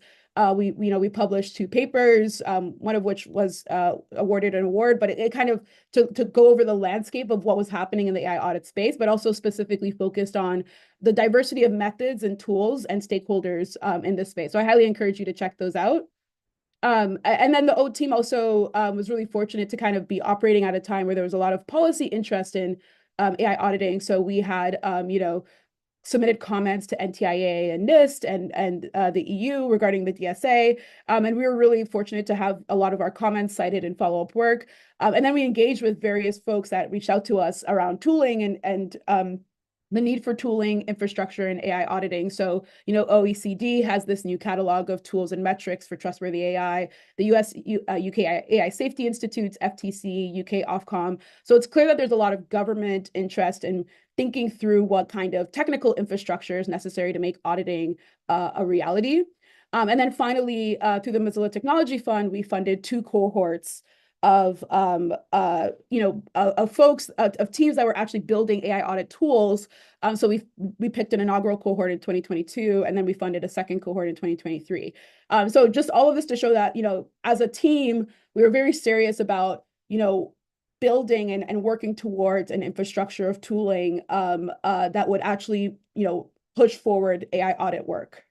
we published 2 papers, one of which was awarded an award, but it kind of to go over the landscape of what was happening in the AI audit space, but also specifically focused on the diversity of methods and tools and stakeholders in this space. So I highly encourage you to check those out. And then the OAT team also was really fortunate to kind of be operating at a time where there was a lot of policy interest in AI auditing. So we had, submitted comments to NTIA and NIST and the EU regarding the DSA. And we were really fortunate to have a lot of our comments cited in follow-up work. And then we engaged with various folks that reached out to us around tooling and the need for tooling, infrastructure, and AI auditing. So, OECD has this new catalog of tools and metrics for trustworthy AI, the US, UK AI Safety Institutes, FTC, UK Ofcom. So it's clear that there's a lot of government interest in thinking through what kind of technical infrastructure is necessary to make auditing a reality. And then finally, through the Mozilla Technology Fund, we funded 2 cohorts of folks of teams that were actually building AI audit tools. So we picked an inaugural cohort in 2022, and then we funded a second cohort in 2023. So just all of this to show that, as a team, we were very serious about, building and working towards an infrastructure of tooling that would actually, push forward AI audit work.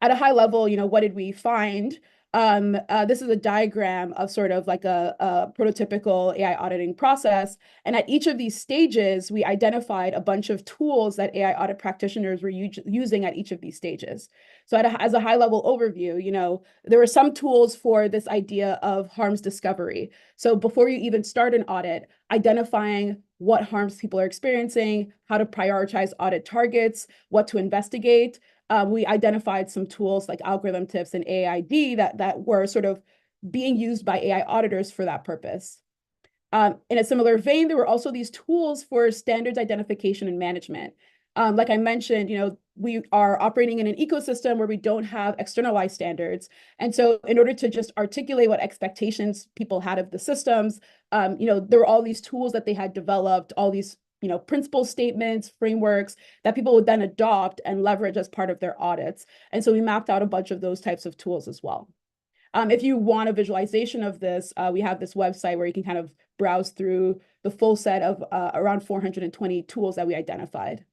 At a high level, what did we find? This is a diagram of sort of like a prototypical AI auditing process. And at each of these stages, we identified a bunch of tools that AI audit practitioners were using at each of these stages. So as a high level overview, there were some tools for this idea of harms discovery. So before you even start an audit, identifying what harms people are experiencing, how to prioritize audit targets, what to investigate. We identified some tools like algorithm tips and AID that were sort of being used by AI auditors for that purpose. In a similar vein, there were also these tools for standards identification and management. Like I mentioned, we are operating in an ecosystem where we don't have externalized standards. And so in order to just articulate what expectations people had of the systems, there were all these tools that they had developed, all these principle statements, frameworks that people would then adopt and leverage as part of their audits. And so we mapped out a bunch of those types of tools as well. If you want a visualization of this, we have this website where you can kind of browse through the full set of around 420 tools that we identified.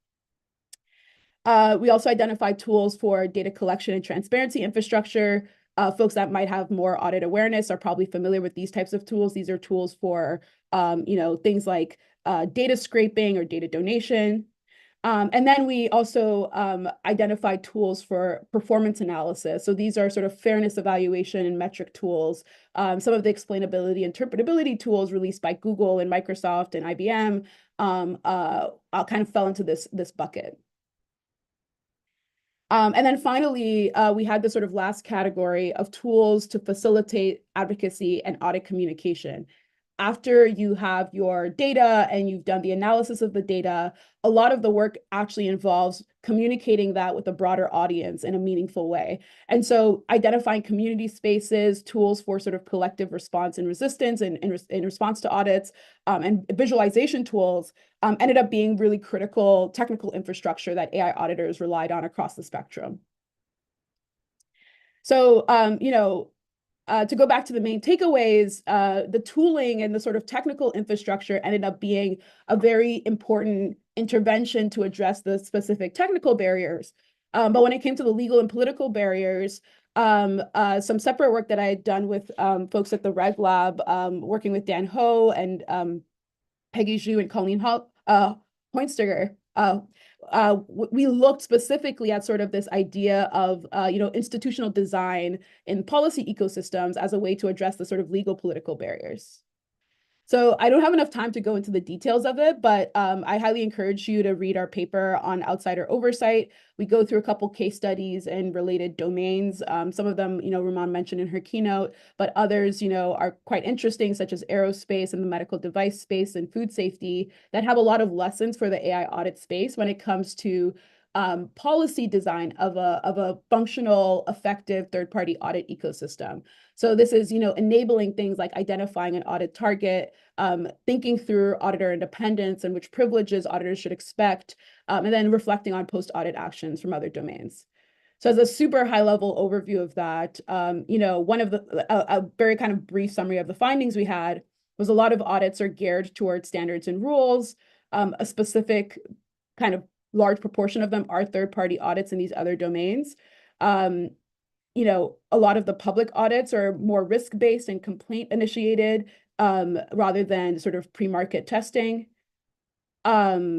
We also identified tools for data collection and transparency infrastructure. Folks that might have more audit awareness are probably familiar with these types of tools. These are tools for, things like data scraping or data donation. And then we also identified tools for performance analysis. So these are sort of fairness evaluation and metric tools. Some of the explainability, interpretability tools released by Google and Microsoft and IBM kind of fell into this bucket. And then finally, we had the sort of last category of tools to facilitate advocacy and audit communication. After you have your data and you've done the analysis of the data, a lot of the work actually involves communicating that with a broader audience in a meaningful way. And so identifying community spaces, tools for sort of collective response and resistance in response to audits, and visualization tools ended up being really critical technical infrastructure that AI auditors relied on across the spectrum. So, to go back to the main takeaways, the tooling and the sort of technical infrastructure ended up being a very important intervention to address the specific technical barriers. But when it came to the legal and political barriers, some separate work that I had done with folks at the Reg Lab, working with Dan Ho and Peggy Zhu and Colleen Hoinstiger, we looked specifically at sort of this idea of, institutional design in policy ecosystems as a way to address the sort of legal political barriers. So I don't have enough time to go into the details of it, but I highly encourage you to read our paper on outsider oversight. We go through a couple case studies in related domains. Some of them, Ruman mentioned in her keynote, but others, are quite interesting, such as aerospace and the medical device space and food safety that have a lot of lessons for the AI audit space when it comes to policy design of a functional, effective third-party audit ecosystem. So this is, enabling things like identifying an audit target, thinking through auditor independence and which privileges auditors should expect, and then reflecting on post-audit actions from other domains. So as a super high-level overview of that, one of a very kind of brief summary of the findings we had was a lot of audits are geared towards standards and rules. A specific kind of large proportion of them are third-party audits in these other domains. A lot of the public audits are more risk-based and complaint initiated rather than sort of pre-market testing. A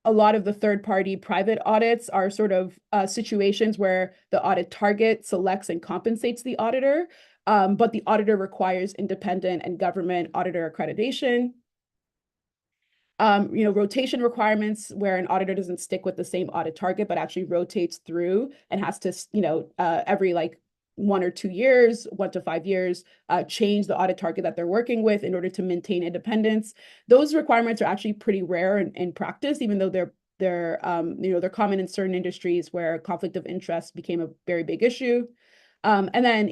lot of the third-party private audits are sort of situations where the audit target selects and compensates the auditor, but the auditor requires independent and government auditor accreditation. Rotation requirements where an auditor doesn't stick with the same audit target, but actually rotates through and has to, every 1 or 2 years, 1 to 5 years, change the audit target that they're working with in order to maintain independence. Those requirements are actually pretty rare in practice, even though they're common in certain industries where conflict of interest became a very big issue. And then,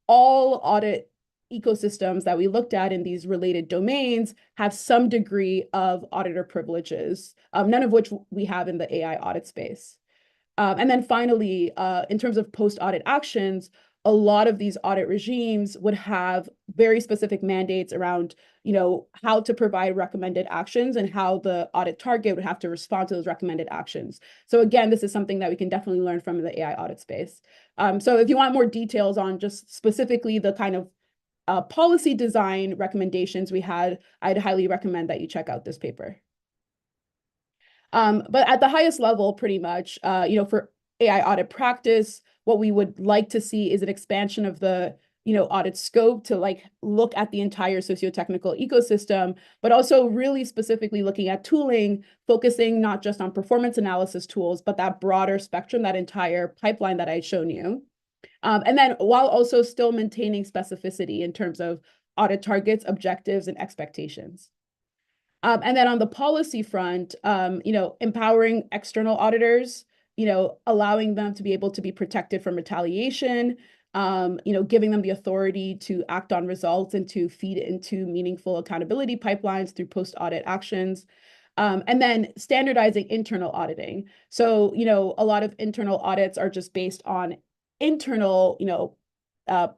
all audit ecosystems that we looked at in these related domains have some degree of auditor privileges, none of which we have in the AI audit space. And then finally, in terms of post-audit actions, a lot of these audit regimes would have very specific mandates around, how to provide recommended actions and how the audit target would have to respond to those recommended actions. So again, this is something that we can definitely learn from the AI audit space. So if you want more details on just specifically the kind of policy design recommendations we had, I'd highly recommend that you check out this paper. But at the highest level, pretty much, for AI audit practice, what we would like to see is an expansion of the, audit scope to look at the entire socio-technical ecosystem, but also really specifically looking at tooling, focusing not just on performance analysis tools, but that broader spectrum, that entire pipeline that I'd shown you. And then while also still maintaining specificity in terms of audit targets, objectives, and expectations. And then on the policy front, empowering external auditors, allowing them to be able to be protected from retaliation, giving them the authority to act on results and to feed into meaningful accountability pipelines through post-audit actions. And then standardizing internal auditing. So, a lot of internal audits are just based on internal,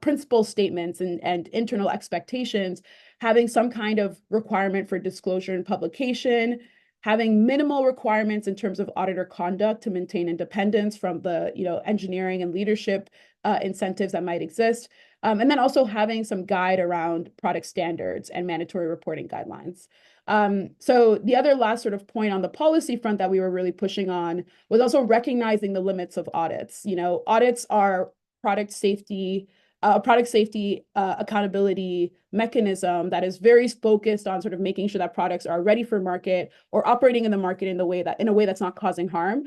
principle statements and internal expectations, having some kind of requirement for disclosure and publication, having minimal requirements in terms of auditor conduct to maintain independence from the engineering and leadership incentives that might exist, and then also having some guide around product standards and mandatory reporting guidelines. So the other last sort of point on the policy front that we were really pushing on was also recognizing the limits of audits. Audits are product safety accountability mechanism that is very focused on sort of making sure that products are ready for market or operating in the market in a way that's not causing harm.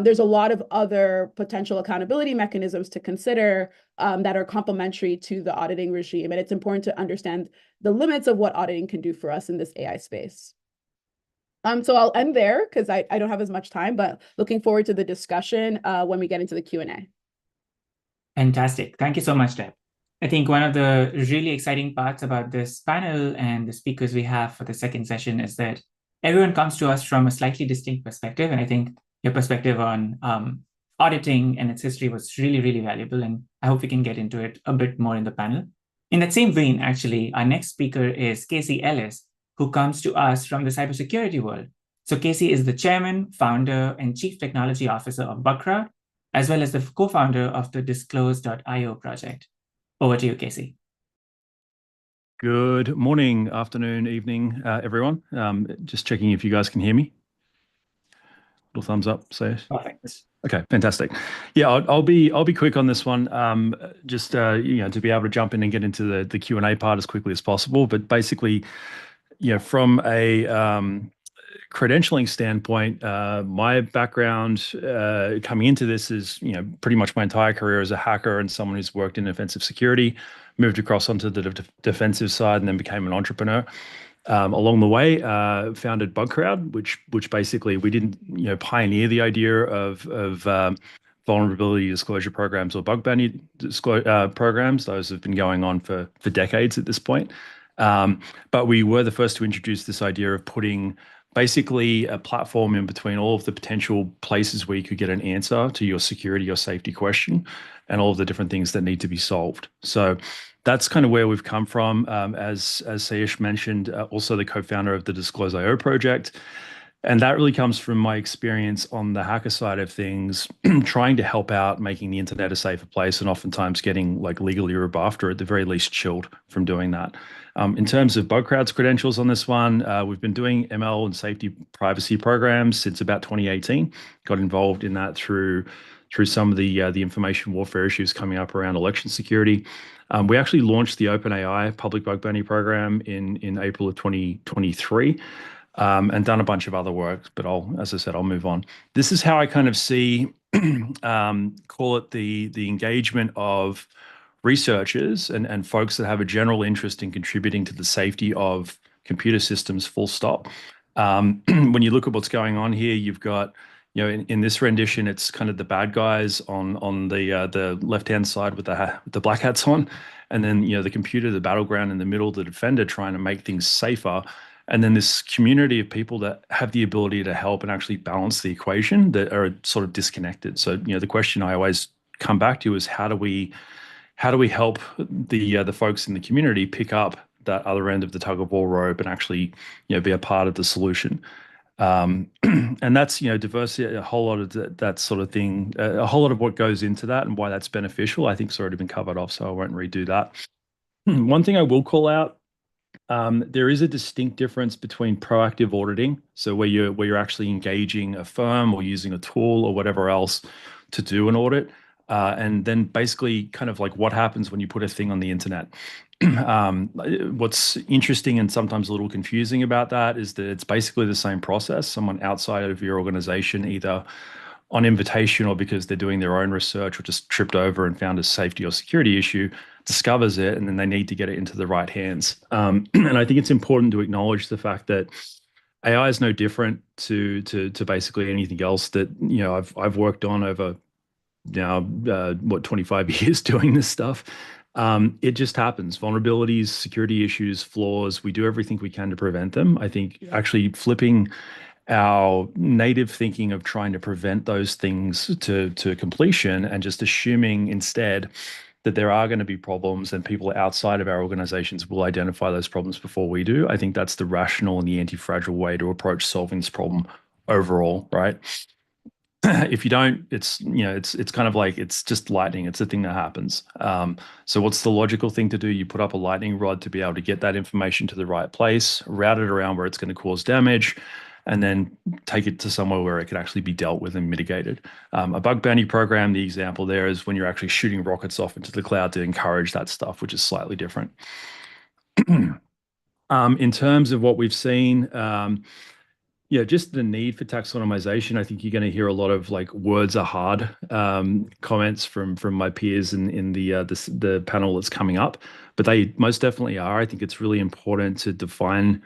There's a lot of other potential accountability mechanisms to consider that are complementary to the auditing regime, and it's important to understand the limits of what auditing can do for us in this AI space. So I'll end there because I don't have as much time, but looking forward to the discussion when we get into the Q&A. Fantastic. Thank you so much, Deb. I think one of the really exciting parts about this panel and the speakers we have for the second session is that everyone comes to us from a slightly distinct perspective. And I think your perspective on auditing and its history was really, really valuable. And I hope we can get into it a bit more in the panel. In that same vein, actually, our next speaker is Casey Ellis, who comes to us from the cybersecurity world. So Casey is the chairman, founder, and chief technology officer of Bugcrowd, as well as the co-founder of the Disclose.io project. Over to you, Casey. Good morning, afternoon, evening, everyone. Just checking if you guys can hear me. Little thumbs up, say it. Perfect. Okay, fantastic. Yeah, I'll be quick on this one. Just to be able to jump in and get into the Q&A part as quickly as possible. But basically, from a credentialing standpoint, my background coming into this is, pretty much my entire career as a hacker and someone who's worked in offensive security, moved across onto the defensive side and then became an entrepreneur. Along the way, founded Bugcrowd, which basically we didn't, pioneer the idea of vulnerability disclosure programs or bug bounty programs. Those have been going on for decades at this point. But we were the first to introduce this idea of putting basically a platform in between all of the potential places where you could get an answer to your security or safety question and all of the different things that need to be solved. So that's kind of where we've come from. As Sayesh mentioned, also the co-founder of the Disclose.io project. And that really comes from my experience on the hacker side of things, trying to help out making the internet a safer place and oftentimes getting legally rebuffed or at the very least chilled from doing that. In terms of Bugcrowd's credentials on this one, we've been doing ML and safety privacy programs since about 2018. Got involved in that through some of the information warfare issues coming up around election security. We actually launched the OpenAI public bug bounty program in April of 2023. And done a bunch of other work, but as I said, I'll move on. This is how I kind of see, call it the engagement of researchers and folks that have a general interest in contributing to the safety of computer systems, full stop. When you look at what's going on here, you've got, in this rendition, it's kind of the bad guys on the left-hand side with the black hats on, and then the computer, the battleground in the middle, the defender trying to make things safer, and then this community of people that have the ability to help and actually balance the equation that are sort of disconnected. So the question I always come back to is how do we help the folks in the community pick up that other end of the tug of war rope and actually be a part of the solution. And that's diversity, a whole lot of that sort of thing, a whole lot of what goes into that and why that's beneficial. I think it's already been covered off, so I won't redo that. One thing I will call out, there is a distinct difference between proactive auditing, so where you're actually engaging a firm or using a tool or whatever else to do an audit, and then basically kind of like what happens when you put a thing on the internet. What's interesting and sometimes a little confusing about that is that it's basically the same process. Someone outside of your organization, either on invitation or because they're doing their own research or just tripped over and found a safety or security issue, discovers it, and then they need to get it into the right hands. And I think it's important to acknowledge the fact that AI is no different to basically anything else that I've worked on over now 25 years doing this stuff. It just happens. Vulnerabilities, security issues, flaws, we do everything we can to prevent them. I think actually flipping our native thinking of trying to prevent those things to completion and just assuming instead that there are going to be problems and people outside of our organizations will identify those problems before we do. I think that's the rational and the anti-fragile way to approach solving this problem overall, right? If you don't, it's kind of like it's just lightning. It's a thing that happens. So what's the logical thing to do? You put up a lightning rod to be able to get that information to the right place, route it around where it's going to cause damage, and then take it to somewhere where it can actually be dealt with and mitigated. A bug bounty program, the example there is when you're actually shooting rockets off into the cloud to encourage that stuff, which is slightly different. In terms of what we've seen, just the need for taxonomization. I think you're going to hear a lot of like words are hard comments from my peers in the panel that's coming up, but they most definitely are. I think it's really important to define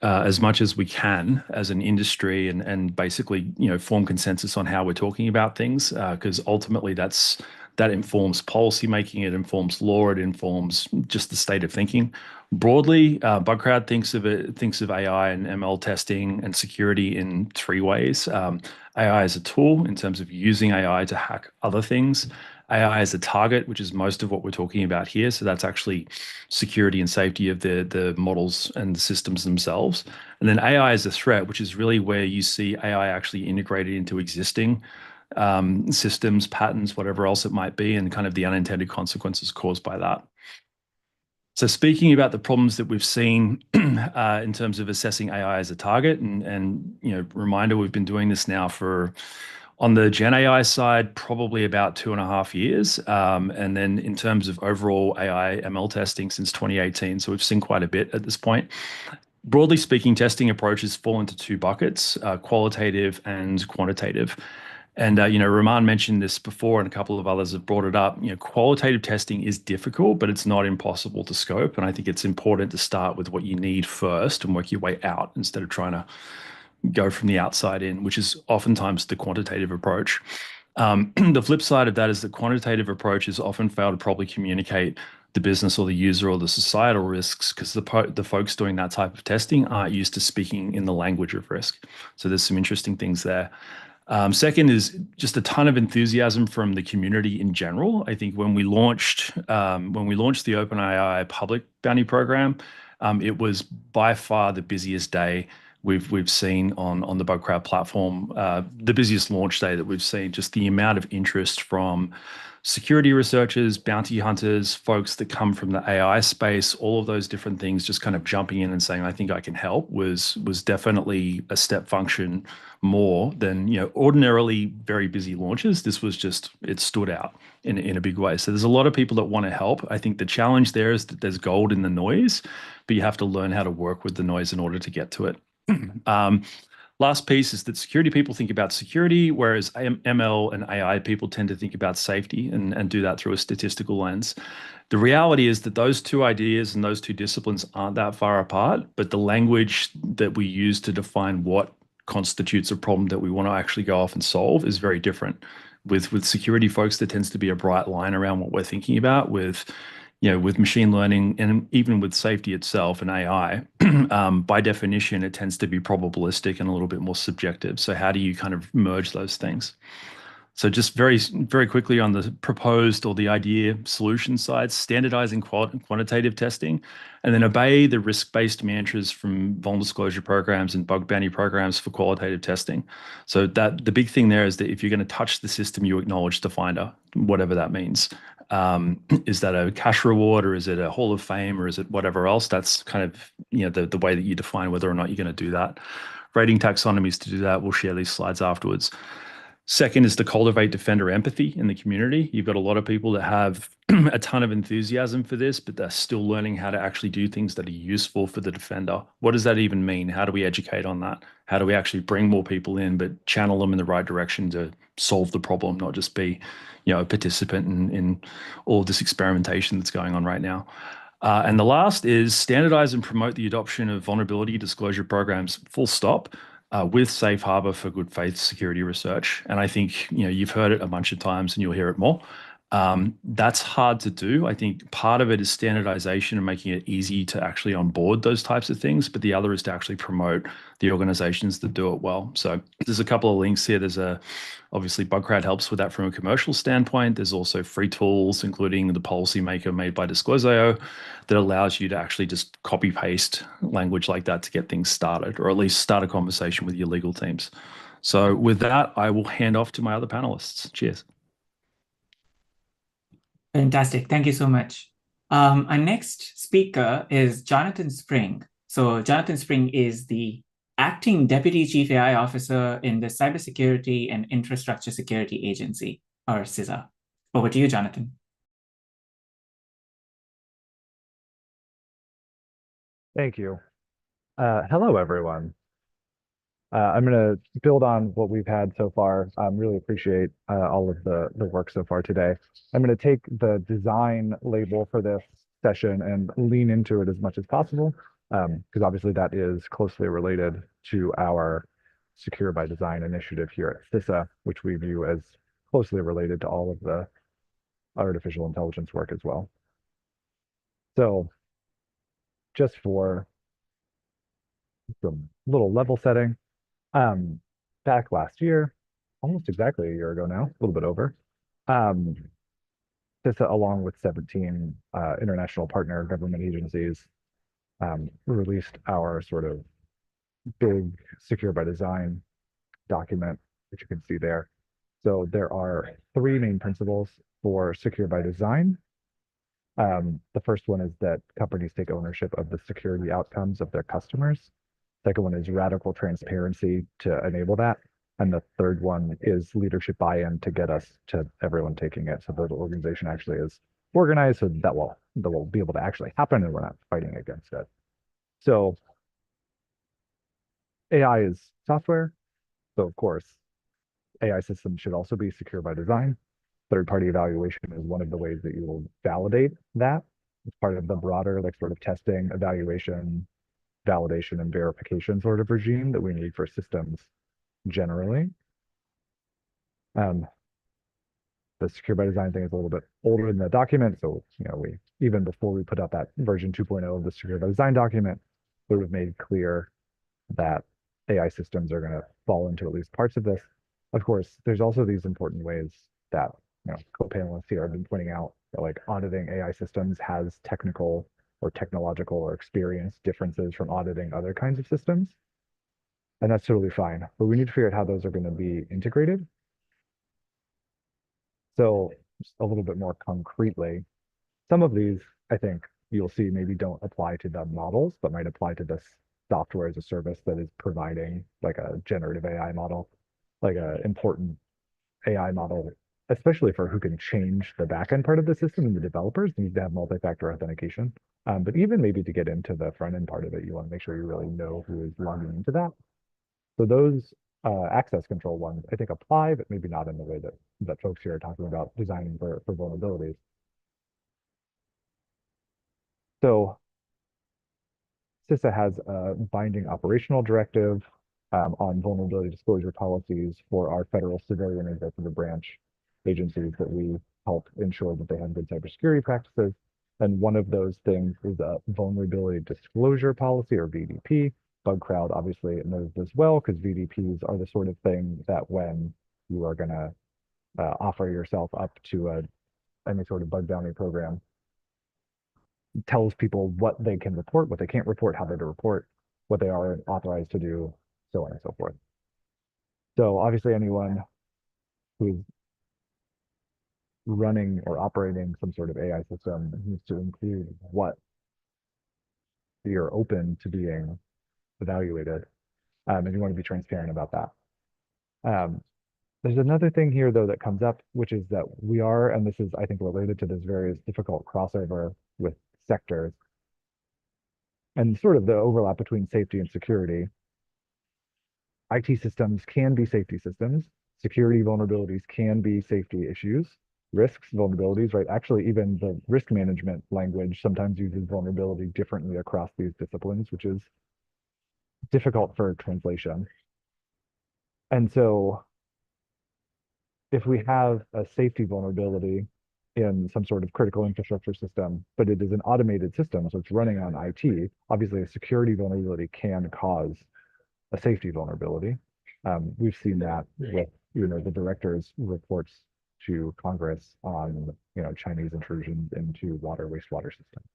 as much as we can as an industry and basically form consensus on how we're talking about things, because ultimately that informs policy making, it informs law, it informs just the state of thinking. Broadly, Bugcrowd thinks of AI and ML testing and security in three ways. AI as a tool in terms of using AI to hack other things. AI as a target, which is most of what we're talking about here. So that's actually security and safety of the models and the systems themselves. And then AI as a threat, which is really where you see AI actually integrated into existing systems, patterns, whatever else it might be, and kind of the unintended consequences caused by that. So speaking about the problems that we've seen in terms of assessing AI as a target, and reminder, we've been doing this now on the Gen AI side, probably about 2.5 years. And then in terms of overall AI ML testing since 2018. So we've seen quite a bit at this point. Broadly speaking, testing approaches fall into two buckets, qualitative and quantitative. And, Rahman mentioned this before, and a couple of others have brought it up. Qualitative testing is difficult, but it's not impossible to scope. And I think it's important to start with what you need first and work your way out instead of trying to go from the outside in, which is oftentimes the quantitative approach. The flip side of that is the quantitative approaches often fail to properly communicate the business or the user or the societal risks because the folks doing that type of testing aren't used to speaking in the language of risk. So there's some interesting things there. Second is just a ton of enthusiasm from the community in general. I think when we launched the OpenAI public bounty program, it was by far the busiest day we've seen on the Bugcrowd platform, the busiest launch day that we've seen. Just the amount of interest from security researchers, bounty hunters, folks that come from the AI space, all of those different things, just kind of jumping in and saying, I think I can help was definitely a step function more than, ordinarily very busy launches. This was just, it stood out in a big way. So there's a lot of people that want to help. I think the challenge there is that there's gold in the noise, but you have to learn how to work with the noise in order to get to it. Last piece is that security people think about security, whereas ML and AI people tend to think about safety and do that through a statistical lens. The reality is that those two ideas and those two disciplines aren't that far apart, but the language that we use to define what constitutes a problem that we want to actually go off and solve is very different. With security folks, there tends to be a bright line around what we're thinking about. With machine learning and even with safety itself and AI, by definition, it tends to be probabilistic and a little bit more subjective. So how do you kind of merge those things? So just very, very quickly on the proposed or the idea solution side, standardizing quantitative testing, and then obey the risk-based mantras from vulnerability disclosure programs and bug bounty programs for qualitative testing. So that the big thing there is that if you're going to touch the system, you acknowledge the finder, whatever that means. Is that a cash reward, or is it a Hall of Fame, or is it whatever else? That's kind of the way that you define whether or not you're going to do that. Rating taxonomies to do that. We'll share these slides afterwards. Second is to cultivate defender empathy in the community. You've got a lot of people that have a ton of enthusiasm for this, but they're still learning how to actually do things that are useful for the defender. What does that even mean? How do we educate on that? How do we actually bring more people in, but channel them in the right direction to solve the problem, not just be, a participant in all this experimentation that's going on right now? And the last is standardize and promote the adoption of vulnerability disclosure programs, full stop. With safe harbor for good faith security research. And I think, you've heard it a bunch of times and you'll hear it more. That's hard to do. I think part of it is standardization and making it easy to actually onboard those types of things. But the other is to actually promote the organizations that do it well. So there's a couple of links here. Obviously Bugcrowd helps with that from a commercial standpoint. There's also free tools, including the policymaker made by Disclose.io, that allows you to actually just copy paste language like that to get things started, or at least start a conversation with your legal teams. So with that, I will hand off to my other panelists. Cheers. Fantastic. Thank you so much. Our next speaker is Jonathan Spring. So Jonathan Spring is the Acting Deputy Chief AI Officer in the Cybersecurity and Infrastructure Security Agency, or CISA. Over to you, Jonathan. Thank you. Hello, everyone. I'm going to build on what we've had so far. Really appreciate all of the work so far today. I'm going to take the design label for this session and lean into it as much as possible, because obviously that is closely related to our Secure by Design initiative here at CISA, which we view as closely related to all of the artificial intelligence work as well. So just for some little level setting, back last year, almost exactly a year ago now, a little bit over, CISA, along with 17 international partner government agencies, released our sort of big Secure by Design document, which you can see there. So there are three main principles for Secure by Design. The first one is that companies take ownership of the security outcomes of their customers. Second one is radical transparency to enable that. And the third one is leadership buy-in to get us to everyone taking it. So the organization actually is organized so that will be able to actually happen and we're not fighting against it. So AI is software. So of course, AI systems should also be secure by design. Third-party evaluation is one of the ways that you will validate that. It's part of the broader sort of testing, evaluation, validation, and verification sort of regime that we need for systems generally. The Secure by Design thing is a little bit older in the document, so we even before we put out that version 2.0 of the Secure by Design document, we would have made clear that AI systems are going to fall into at least parts of this. Of course, there's also these important ways that co-panelists here have been pointing out that auditing AI systems has technical or technological or experience differences from auditing other kinds of systems. And that's totally fine, but we need to figure out how those are going to be integrated. So just a little bit more concretely, some of these, I think you'll see maybe don't apply to the models, but might apply to this software as a service that is providing a generative AI model, an important AI model, especially for who can change the backend part of the system, and the developers need to have multi-factor authentication. But even maybe to get into the front end part of it, you want to make sure you really know who is logging into that. So those access control ones, I think, apply, but maybe not in the way that folks here are talking about designing for vulnerabilities. So CISA has a binding operational directive on vulnerability disclosure policies for our federal civilian executive branch agencies that we help ensure that they have good cybersecurity practices. And one of those things is a vulnerability disclosure policy, or VDP. BugCrowd obviously knows this well, because VDPs are the sort of thing that when you are going to offer yourself up to any sort of bug bounty program, tells people what they can report, what they can't report, how they're to report, what they are authorized to do, so on and so forth. So obviously anyone who's running or operating some sort of AI system needs to include what you're open to being evaluated, and you want to be transparent about that. There's another thing here, though, that comes up, which is that we are, and this is, I think, related to this very difficult crossover with sectors and sort of the overlap between safety and security. IT systems can be safety systems. Security vulnerabilities can be safety issues. Risks, vulnerabilities, right? Actually, even the risk management language sometimes uses vulnerability differently across these disciplines, which is difficult for translation. And so if we have a safety vulnerability in some sort of critical infrastructure system, but it is an automated system, so it's running on IT, obviously a security vulnerability can cause a safety vulnerability. We've seen that with the director's reports to Congress on Chinese intrusions into water wastewater systems.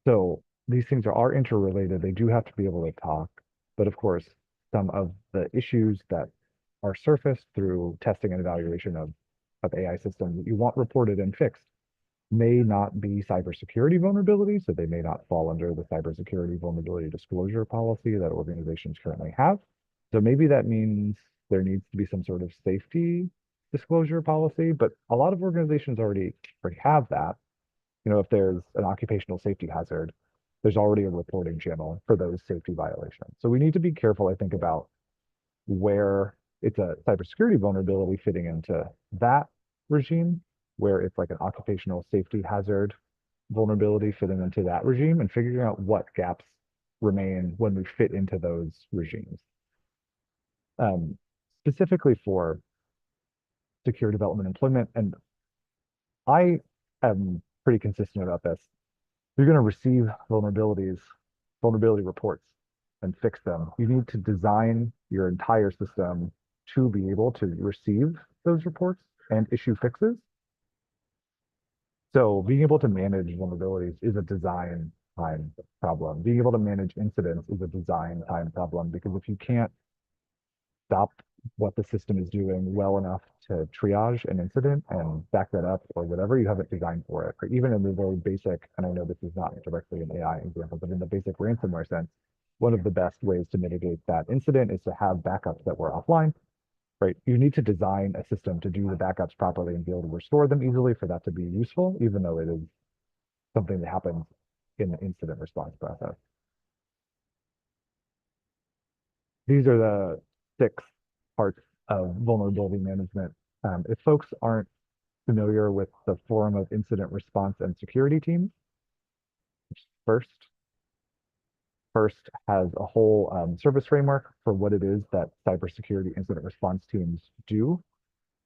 So these things are interrelated. They do have to be able to talk, but of course, some of the issues that are surfaced through testing and evaluation of AI systems that you want reported and fixed may not be cybersecurity vulnerabilities, so they may not fall under the cybersecurity vulnerability disclosure policy that organizations currently have. So maybe that means there needs to be some sort of safety disclosure policy, but a lot of organizations already have that. If there's an occupational safety hazard, there's already a reporting channel for those safety violations. So we need to be careful, I think, about where it's a cybersecurity vulnerability fitting into that regime, where it's like an occupational safety hazard vulnerability fitting into that regime, and figuring out what gaps remain when we fit into those regimes. Specifically for secure development employment, and I am pretty consistent about this. You're going to receive vulnerability reports and fix them. You need to design your entire system to be able to receive those reports and issue fixes. So being able to manage vulnerabilities is a design time problem. Being able to manage incidents is a design time problem, because if you can't stop what the system is doing well enough to triage an incident and back that up or whatever, you haven't designed for it. Or even in the very basic, and I know this is not directly an AI example, but in the basic ransomware sense, one of the best ways to mitigate that incident is to have backups that were offline, right? You need to design a system to do the backups properly and be able to restore them easily for that to be useful, even though it is something that happens in the incident response process. These are the 6 parts of vulnerability management. If folks aren't familiar with the Forum of Incident Response and Security Teams, first has a whole service framework for what it is that cybersecurity incident response teams do.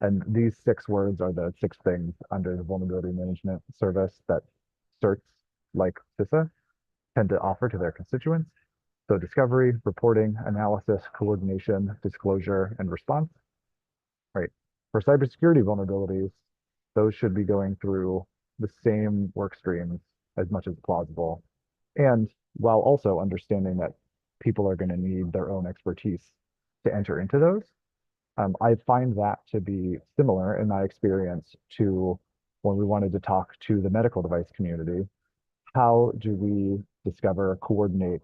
And these 6 words are the 6 things under the vulnerability management service that certs like CISA tend to offer to their constituents. So discovery, reporting, analysis, coordination, disclosure, and response. Right. For cybersecurity vulnerabilities, those should be going through the same work streams as much as plausible. And while also understanding that people are going to need their own expertise to enter into those, I find that to be similar in my experience to when we wanted to talk to the medical device community. How do we discover, coordinate,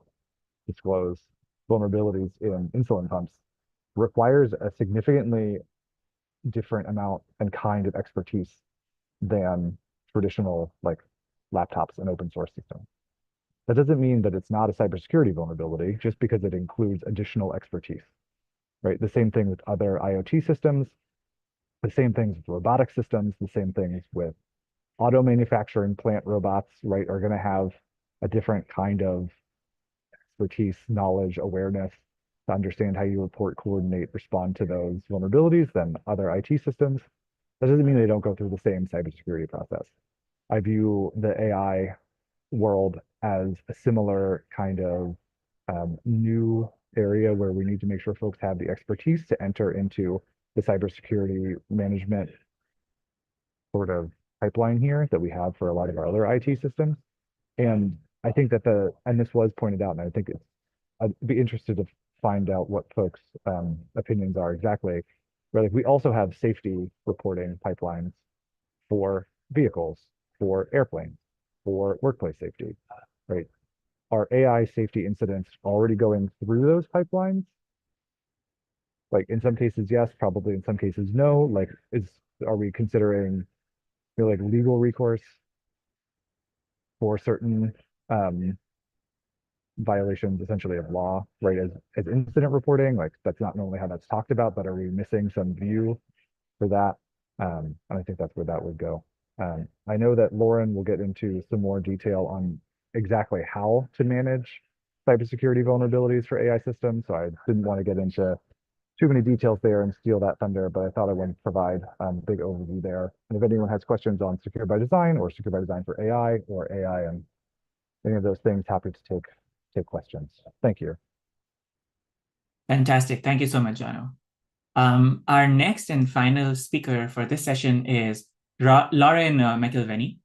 disclose vulnerabilities in insulin pumps? Requires a significantly different amount and kind of expertise than traditional like laptops and open source systems. That doesn't mean that it's not a cybersecurity vulnerability just because it includes additional expertise, right? The same thing with other IoT systems, the same things with robotic systems, the same things with auto manufacturing plant robots, right, are going to have a different kind of expertise, knowledge, awareness to understand how you report, coordinate, respond to those vulnerabilities than other IT systems. That doesn't mean they don't go through the same cybersecurity process. I view the AI world as a similar kind of new area where we need to make sure folks have the expertise to enter into the cybersecurity management sort of pipeline here that we have for a lot of our other IT systems. And I think that and this was pointed out, and I think I'd be interested to find out what folks' opinions are exactly. Where like we also have safety reporting pipelines for vehicles, for airplanes, for workplace safety, right? Are AI safety incidents already going through those pipelines? Like in some cases, yes, probably in some cases, no. Like, are we considering, like legal recourse for certain violations essentially of law, right? As incident reporting, like that's not normally how that's talked about, but are we missing some view for that? And I think that's where that would go. I know that Lauren will get into some more detail on exactly how to manage cybersecurity vulnerabilities for AI systems. So I didn't want to get into too many details there and steal that thunder, but I thought I would provide a big overview there. And if anyone has questions on secure by design or secure by design for AI or AI and any of those things, happy to take questions. Thank you. Fantastic. Thank you so much, Jono. Our next and final speaker for this session is Lauren McIlvenny,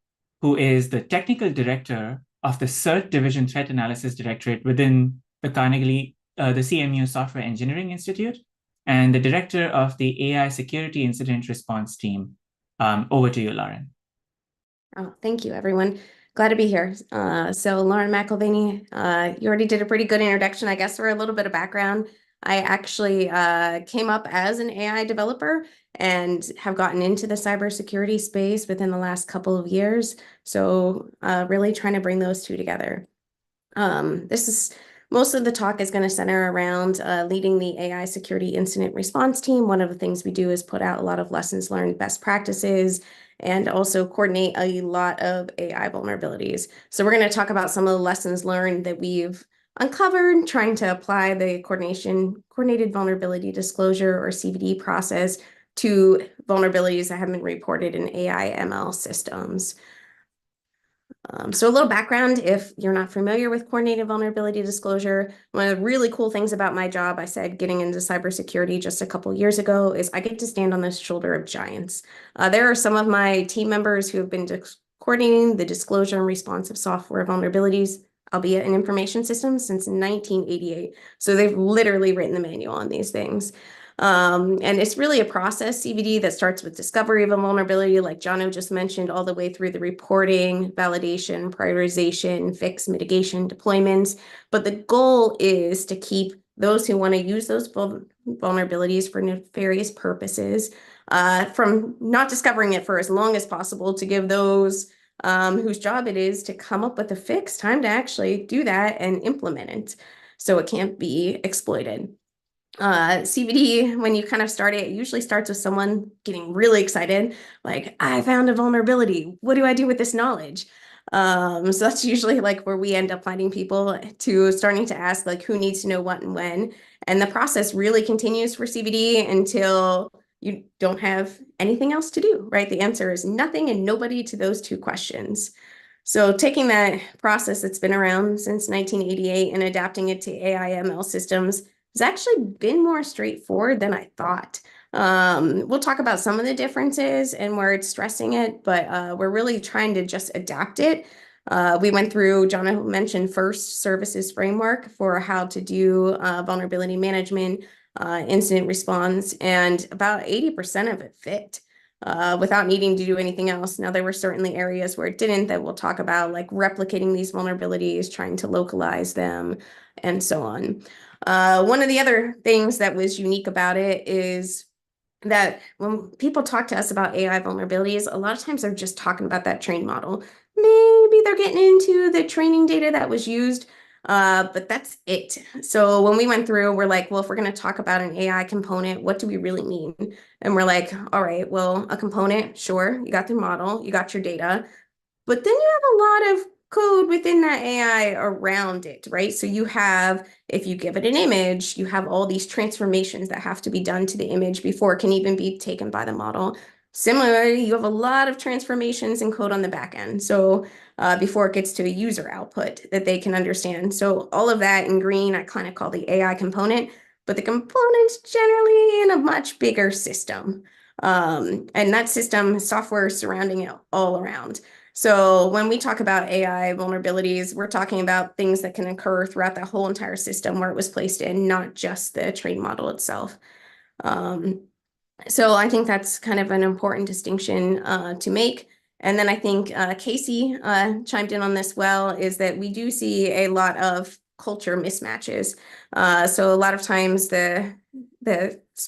who is the Technical Director of the CERT Division Threat Analysis Directorate within the the CMU Software Engineering Institute, and the Director of the AI Security Incident Response Team. Over to you, Lauren. Oh, thank you, everyone. Glad to be here. So Lauren McIlvenny, you already did a pretty good introduction, I guess, for a little bit of background. I actually came up as an AI developer and have gotten into the cybersecurity space within the last couple of years. So really trying to bring those two together. Most of the talk is going to center around leading the AI security incident response team. One of the things we do is put out a lot of lessons learned, best practices, and also coordinate a lot of AI vulnerabilities. So we're going to talk about some of the lessons learned that we've uncovered, trying to apply the coordinated vulnerability disclosure or CVD process to vulnerabilities that have been reported in AI ML systems. So a little background, if you're not familiar with coordinated vulnerability disclosure, one of the really cool things about my job, I said getting into cybersecurity just a couple years ago, is I get to stand on the shoulder of giants. There are some of my team members who have been coordinating the disclosure and response of software vulnerabilities, albeit in information systems, since 1988. So they've literally written the manual on these things. And it's really a process, CVD, that starts with discovery of a vulnerability, like Jono just mentioned, all the way through the reporting, validation, prioritization, fix, mitigation, deployments. But the goal is to keep those who want to use those vulnerabilities for nefarious purposes from not discovering it for as long as possible, to give those whose job it is to come up with a fix time to actually do that and implement it so it can't be exploited. CVD, when you kind of start it, usually starts with someone getting really excited, like, I found a vulnerability. What do I do with this knowledge? So that's usually like where we end up finding people, to starting to ask like who needs to know what and when. And the process really continues for CVD until you don't have anything else to do, right? The answer is nothing and nobody to those two questions. So taking that process that's been around since 1988 and adapting it to AI ML systems has actually been more straightforward than I thought. We'll talk about some of the differences and where it's stressing it, but we're really trying to just adapt it. We went through, John mentioned, first services framework for how to do vulnerability management, incident response, and about 80% of it fit without needing to do anything else. Now, there were certainly areas where it didn't, that we'll talk about, like replicating these vulnerabilities, trying to localize them, and so on. One of the other things that was unique about it is that when people talk to us about AI vulnerabilities, a lot of times they're just talking about that trained model. Maybe they're getting into the training data that was used, but that's it. So when we went through, we're like, well, if we're going to talk about an AI component, what do we really mean? And we're like, all right, well, a component, sure, you got the model, you got your data, but then you have a lot of code within that AI around it, right? So you have, if you give it an image, you have all these transformations that have to be done to the image before it can even be taken by the model. Similarly, you have a lot of transformations in code on the back end. So before it gets to a user output that they can understand. So all of that in green, I kind of call the AI component, but the component's generally in a much bigger system. And that system, software surrounding it all around. So when we talk about AI vulnerabilities, we're talking about things that can occur throughout the whole entire system where it was placed in, not just the trained model itself. So I think that's kind of an important distinction to make. And then I think Casey chimed in on this well, is that we do see a lot of culture mismatches. So a lot of times the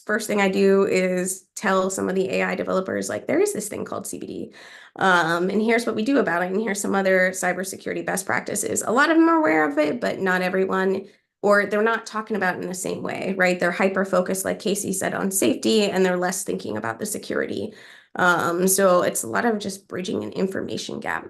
first thing I do is tell some of the AI developers, like, there is this thing called CBD. And here's what we do about it. And here's some other cybersecurity best practices. A lot of them are aware of it, but not everyone, or they're not talking about it in the same way, right? They're hyper-focused, like Casey said, on safety, and they're less thinking about the security. So it's a lot of just bridging an information gap.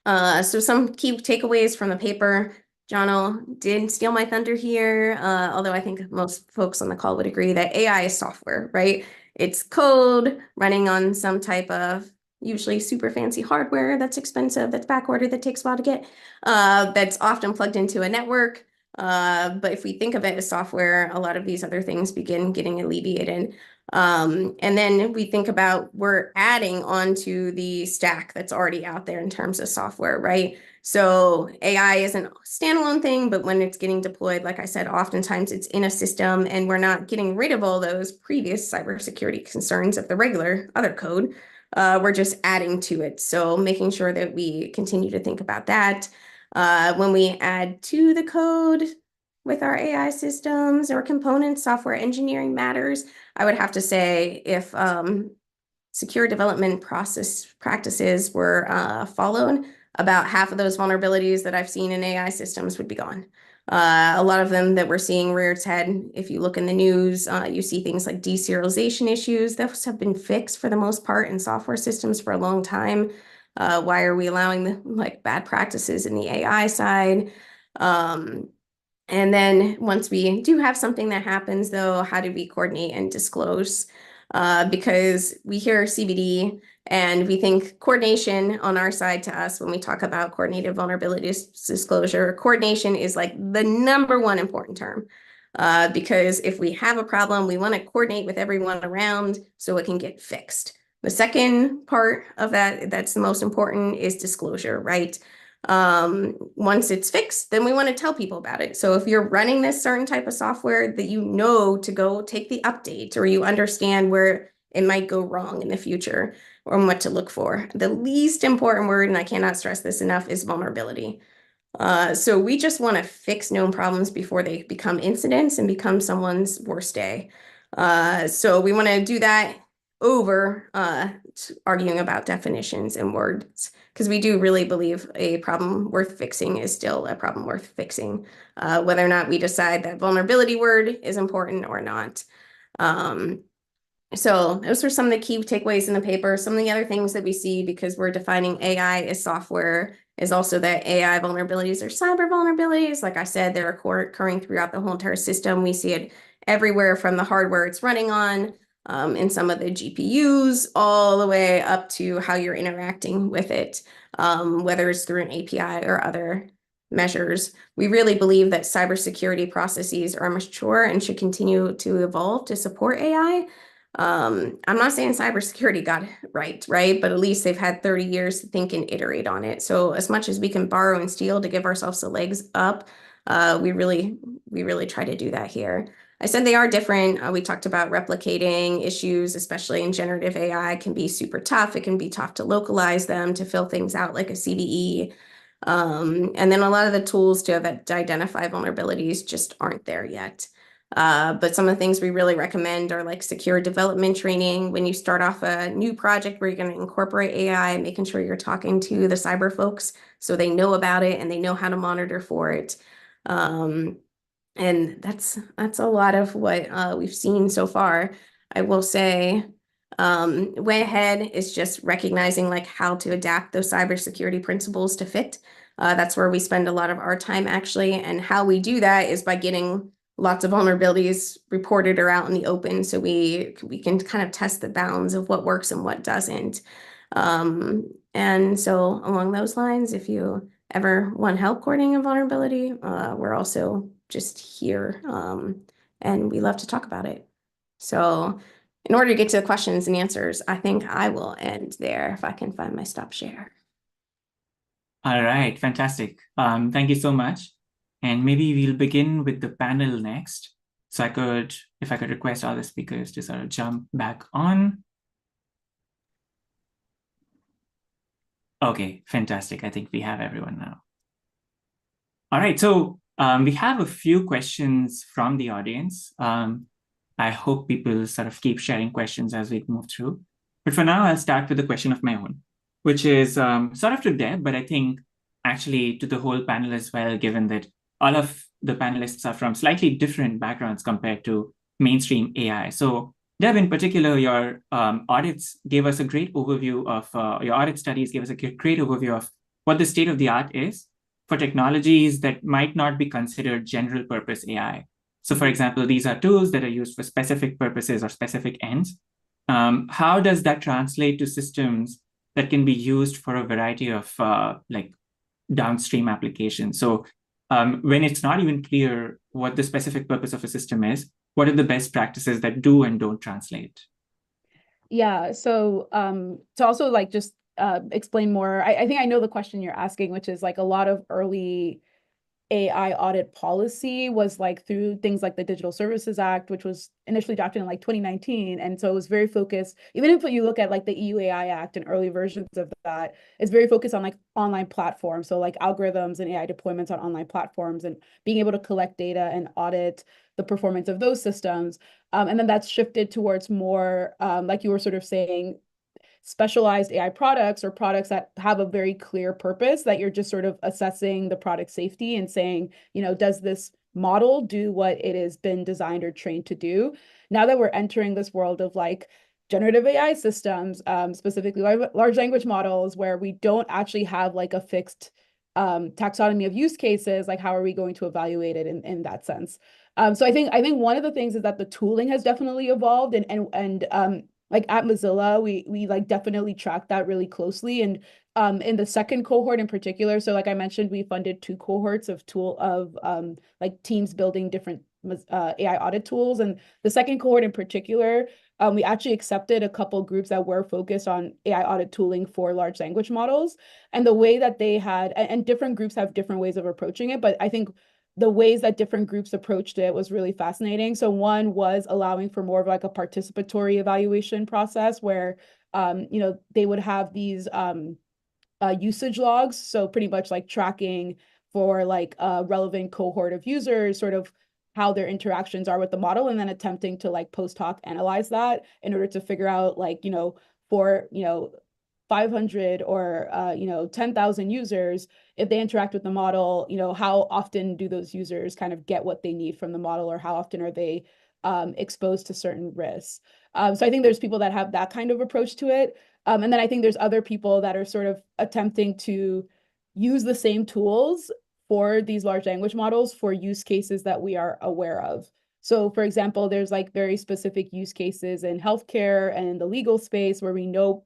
So some key takeaways from the paper. Jono did steal my thunder here, although I think most folks on the call would agree that AI is software, right? It's code running on some type of usually super fancy hardware that's expensive, that's backordered, that takes a while to get, that's often plugged into a network. But if we think of it as software, a lot of these other things begin getting alleviated. And then we think about, we're adding onto the stack that's already out there in terms of software, right? So AI isn't a standalone thing, but when it's getting deployed, like I said, oftentimes it's in a system, and we're not getting rid of all those previous cybersecurity concerns of the regular other code. We're just adding to it. So making sure that we continue to think about that. When we add to the code with our AI systems or components, software engineering matters. I would have to say, if secure development process practices were followed, about half of those vulnerabilities that I've seen in AI systems would be gone. A lot of them that we're seeing rear its head. If you look in the news, you see things like deserialization issues. Those have been fixed for the most part in software systems for a long time. Why are we allowing the bad practices in the AI side? And then once we do have something that happens, though, how do we coordinate and disclose? Because we hear CBD and we think coordination on our side to us when we talk about coordinated vulnerability disclosure. Coordination is like the number one important term. Because if we have a problem, we want to coordinate with everyone around so it can get fixed. The second part of that, that's the most important, is disclosure, right? Once it's fixed, then we want to tell people about it. So if you're running this certain type of software, that you know to go take the update, or you understand where it might go wrong in the future, or what to look for. The least important word, and I cannot stress this enough, is vulnerability. So we just want to fix known problems before they become incidents and become someone's worst day. So we want to do that over arguing about definitions and words, because we do really believe a problem worth fixing is still a problem worth fixing, whether or not we decide that vulnerability word is important or not. So those are some of the key takeaways in the paper. Some of the other things that we see, because we're defining AI as software, is also that AI vulnerabilities are cyber vulnerabilities. Like I said, they're occurring throughout the whole entire system. We see it everywhere, from the hardware it's running on, in some of the GPUs, all the way up to how you're interacting with it, whether it's through an API or other measures. We really believe that cybersecurity processes are mature and should continue to evolve to support AI. I'm not saying cybersecurity got it right? But at least they've had 30 years to think and iterate on it. So as much as we can borrow and steal to give ourselves the legs up, we really try to do that here. I said they are different. We talked about replicating issues, especially in generative AI, can be super tough. It can be tough to localize them, to fill things out like a CVE. And then a lot of the tools to identify vulnerabilities just aren't there yet. But some of the things we really recommend are like secure development training. When you start off a new project where you're going to incorporate AI, making sure you're talking to the cyber folks so they know about it and they know how to monitor for it. And that's a lot of what we've seen so far. I will say Way ahead is just recognizing like how to adapt those cybersecurity principles to fit. That's where we spend a lot of our time actually, and how we do that is by getting lots of vulnerabilities reported or out in the open, so we can kind of test the bounds of what works and what doesn't. And so along those lines, if you ever want help coordinating a vulnerability, we're also just here, and we love to talk about it. So in order to get to the questions and answers, I think I will end there if I can find my stop share. All right, fantastic. Thank you so much. And maybe we'll begin with the panel next. So if I could request all the speakers to sort of jump back on. Okay, fantastic. I think we have everyone now. All right, so we have a few questions from the audience. I hope people sort of keep sharing questions as we move through. But for now, I'll start with a question of my own, which is sort of to Deb, but I think actually to the whole panel as well, given that all of the panelists are from slightly different backgrounds compared to mainstream AI. So Deb, in particular, your audits gave us a great overview of, your audit studies gave us a great overview of what the state of the art is for technologies that might not be considered general purpose AI. So for example, these are tools that are used for specific purposes or specific ends. How does that translate to systems that can be used for a variety of like downstream applications? So when it's not even clear what the specific purpose of a system is, what are the best practices that do and don't translate? Yeah, so to also like just explain more, I think I know the question you're asking, which is like a lot of early AI audit policy was like through things like the Digital Services Act, which was initially adopted in like 2019. And so it was very focused, even if you look at like the EU AI Act and early versions of that, it's very focused on like online platforms. So like algorithms and AI deployments on online platforms and being able to collect data and audit the performance of those systems. And then that's shifted towards more, like you were sort of saying, specialized AI products or products that have a very clear purpose that you're just sort of assessing the product safety and saying, does this model do what it has been designed or trained to do? Now that we're entering this world of like generative AI systems, specifically large language models, where we don't actually have like a fixed taxonomy of use cases, like how are we going to evaluate it in that sense? So I think one of the things is that the tooling has definitely evolved and like at Mozilla, we like definitely track that really closely. And in the second cohort in particular, so like I mentioned, we funded 2 cohorts of like teams building different AI audit tools. And the second cohort in particular, we actually accepted a couple groups that were focused on AI audit tooling for large language models. And the way that they had, and different groups have different ways of approaching it, but I think the ways that different groups approached it was really fascinating. So one was allowing for more of like a participatory evaluation process where, they would have these usage logs. So pretty much like tracking for like a relevant cohort of users, sort of how their interactions are with the model, and then attempting to like post hoc analyze that in order to figure out like, for, 500 or 10,000 users, if they interact with the model, how often do those users kind of get what they need from the model, or how often are they exposed to certain risks? So I think there's people that have that kind of approach to it. And then I think there's other people that are sort of attempting to use the same tools for these large language models for use cases that we are aware of. So for example, there's like very specific use cases in healthcare and in the legal space where we know,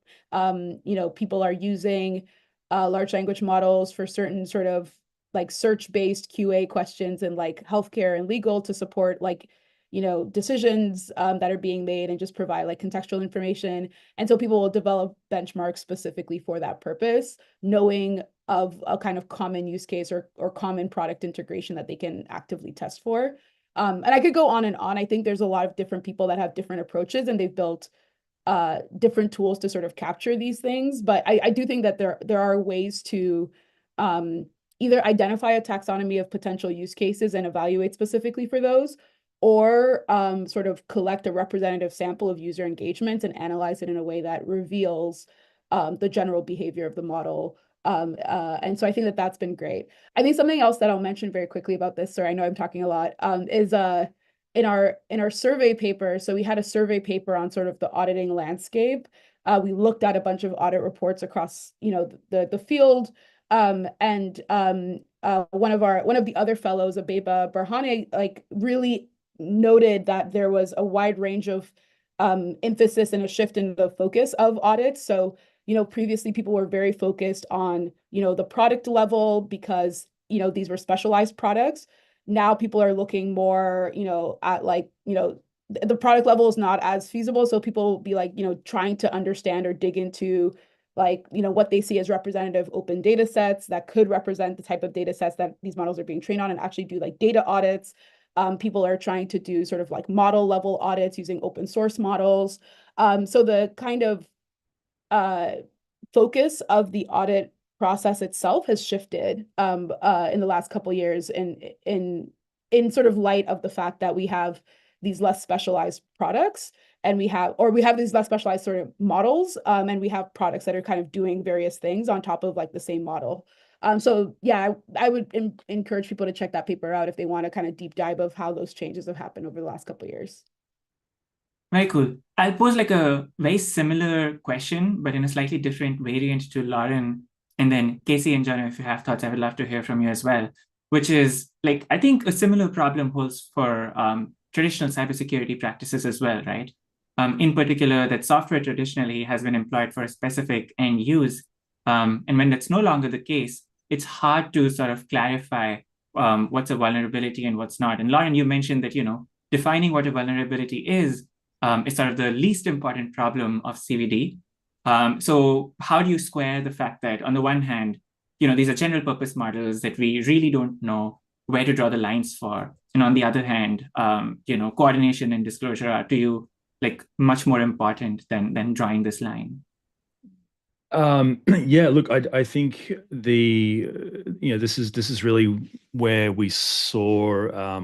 people are using large language models for certain sort of like search-based QA questions in like healthcare and legal to support like, decisions that are being made and just provide like contextual information. And so people will develop benchmarks specifically for that purpose, knowing of a kind of common use case or common product integration that they can actively test for. And I could go on and on. I think there's a lot of different people that have different approaches, and they've built different tools to sort of capture these things. But I do think that there are ways to either identify a taxonomy of potential use cases and evaluate specifically for those, or sort of collect a representative sample of user engagement and analyze it in a way that reveals the general behavior of the model. And so I think that that's been great. I think something else that I'll mention very quickly about this, sorry, I know I'm talking a lot, is in our survey paper, so we had a survey paper on sort of the auditing landscape. We looked at a bunch of audit reports across, the field, and one of the other fellows, Abeba Barhane, like really noted that there was a wide range of emphasis and a shift in the focus of audits. So, previously people were very focused on, the product level because, these were specialized products. Now people are looking more, at like, the product level is not as feasible. So people will be like, trying to understand or dig into like, what they see as representative open data sets that could represent the type of data sets that these models are being trained on, and actually do like data audits. People are trying to do sort of like model level audits using open source models. So the kind of focus of the audit process itself has shifted in the last couple of years in sort of light of the fact that we have these less specialized products, and we have these less specialized sort of models, and we have products that are kind of doing various things on top of like the same model. So yeah, I would encourage people to check that paper out if they want to kind of deep dive of how those changes have happened over the last couple of years. Very cool. I'll pose like a very similar question, but in a slightly different variant to Lauren. And then Casey and John, if you have thoughts, I would love to hear from you as well, which is like, I think a similar problem holds for traditional cybersecurity practices as well, right? In particular, that software traditionally has been employed for a specific end use. And when that's no longer the case, it's hard to sort of clarify what's a vulnerability and what's not. And Lauren, you mentioned that, defining what a vulnerability is sort of the least important problem of CVD. So how do you square the fact that on the one hand, these are general purpose models that we really don't know where to draw the lines for. And on the other hand, coordination and disclosure are to you like much more important than drawing this line. Yeah, look, I think this is really where we saw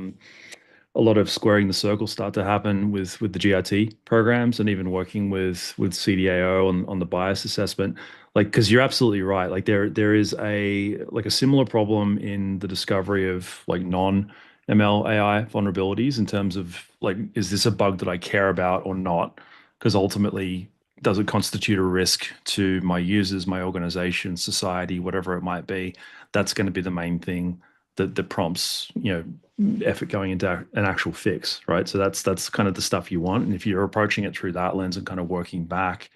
a lot of squaring the circle start to happen with the GRT programs, and even working with CDAO on the bias assessment. Like, because you're absolutely right. Like there is a similar problem in the discovery of like non-ML AI vulnerabilities in terms of like, is this a bug that I care about or not? Because ultimately, does it constitute a risk to my users, my organization, society, whatever it might be? That's going to be the main thing that prompts, effort going into an actual fix, right? So that's kind of the stuff you want. And if you're approaching it through that lens and kind of working back,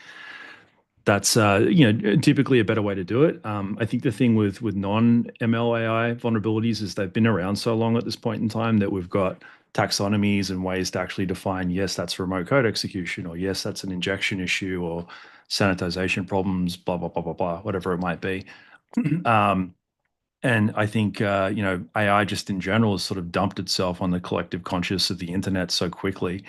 that's typically a better way to do it. I think the thing with non-ML AI vulnerabilities is they've been around so long at this point in time that we've got taxonomies and ways to actually define, yes, that's remote code execution, or yes, that's an injection issue, or sanitization problems, blah, blah, blah, blah, blah, whatever it might be. And I think, AI just in general has sort of dumped itself on the collective conscious of the internet so quickly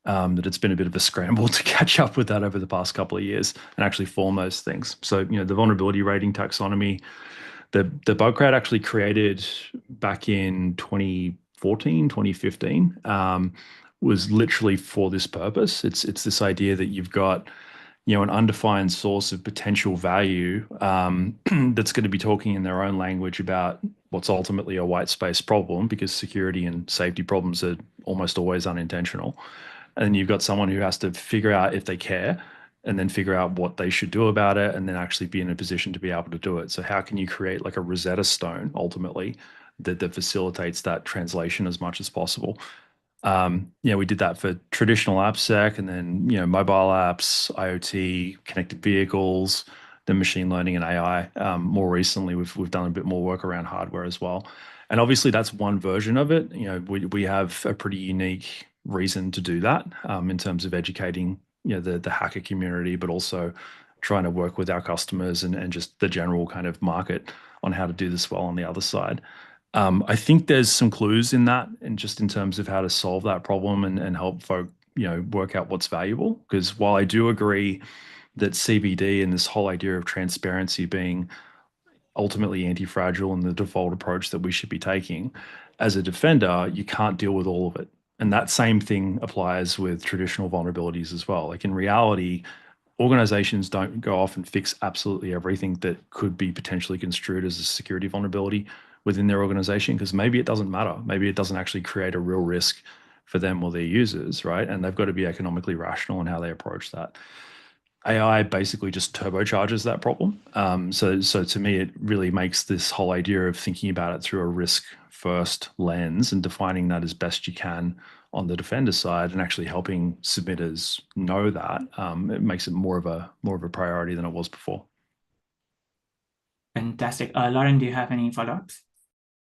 that it's been a bit of a scramble to catch up with that over the past couple of years and actually form those things. So, the vulnerability rating taxonomy, the bug crowd actually created back in 2014, 2015, was literally for this purpose. It's this idea that you've got an undefined source of potential value that's going to be talking in their own language about what's ultimately a white space problem, because security and safety problems are almost always unintentional. And you've got someone who has to figure out if they care, and then figure out what they should do about it, and then actually be in a position to be able to do it. So how can you create like a Rosetta Stone ultimately that facilitates that translation as much as possible? We did that for traditional AppSec, and then, mobile apps, IoT, connected vehicles, then machine learning and AI. More recently, we've done a bit more work around hardware as well. And obviously that's one version of it. We have a pretty unique reason to do that in terms of educating, the hacker community, but also trying to work with our customers and just the general kind of market on how to do this well on the other side. I think there's some clues in that, and just in terms of how to solve that problem and help folk, work out what's valuable. Because while I do agree that CVD and this whole idea of transparency being ultimately anti-fragile and the default approach that we should be taking, as a defender, you can't deal with all of it. And that same thing applies with traditional vulnerabilities as well. Like in reality, organizations don't go off and fix absolutely everything that could be potentially construed as a security vulnerability within their organization, because maybe it doesn't matter. Maybe it doesn't actually create a real risk for them or their users, right? And they've got to be economically rational in how they approach that. AI basically just turbocharges that problem. So to me, it really makes this whole idea of thinking about it through a risk-first lens and defining that as best you can on the defender side, and actually helping submitters know that it makes it more of a priority than it was before. Fantastic. Lauren, do you have any follow-ups?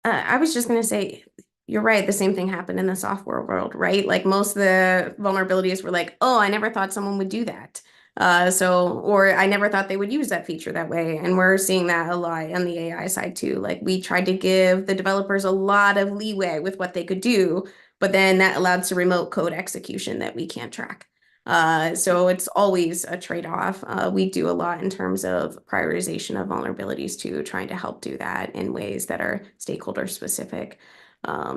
I was just going to say, you're right. The same thing happened in the software world, right? Like most of the vulnerabilities were like, oh, I never thought someone would do that. Or I never thought they would use that feature that way. And we're seeing that a lot on the AI side too. Like we tried to give the developers a lot of leeway with what they could do, but then that allowed some remote code execution that we can't track. So it's always a trade-off. We do a lot in terms of prioritization of vulnerabilities too, trying to help do that in ways that are stakeholder specific.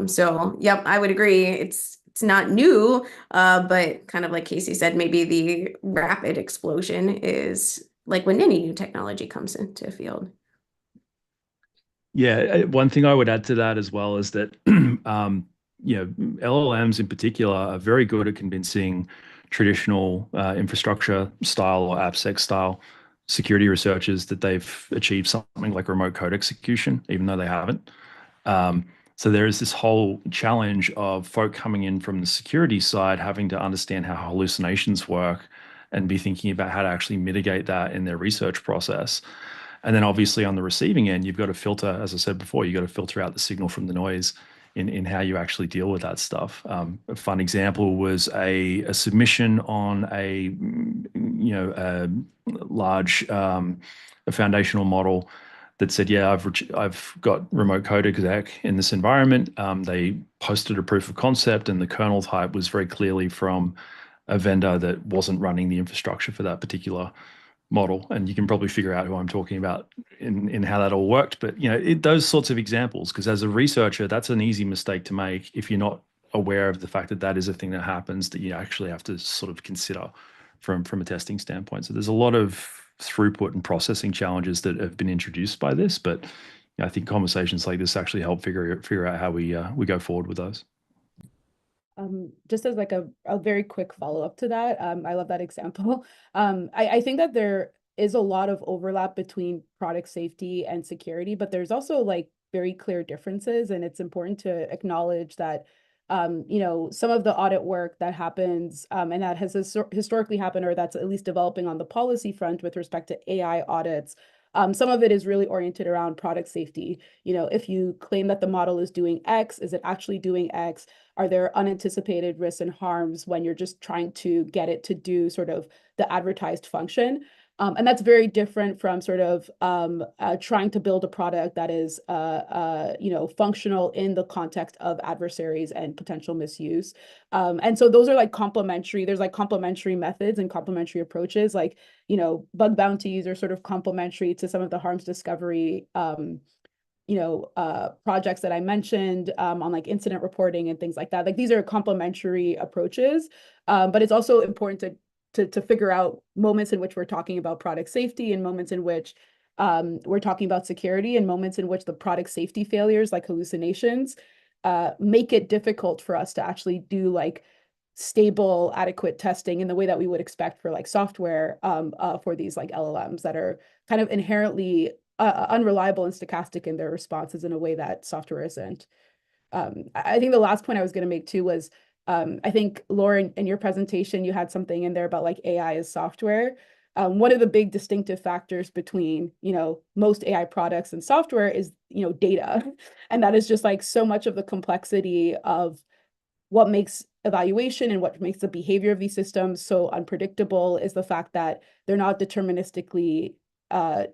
So yep, I would agree. It's not new, but kind of like Casey said, maybe the rapid explosion is like when any new technology comes into field. Yeah, one thing I would add to that as well is that LLMs in particular are very good at convincing traditional infrastructure style or AppSec style security researchers that they've achieved something like remote code execution, even though they haven't. So there is this whole challenge of folk coming in from the security side having to understand how hallucinations work and be thinking about how to actually mitigate that in their research process. And then obviously on the receiving end, you've got to filter, as I said before, you've got to filter out the signal from the noise in how you actually deal with that stuff. A fun example was a submission on a large a foundational model that said, yeah, I've got remote code exec in this environment. They posted a proof of concept, and the kernel type was very clearly from a vendor that wasn't running the infrastructure for that particular model. And you can probably figure out who I'm talking about in how that all worked. But those sorts of examples, because as a researcher, that's an easy mistake to make if you're not aware of the fact that that is a thing that happens that you actually have to sort of consider from a testing standpoint. So there's a lot of throughput and processing challenges that have been introduced by this, but I think conversations like this actually help figure out how we go forward with those. Just as like a very quick follow-up to that, I love that example. I think that there is a lot of overlap between product safety and security, but there's also like very clear differences, and it's important to acknowledge that some of the audit work that happens and that has historically happened, or that's at least developing on the policy front with respect to AI audits, some of it is really oriented around product safety. If you claim that the model is doing X, is it actually doing X? Are there unanticipated risks and harms when you're just trying to get it to do sort of the advertised function? And that's very different from sort of trying to build a product that is functional in the context of adversaries and potential misuse. And so those are like complementary. There's like complementary methods and complementary approaches. Like bug bounties are sort of complementary to some of the harms discovery projects that I mentioned on like incident reporting and things like that. Like these are complementary approaches, but it's also important to figure out moments in which we're talking about product safety and moments in which we're talking about security, and moments in which the product safety failures like hallucinations make it difficult for us to actually do like stable, adequate testing in the way that we would expect for like software for these like LLMs that are kind of inherently unreliable and stochastic in their responses in a way that software isn't. I think the last point I was going to make too was I think, Lauren, in your presentation, you had something in there about like AI as software. One of the big distinctive factors between, most AI products and software is, data. And that is just like so much of the complexity of what makes evaluation and what makes the behavior of these systems so unpredictable is the fact that they're not deterministically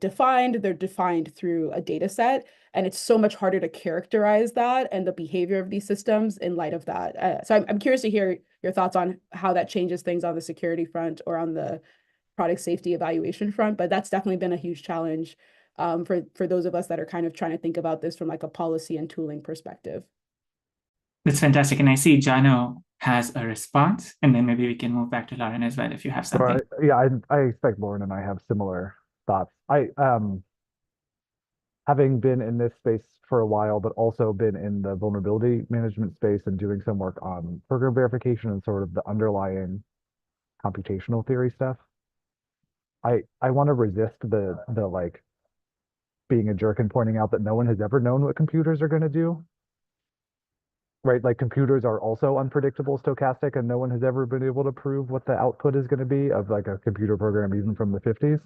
defined. They're defined through a data set. And it's so much harder to characterize that and the behavior of these systems in light of that. So I'm curious to hear your thoughts on how that changes things on the security front or on the product safety evaluation front. But that's definitely been a huge challenge for those of us that are kind of trying to think about this from like a policy and tooling perspective. That's fantastic. And I see Jano has a response, and then maybe we can move back to Lauren as well if you have something. Yeah, I expect Lauren and I have similar thoughts. having been in this space for a while, but also been in the vulnerability management space and doing some work on program verification and sort of the underlying computational theory stuff, I want to resist the like being a jerk and pointing out that no one has ever known what computers are going to do. Right? Like computers are also unpredictable, stochastic, and no one has ever been able to prove what the output is going to be of like a computer program, even from the 50s.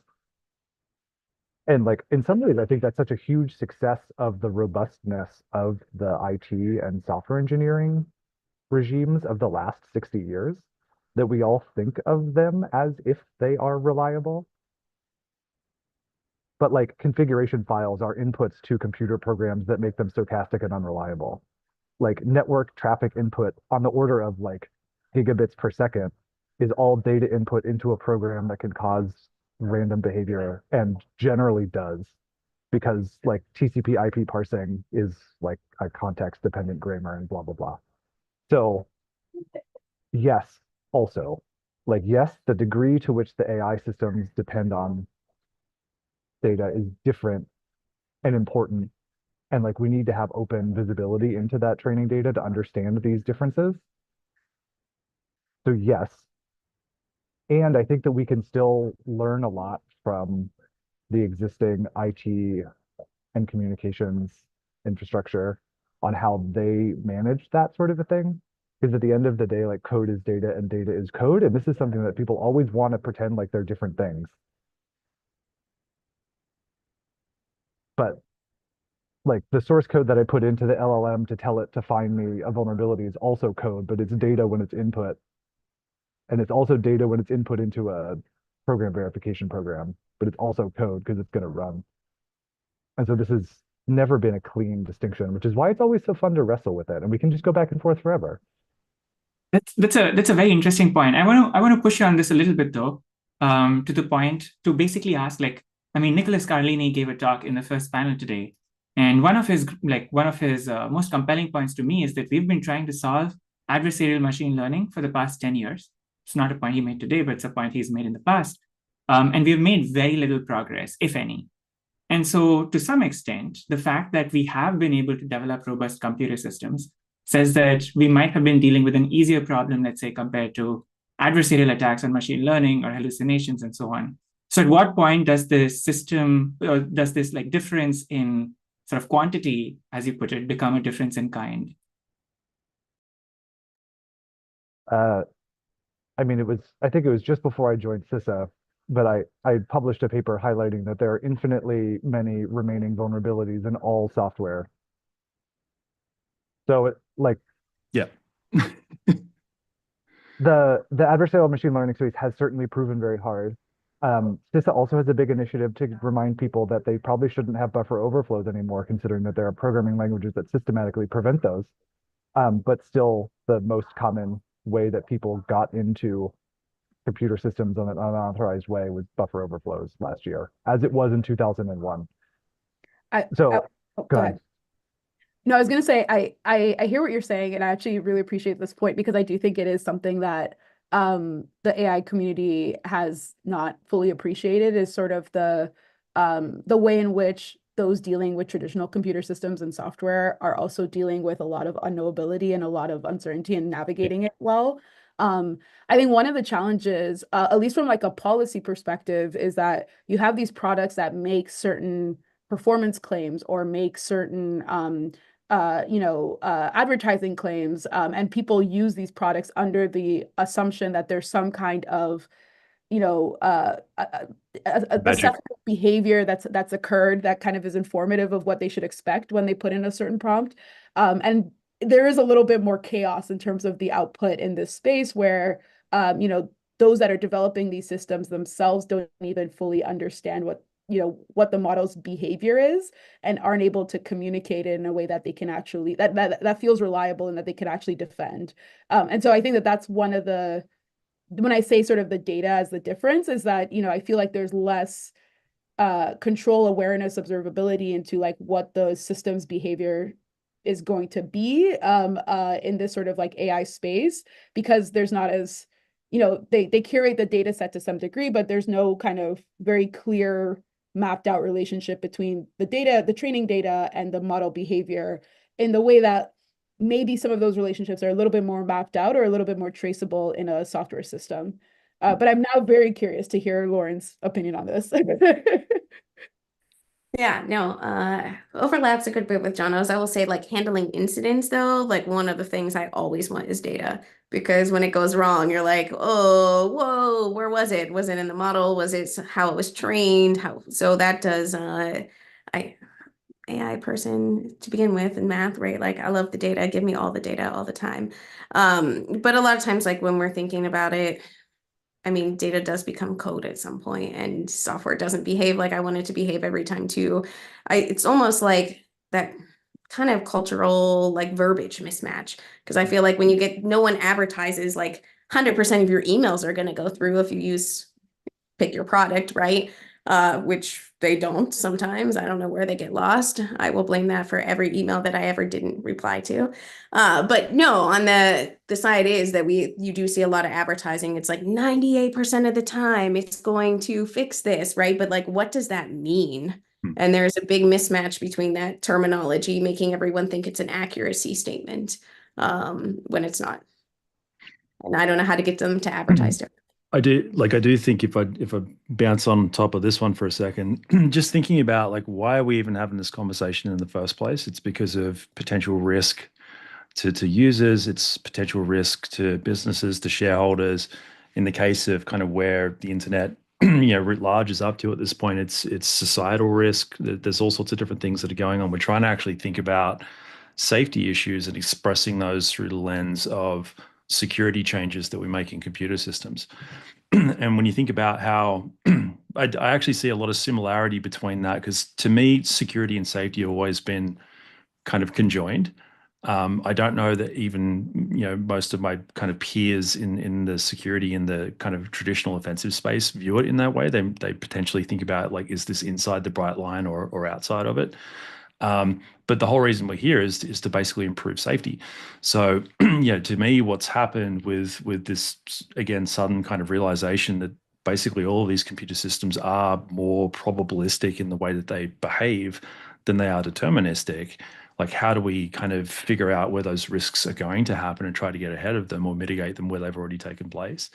And like in some ways, I think that's such a huge success of the robustness of the IT and software engineering regimes of the last 60 years that we all think of them as if they are reliable. But like configuration files are inputs to computer programs that make them stochastic and unreliable. Like network traffic input on the order of like gigabits per second is all data input into a program that can cause random behavior and generally does because like TCP IP parsing is like a context dependent grammar and blah, blah, blah. So yes, also like, yes, the degree to which the AI systems depend on data is different and important. And like we need to have open visibility into that training data to understand these differences. So yes. And I think that we can still learn a lot from the existing IT and communications infrastructure on how they manage that sort of a thing. Because at the end of the day, like code is data and data is code. And this is something that people always want to pretend like they're different things. But like the source code that I put into the LLM to tell it to find me a vulnerability is also code, but it's data when it's input. And it's also data when it's input into a program verification program, but it's also code because it's going to run. And so this has never been a clean distinction, which is why it's always so fun to wrestle with it. And we can just go back and forth forever. That's a very interesting point. I want to push you on this a little bit though, to the point to basically ask, like, I mean, Nicholas Carlini gave a talk in the first panel today, and one of his most compelling points to me is that we've been trying to solve adversarial machine learning for the past 10 years. It's not a point he made today, but it's a point he's made in the past. And we've made very little progress, if any. And so to some extent, the fact that we have been able to develop robust computer systems says that we might have been dealing with an easier problem, let's say, compared to adversarial attacks on machine learning or hallucinations and so on. So at what point does this system, or does this like difference in sort of quantity, as you put it, become a difference in kind? I mean, I think it was just before I joined CISA, but I published a paper highlighting that there are infinitely many remaining vulnerabilities in all software. So it like, Yeah. the adversarial machine learning space has certainly proven very hard. CISA also has a big initiative to remind people that they probably shouldn't have buffer overflows anymore, considering that there are programming languages that systematically prevent those. But still, the most common way that people got into computer systems in an unauthorized way was buffer overflows last year, as it was in 2001. Go ahead. No, I was going to say, I hear what you're saying, and I actually really appreciate this point because I do think it is something that the AI community has not fully appreciated, is sort of the way in which those dealing with traditional computer systems and software are also dealing with a lot of unknowability and a lot of uncertainty and navigating it well. I think one of the challenges, at least from like a policy perspective, is that you have these products that make certain performance claims or make certain advertising claims, and people use these products under the assumption that there's some kind of assessment behavior that's occurred that kind of is informative of what they should expect when they put in a certain prompt. And there is a little bit more chaos in terms of the output in this space where those that are developing these systems themselves don't even fully understand what the model's behavior is and aren't able to communicate it in a way that they can actually that feels reliable and that they can actually defend. And so I think that's one of the, when I say sort of the data as the difference, is that I feel like there's less control, awareness, observability into like what the system's behavior is going to be in this sort of like AI space, because there's not as they curate the data set to some degree, but there's no kind of very clear mapped out relationship between the data, the training data, and the model behavior in the way that maybe some of those relationships are a little bit more mapped out or a little bit more traceable in a software system. But I'm now very curious to hear Lauren's opinion on this. Yeah, no, overlaps a good bit with Jono's. I will say, like, handling incidents, though, like, one of the things I always want is data, because when it goes wrong, you're like, oh, whoa, where was it? Was it in the model? Was it how it was trained? So that does, AI person to begin with in math, right? Like, I love the data. Give me all the data all the time. But a lot of times, like, when we're thinking about it, I mean, data does become code at some point, and software doesn't behave like I want it to behave every time too. It's almost like that kind of cultural, like, verbiage mismatch. Because I feel like when you get, no one advertises like 100% of your emails are going to go through if you pick your product, right? Which they don't sometimes. I don't know where they get lost. I will blame that for every email that I ever didn't reply to. But no, on the side is that you do see a lot of advertising. It's like 98% of the time it's going to fix this, right? But like, what does that mean? And there's a big mismatch between that terminology, making everyone think it's an accuracy statement when it's not. And I don't know how to get them to advertise differently. I do think if I bounce on top of this one for a second, just thinking about like why are we even having this conversation in the first place? It's because of potential risk to users, it's potential risk to businesses, to shareholders. In the case of kind of where the internet, writ large is up to at this point, it's societal risk. There's all sorts of different things that are going on. We're trying to actually think about safety issues and expressing those through the lens of security changes that we make in computer systems. And when you think about how I actually see a lot of similarity between that, because to me, security and safety have always been kind of conjoined. I don't know that even most of my kind of peers in the security in the kind of traditional offensive space view it in that way. They potentially think about like, is this inside the bright line or outside of it? But the whole reason we're here is to basically improve safety. So, to me, what's happened with this, again, sudden kind of realization that basically all of these computer systems are more probabilistic in the way that they behave than they are deterministic. Like, how do we kind of figure out where those risks are going to happen and try to get ahead of them or mitigate them where they've already taken place?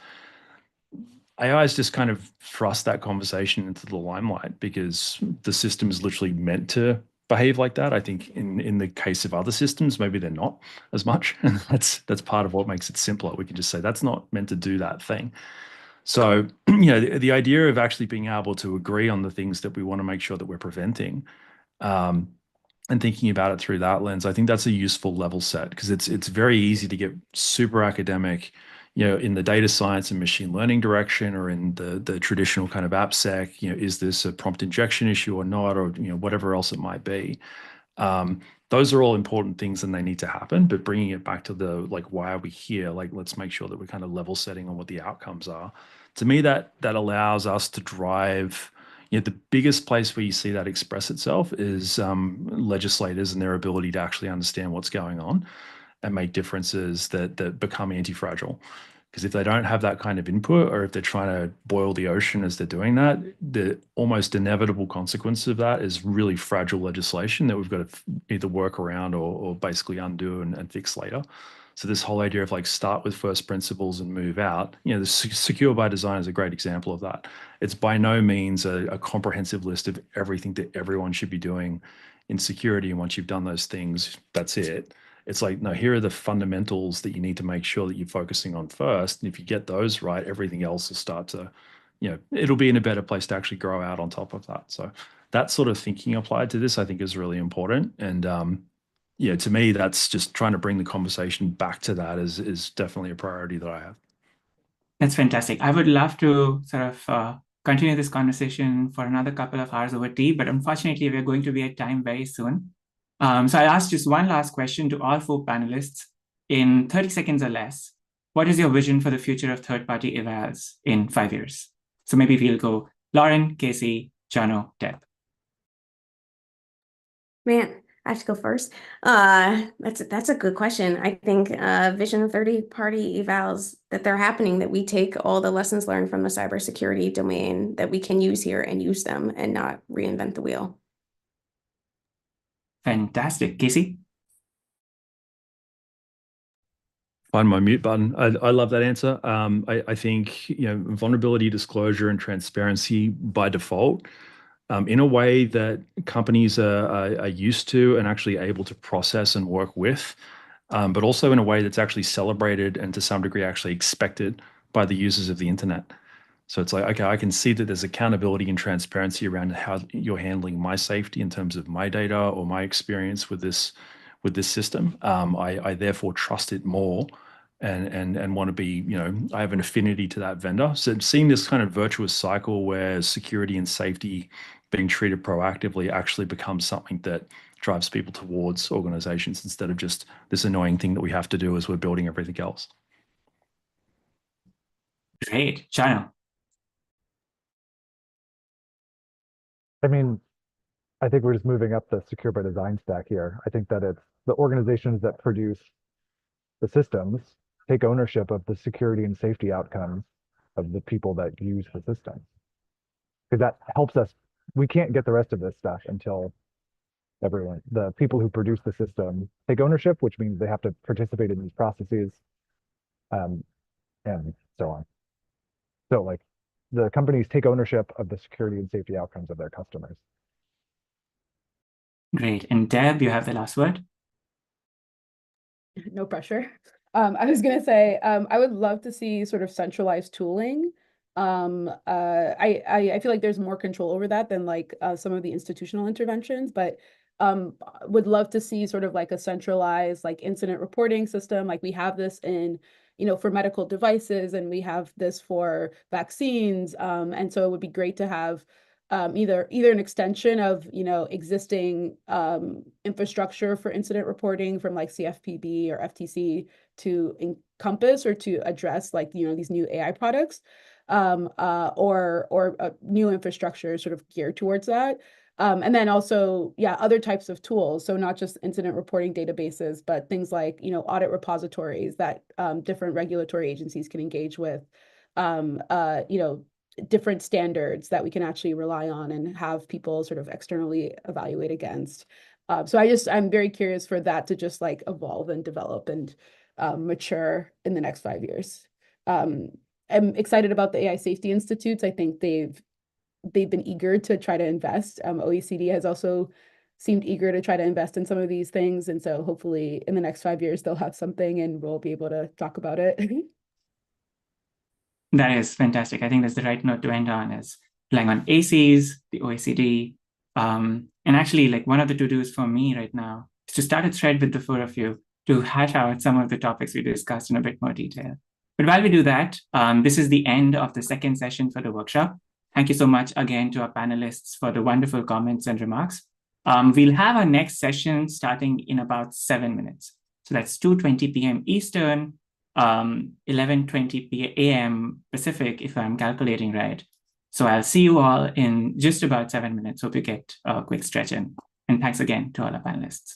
AI has just kind of thrust that conversation into the limelight because the system is literally meant to behave like that. I think in the case of other systems, maybe they're not as much. And that's part of what makes it simpler. We can just say that's not meant to do that thing. So, the idea of actually being able to agree on the things that we want to make sure that we're preventing, and thinking about it through that lens, I think that's a useful level set because it's very easy to get super academic, in the data science and machine learning direction, or in the traditional kind of AppSec, is this a prompt injection issue or not, or whatever else it might be. Those are all important things and they need to happen, but bringing it back to the like, why are we here? Like, let's make sure that we're kind of level setting on what the outcomes are. To me, that allows us to drive. The biggest place where you see that express itself is legislators and their ability to actually understand what's going on and make differences that become anti-fragile. Because if they don't have that kind of input, or if they're trying to boil the ocean as they're doing that, the almost inevitable consequence of that is really fragile legislation that we've got to either work around or basically undo and fix later. So this whole idea of like start with first principles and move out, the secure by design is a great example of that. It's by no means a comprehensive list of everything that everyone should be doing in security. And once you've done those things, that's it. It's like, no, here are the fundamentals that you need to make sure that you're focusing on first. And if you get those right, everything else will start to, it'll be in a better place to actually grow out on top of that. So that sort of thinking applied to this, I think, is really important. And to me, that's just trying to bring the conversation back to that is definitely a priority that I have. That's fantastic. I would love to sort of continue this conversation for another couple of hours over tea, but unfortunately, we're going to be at time very soon. So I'll ask just one last question to all 4 panelists in 30 seconds or less. What is your vision for the future of third-party evals in 5 years? So maybe we'll go Lauren, Casey, Jono, Deb. Man, I have to go first. That's a good question. I think Vision 30-party evals that they're happening, that we take all the lessons learned from the cybersecurity domain that we can use here and use them and not reinvent the wheel. Fantastic. Casey? Find my mute button. I love that answer. I think vulnerability disclosure and transparency by default, in a way that companies are used to and actually able to process and work with, but also in a way that's actually celebrated and to some degree actually expected by the users of the internet. So it's like, okay, I can see that there's accountability and transparency around how you're handling my safety in terms of my data or my experience with this system. I therefore trust it more and want to be, I have an affinity to that vendor. So seeing this kind of virtuous cycle where security and safety being treated proactively actually becomes something that drives people towards organizations instead of just this annoying thing that we have to do as we're building everything else. Great. Chano? I mean, I think we're just moving up the secure by design stack here. I think that it's the organizations that produce the systems take ownership of the security and safety outcomes of the people that use the system. Because that helps us. We can't get the rest of this stuff until the people who produce the system take ownership, which means they have to participate in these processes, and so on. So like the companies take ownership of the security and safety outcomes of their customers. Great. And Deb, you have the last word. No pressure. I was gonna say, I would love to see sort of centralized tooling. I feel like there's more control over that than like some of the institutional interventions, but would love to see sort of like a centralized like incident reporting system. Like we have this in, for medical devices, and we have this for vaccines. And so it would be great to have either an extension of existing infrastructure for incident reporting from like CFPB or FTC to encompass or to address like these new AI products, or new infrastructure sort of geared towards that. And then also, yeah, other types of tools. So not just incident reporting databases, but things like audit repositories that different regulatory agencies can engage with. Different standards that we can actually rely on and have people sort of externally evaluate against. So I'm very curious for that to just like evolve and develop and mature in the next 5 years. I'm excited about the AI Safety Institutes. I think they've been eager to try to invest. OECD has also seemed eager to try to invest in some of these things. And so hopefully in the next 5 years, they'll have something and we'll be able to talk about it. That is fantastic. I think that's the right note to end on, is relying on ACs, the OECD. And actually, like one of the to-dos for me right now is to start a thread with the four of you to hash out some of the topics we discussed in a bit more detail. But while we do that, this is the end of the second session for the workshop. Thank you so much again to our panelists for the wonderful comments and remarks. We'll have our next session starting in about 7 minutes. So that's 2:20 p.m. Eastern, 11:20 a.m. Pacific, if I'm calculating right. So I'll see you all in just about 7 minutes. Hope you get a quick stretch in. And thanks again to all our panelists.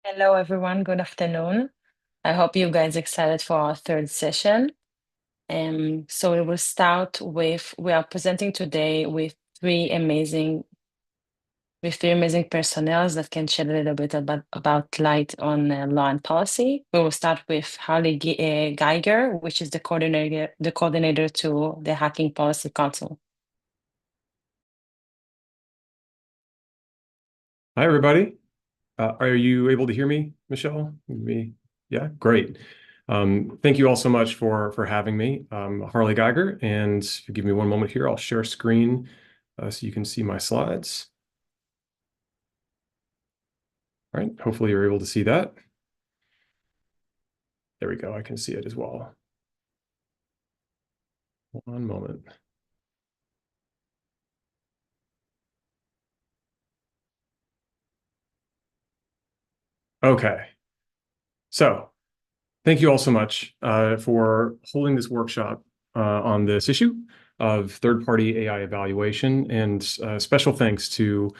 Hello, everyone. Good afternoon. I hope you guys excited for our third session. So we will start with, we are presenting today with three amazing personnel that can shed a little bit about light on law and policy. We will start with Harley Geiger, which is the coordinator to the Hacking Policy Council. Hi, everybody. Are you able to hear me, Michelle? Yeah, great. Thank you all so much for having me. I'm Harley Geiger, and if you give me one moment here, I'll share screen so you can see my slides. All right, hopefully you're able to see that. There we go, I can see it as well. One moment. Okay, so thank you all so much for holding this workshop on this issue of third-party AI evaluation, and special thanks to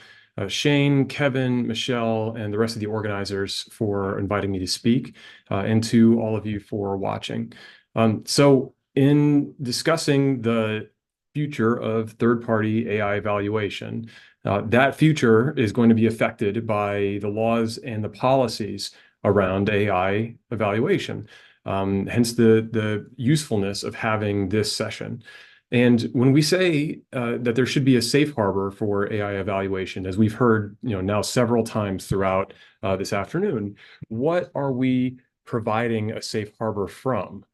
Shane, Kevin, Michelle, and the rest of the organizers for inviting me to speak, and to all of you for watching. So in discussing the future of third-party AI evaluation, that future is going to be affected by the laws and the policies around AI evaluation. Hence the usefulness of having this session. And when we say that there should be a safe harbor for AI evaluation, as we've heard now several times throughout this afternoon, what are we providing a safe harbor from?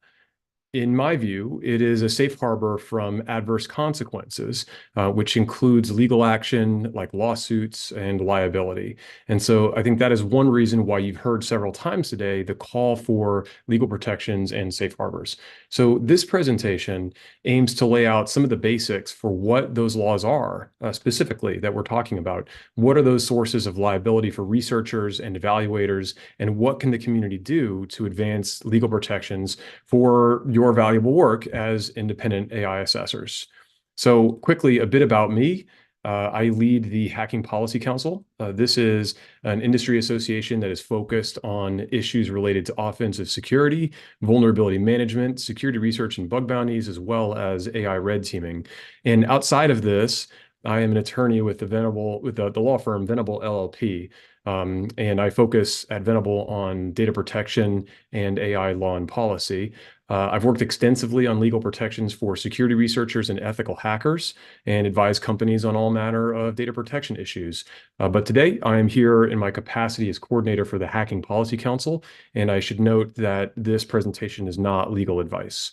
In my view, it is a safe harbor from adverse consequences, which includes legal action like lawsuits and liability. And so I think that is one reason why you've heard several times today the call for legal protections and safe harbors. So this presentation aims to lay out some of the basics for what those laws are, specifically that we're talking about. What are those sources of liability for researchers and evaluators, and what can the community do to advance legal protections for your valuable work as independent AI assessors? So quickly, a bit about me. I lead the Hacking Policy Council. This is an industry association that is focused on issues related to offensive security, vulnerability management, security research and bug bounties, as well as AI red teaming. And outside of this, I am an attorney with the law firm Venable LLP. And I focus at Venable on data protection and AI law and policy. I've worked extensively on legal protections for security researchers and ethical hackers, and advise companies on all manner of data protection issues. But today I am here in my capacity as coordinator for the Hacking Policy Council, and I should note that this presentation is not legal advice.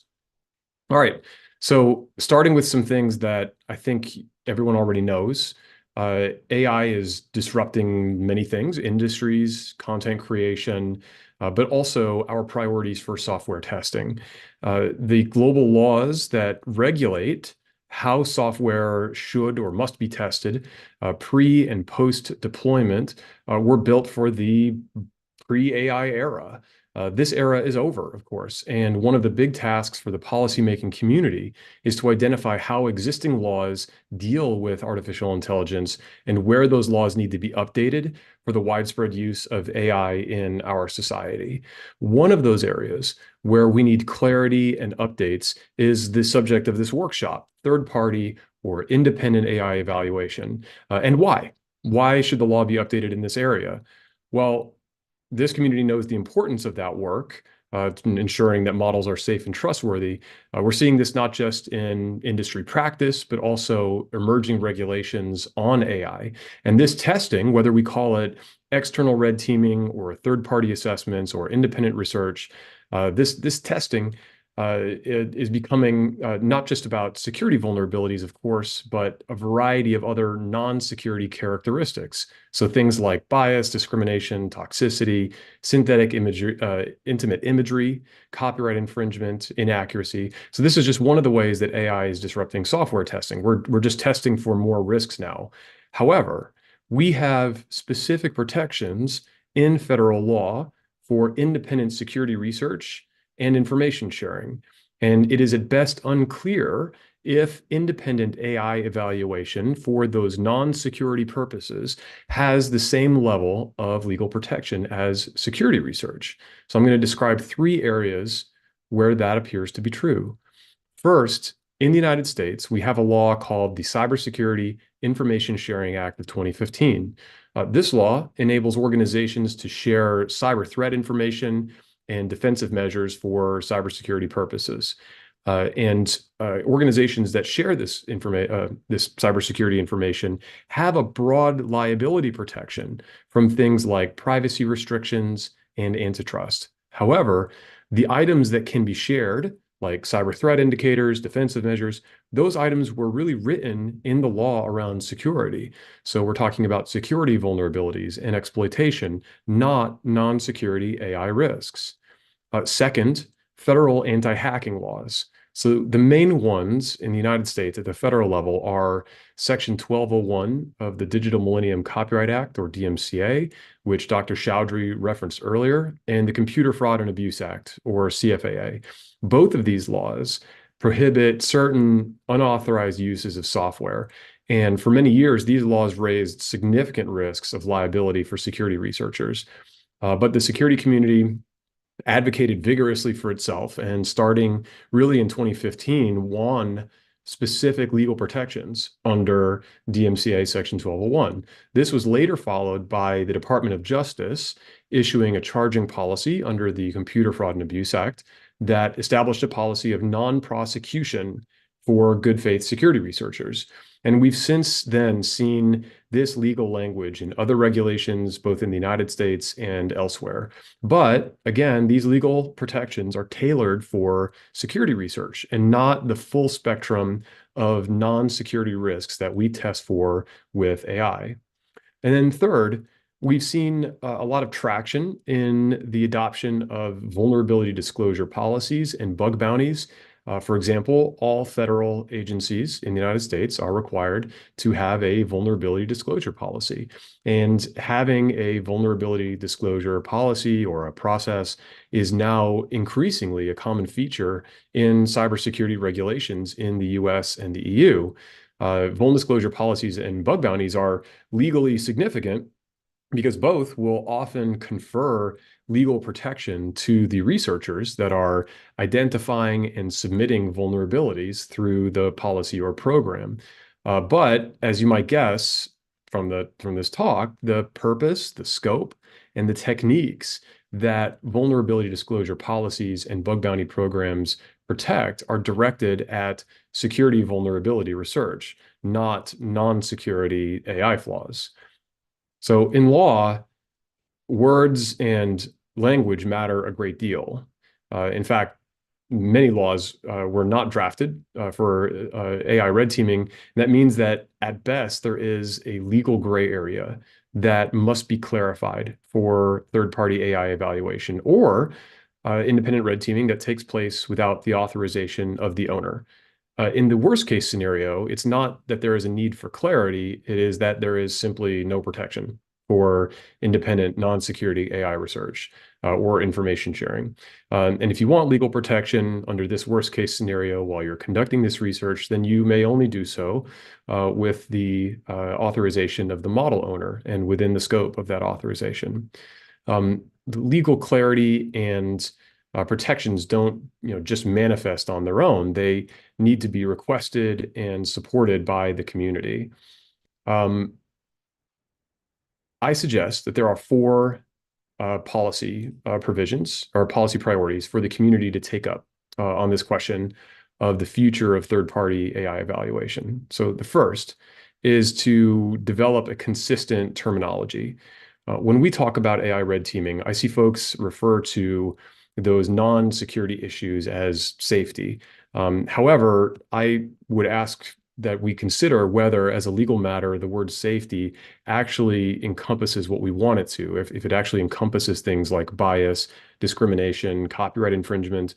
All right, so starting with some things that I think everyone already knows. AI is disrupting many things, industries, content creation, but also our priorities for software testing. The global laws that regulate how software should or must be tested pre and post deployment were built for the pre-AI era. This era is over, of course, and one of the big tasks for the policymaking community is to identify how existing laws deal with artificial intelligence and where those laws need to be updated for the widespread use of AI in our society. One of those areas where we need clarity and updates is the subject of this workshop, third-party or independent AI evaluation. And why? Why should the law be updated in this area? Well, this community knows the importance of that work, ensuring that models are safe and trustworthy. We're seeing this not just in industry practice, but also emerging regulations on AI. And this testing, whether we call it external red teaming or third-party assessments or independent research, this testing is becoming not just about security vulnerabilities, of course, but a variety of other non-security characteristics. So things like bias, discrimination, toxicity, synthetic imagery, intimate imagery, copyright infringement, inaccuracy. So this is just one of the ways that AI is disrupting software testing. We're just testing for more risks now. However, we have specific protections in federal law for independent security research and information sharing. And it is at best unclear if independent AI evaluation for those non-security purposes has the same level of legal protection as security research. So I'm going to describe 3 areas where that appears to be true. First, in the United States, we have a law called the Cybersecurity Information Sharing Act of 2015. This law enables organizations to share cyber threat information and defensive measures for cybersecurity purposes. Organizations that share this cybersecurity information have a broad liability protection from things like privacy restrictions and antitrust. However, the items that can be shared, like cyber threat indicators, defensive measures, those items were really written in the law around security. So we're talking about security vulnerabilities and exploitation, not non-security AI risks. Second, federal anti-hacking laws. So the main ones in the United States at the federal level are Section 1201 of the Digital Millennium Copyright Act, or DMCA, which Dr. Chowdhury referenced earlier, and the Computer Fraud and Abuse Act, or CFAA. Both of these laws prohibit certain unauthorized uses of software. And for many years, these laws raised significant risks of liability for security researchers. But the security community advocated vigorously for itself, and starting really in 2015, won specific legal protections under DMCA Section 1201. This was later followed by the Department of Justice issuing a charging policy under the Computer Fraud and Abuse Act that established a policy of non-prosecution for good faith security researchers. And we've since then seen this legal language in other regulations, both in the United States and elsewhere. But again, these legal protections are tailored for security research and not the full spectrum of non-security risks that we test for with AI. And then third, we've seen a lot of traction in the adoption of vulnerability disclosure policies and bug bounties. For example, all federal agencies in the United States are required to have a vulnerability disclosure policy. And having a vulnerability disclosure policy or a process is now increasingly a common feature in cybersecurity regulations in the US and the EU. Vulnerability disclosure policies and bug bounties are legally significant because both will often confer legal protection to the researchers that are identifying and submitting vulnerabilities through the policy or program. But as you might guess from this talk, the purpose, the scope, and the techniques that vulnerability disclosure policies and bug bounty programs protect are directed at security vulnerability research, not non-security AI flaws. So in law, words and language matter a great deal. In fact, many laws were not drafted for AI red teaming. And that means that at best, there is a legal gray area that must be clarified for third-party AI evaluation or independent red teaming that takes place without the authorization of the owner. In the worst case scenario, it's not that there is a need for clarity, it is that there is simply no protection for independent non-security AI research or information sharing. And if you want legal protection under this worst case scenario while you're conducting this research, then you may only do so with the authorization of the model owner and within the scope of that authorization. The legal clarity and protections don't just manifest on their own. They need to be requested and supported by the community. I suggest that there are 4 policy provisions or policy priorities for the community to take up on this question of the future of third-party AI evaluation. So the first is to develop a consistent terminology. When we talk about AI red teaming, I see folks refer to those non-security issues as safety. However, I would ask that we consider whether, as a legal matter, the word safety actually encompasses what we want it to, if it actually encompasses things like bias, discrimination, copyright infringement,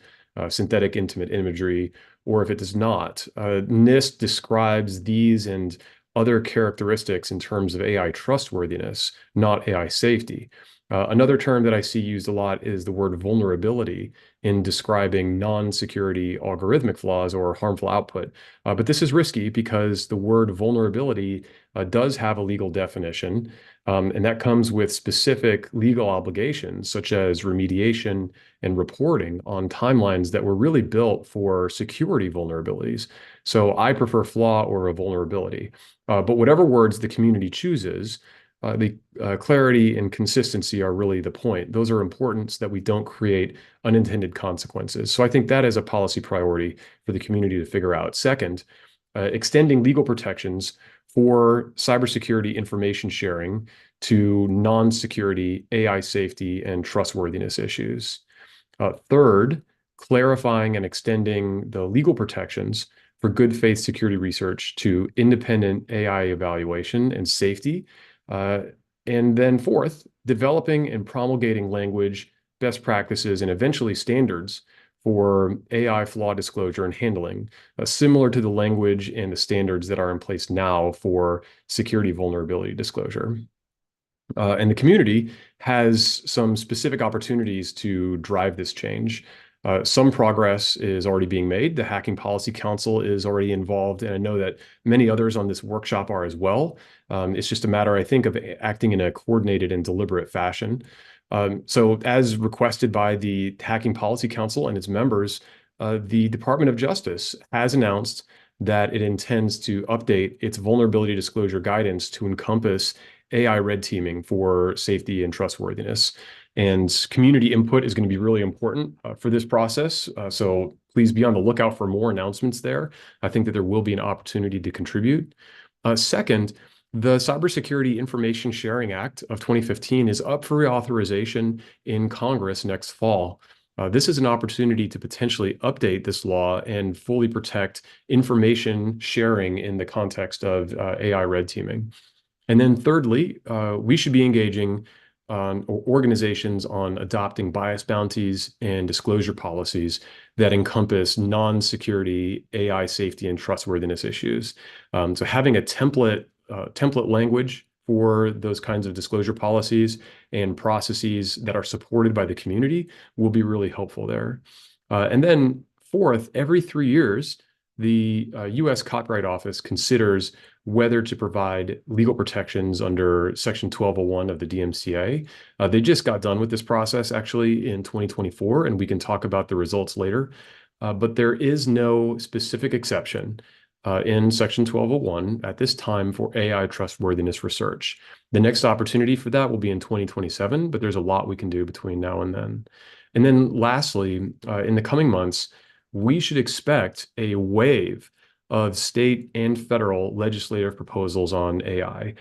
synthetic intimate imagery, or if it does not. NIST describes these and other characteristics in terms of AI trustworthiness, not AI safety. Another term that I see used a lot is the word vulnerability in describing non-security algorithmic flaws or harmful output. But this is risky because the word vulnerability does have a legal definition, and that comes with specific legal obligations, such as remediation and reporting on timelines that were really built for security vulnerabilities. So I prefer flaw or a vulnerability. But whatever words the community chooses, the clarity and consistency are really the point. Those are important so that we don't create unintended consequences. So I think that is a policy priority for the community to figure out. Second, extending legal protections for cybersecurity information sharing to non-security AI safety and trustworthiness issues. Third, clarifying and extending the legal protections for good faith security research to independent AI evaluation and safety. And then fourth, developing and promulgating language, best practices, and eventually standards for AI flaw disclosure and handling, similar to the language and the standards that are in place now for security vulnerability disclosure. And the community has some specific opportunities to drive this change. Some progress is already being made. The Hacking Policy Council is already involved, and I know that many others on this workshop are as well. It's just a matter, I think, of acting in a coordinated and deliberate fashion. So as requested by the Hacking Policy Council and its members, the Department of Justice has announced that it intends to update its vulnerability disclosure guidance to encompass AI red teaming for safety and trustworthiness. And community input is going to be really important for this process. So please be on the lookout for more announcements there. I think that there will be an opportunity to contribute. Second, the Cybersecurity Information Sharing Act of 2015 is up for reauthorization in Congress next fall. This is an opportunity to potentially update this law and fully protect information sharing in the context of AI red teaming. And then thirdly, we should be engaging organizations on adopting bias bounties and disclosure policies that encompass non-security AI safety and trustworthiness issues. So having a template language for those kinds of disclosure policies and processes that are supported by the community will be really helpful there. And then fourth, every 3 years, the U.S. Copyright Office considers whether to provide legal protections under Section 1201 of the DMCA. They just got done with this process actually in 2024, and we can talk about the results later. But there is no specific exception in Section 1201 at this time for AI trustworthiness research. The next opportunity for that will be in 2027, but there's a lot we can do between now and then. And then lastly, in the coming months, we should expect a wave of state and federal legislative proposals on AI.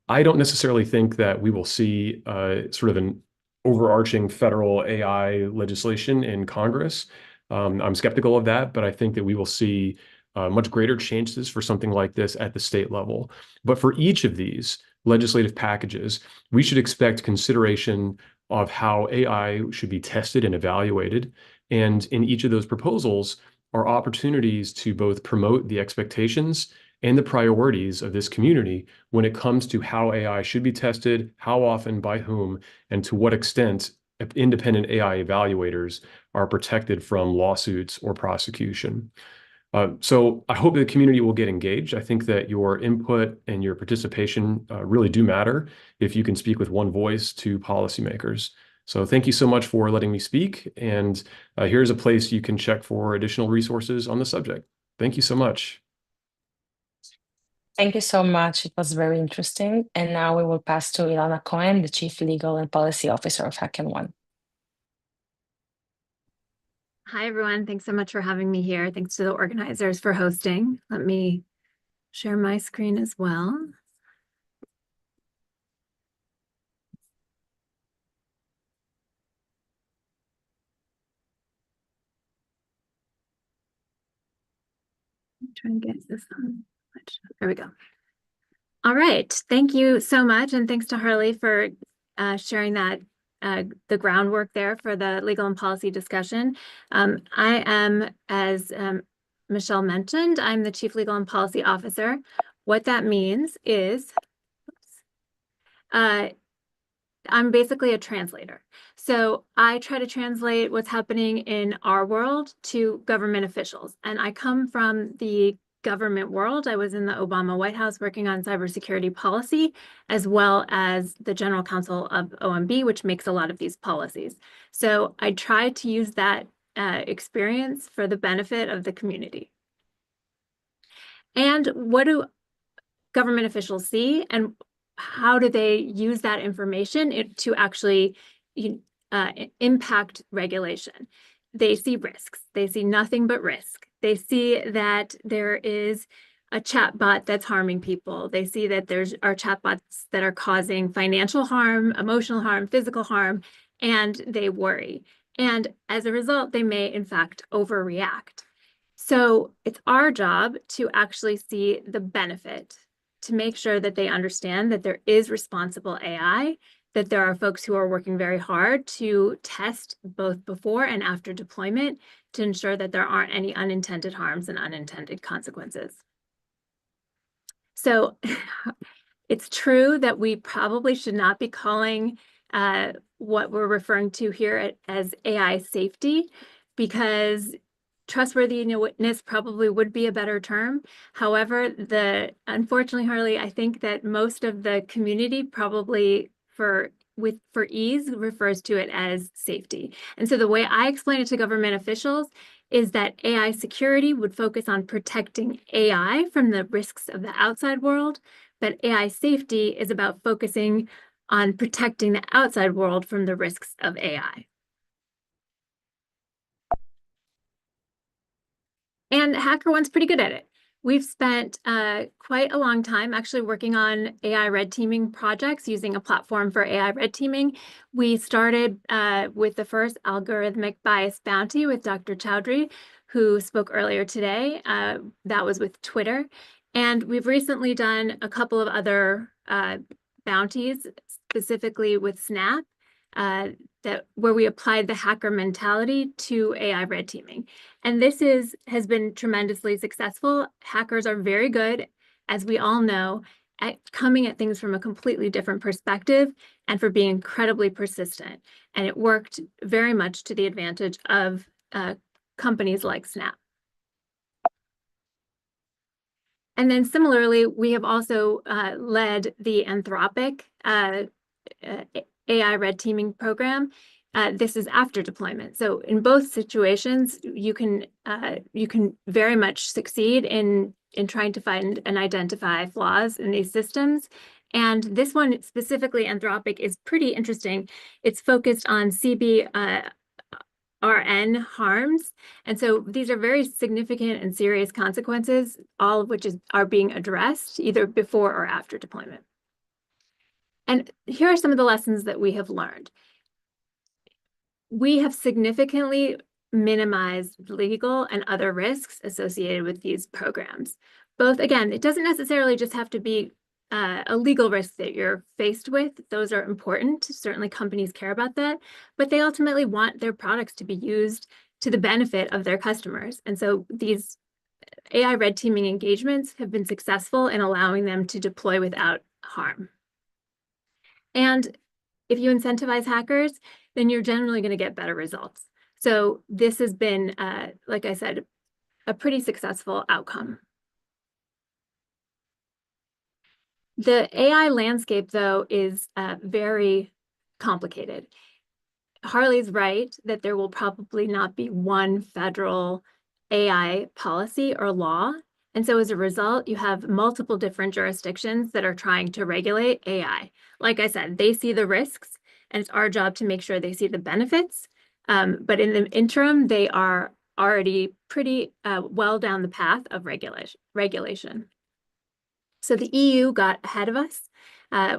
I don't necessarily think that we will see sort of an overarching federal AI legislation in Congress. I'm skeptical of that, but I think that we will see much greater chances for something like this at the state level. But for each of these legislative packages, we should expect consideration of how AI should be tested and evaluated. And in each of those proposals are opportunities to both promote the expectations and the priorities of this community when it comes to how AI should be tested, how often, by whom, and to what extent independent AI evaluators are protected from lawsuits or prosecution. So I hope the community will get engaged. I think that your input and your participation really do matter if you can speak with one voice to policymakers. So thank you so much for letting me speak. And here's a place you can check for additional resources on the subject. Thank you so much. Thank you so much. It was very interesting. And now we will pass to Ilana Cohen, the Chief Legal and Policy Officer of HackenOne. Hi, everyone. Thanks so much for having me here. Thanks to the organizers for hosting. Let me share my screen as well. I'm trying to get this on. There we go. All right. Thank you so much. And thanks to Harley for sharing that the groundwork there for the legal and policy discussion. I am, as Michelle mentioned, I'm the Chief Legal and Policy Officer. What that means is I'm basically a translator. So I try to translate what's happening in our world to government officials. And I come from the government world. I was in the Obama White House working on cybersecurity policy, as well as the general counsel of OMB, which makes a lot of these policies. So I try to use that experience for the benefit of the community. And what do government officials see, and how do they use that information to actually impact regulation? They see risks. They see nothing but risk. They see that there is a chatbot that's harming people. They see that are chatbots that are causing financial harm, emotional harm, physical harm, and they worry. And as a result, they may, in fact, overreact. So it's our job to actually see the benefit, to make sure that they understand that there is responsible AI, that there are folks who are working very hard to test both before and after deployment to ensure that there aren't any unintended harms and unintended consequences. So it's true that we probably should not be calling what we're referring to here as AI safety, because trustworthiness probably would be a better term. However, unfortunately, Harley, I think that most of the community probably for ease refers to it as safety. And so the way I explain it to government officials is that AI security would focus on protecting AI from the risks of the outside world, but AI safety is about focusing on protecting the outside world from the risks of AI. And HackerOne's pretty good at it. We've spent quite a long time actually working on AI red teaming projects using a platform for AI red teaming. We started with the first algorithmic bias bounty with Dr. Chowdhury, who spoke earlier today. That was with Twitter. And we've recently done a couple of other bounties, specifically with Snap, where we applied the hacker mentality to AI red teaming. And this has been tremendously successful. Hackers are very good, as we all know, at coming at things from a completely different perspective and for being incredibly persistent. And it worked very much to the advantage of companies like Snap. And then similarly, we have also led the Anthropic AI red teaming program. This is after deployment. So in both situations, you can very much succeed in trying to find and identify flaws in these systems. And this one specifically, Anthropic, is pretty interesting. It's focused on CBRN harms. And so these are very significant and serious consequences, all of which are being addressed either before or after deployment. And here are some of the lessons that we have learned. We have significantly minimized legal and other risks associated with these programs. Both, again, it doesn't necessarily just have to be a legal risk that you're faced with. Those are important. Certainly companies care about that, but they ultimately want their products to be used to the benefit of their customers. And so these AI red teaming engagements have been successful in allowing them to deploy without harm. And if you incentivize hackers, then you're generally going to get better results. So this has been, like I said, a pretty successful outcome. The AI landscape, though, is very complicated. Harley's right that there will probably not be one federal AI policy or law. And so as a result, you have multiple different jurisdictions that are trying to regulate AI. Like I said, they see the risks, and it's our job to make sure they see the benefits. But in the interim, they are already pretty well down the path of regulation. So the EU got ahead of us,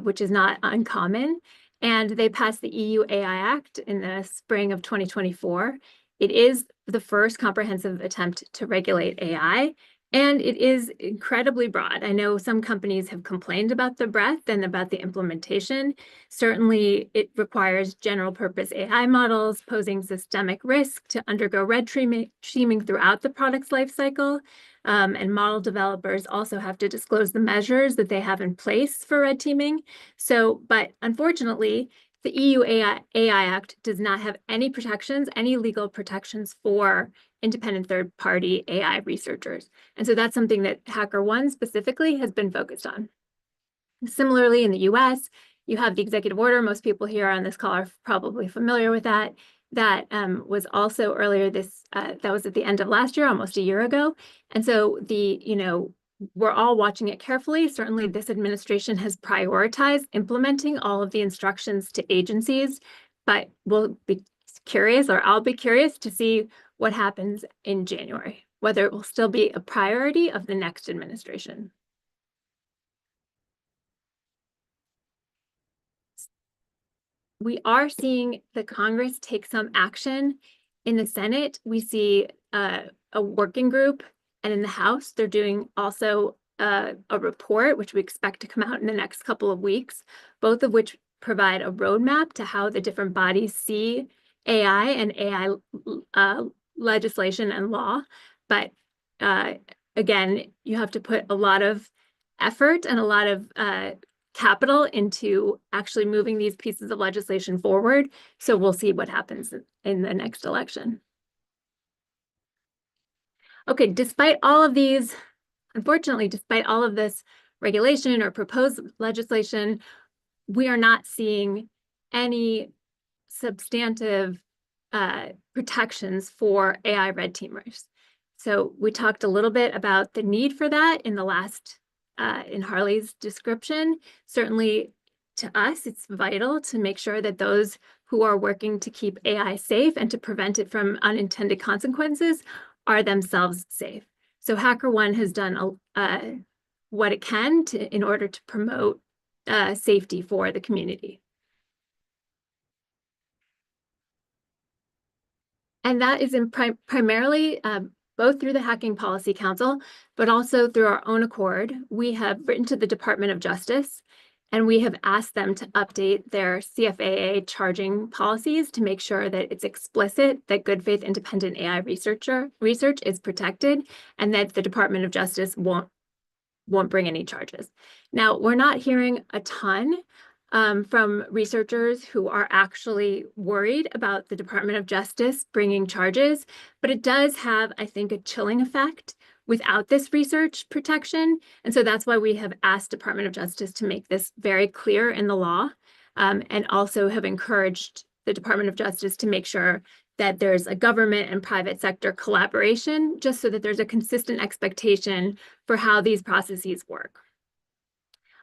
which is not uncommon, and they passed the EU AI Act in the spring of 2024. It is the first comprehensive attempt to regulate AI, and it is incredibly broad. I know some companies have complained about the breadth and about the implementation. Certainly, it requires general purpose AI models posing systemic risk to undergo red teaming throughout the product's lifecycle. And model developers also have to disclose the measures that they have in place for red teaming. So, but unfortunately, The EU AI Act does not have any protections, any legal protections for independent third-party AI researchers. And so that's something that HackerOne specifically has been focused on. Similarly, in the US, you have the executive order. Most people here on this call are probably familiar with that. That was also earlier that was at the end of last year, almost a year ago. And so we're all watching it carefully. Certainly, this administration has prioritized implementing all of the instructions to agencies, but we'll be curious, or I'll be curious to see what happens in January, whether it will still be a priority of the next administration. We are seeing the Congress take some action. In the Senate, we see a working group, and in the House, they're doing also a report, which we expect to come out in the next couple of weeks, both of which provide a roadmap to how the different bodies see AI and AI legislation and law. But again, you have to put a lot of effort and a lot of capital into actually moving these pieces of legislation forward. So we'll see what happens in the next election. Okay, despite all of these, unfortunately, despite all of this regulation or proposed legislation, we are not seeing any substantive protections for AI red teamers. So we talked a little bit about the need for that in the last in Harley's description. Certainly to us, it's vital to make sure that those who are working to keep AI safe and to prevent it from unintended consequences are themselves safe. So HackerOne has done what it can in order to promote safety for the community. And that is primarily both through the Hacking Policy Council, but also through our own accord. We have written to the Department of Justice, and we have asked them to update their CFAA charging policies to make sure that it's explicit that good faith independent AI research is protected, and that the Department of Justice won't bring any charges. Now, we're not hearing a ton from researchers who are actually worried about the Department of Justice bringing charges, but it does have, I think, a chilling effect without this research protection. And so that's why we have asked Department of Justice to make this very clear in the law, and also have encouraged the Department of Justice to make sure that there's a government and private sector collaboration, just so that there's a consistent expectation for how these processes work.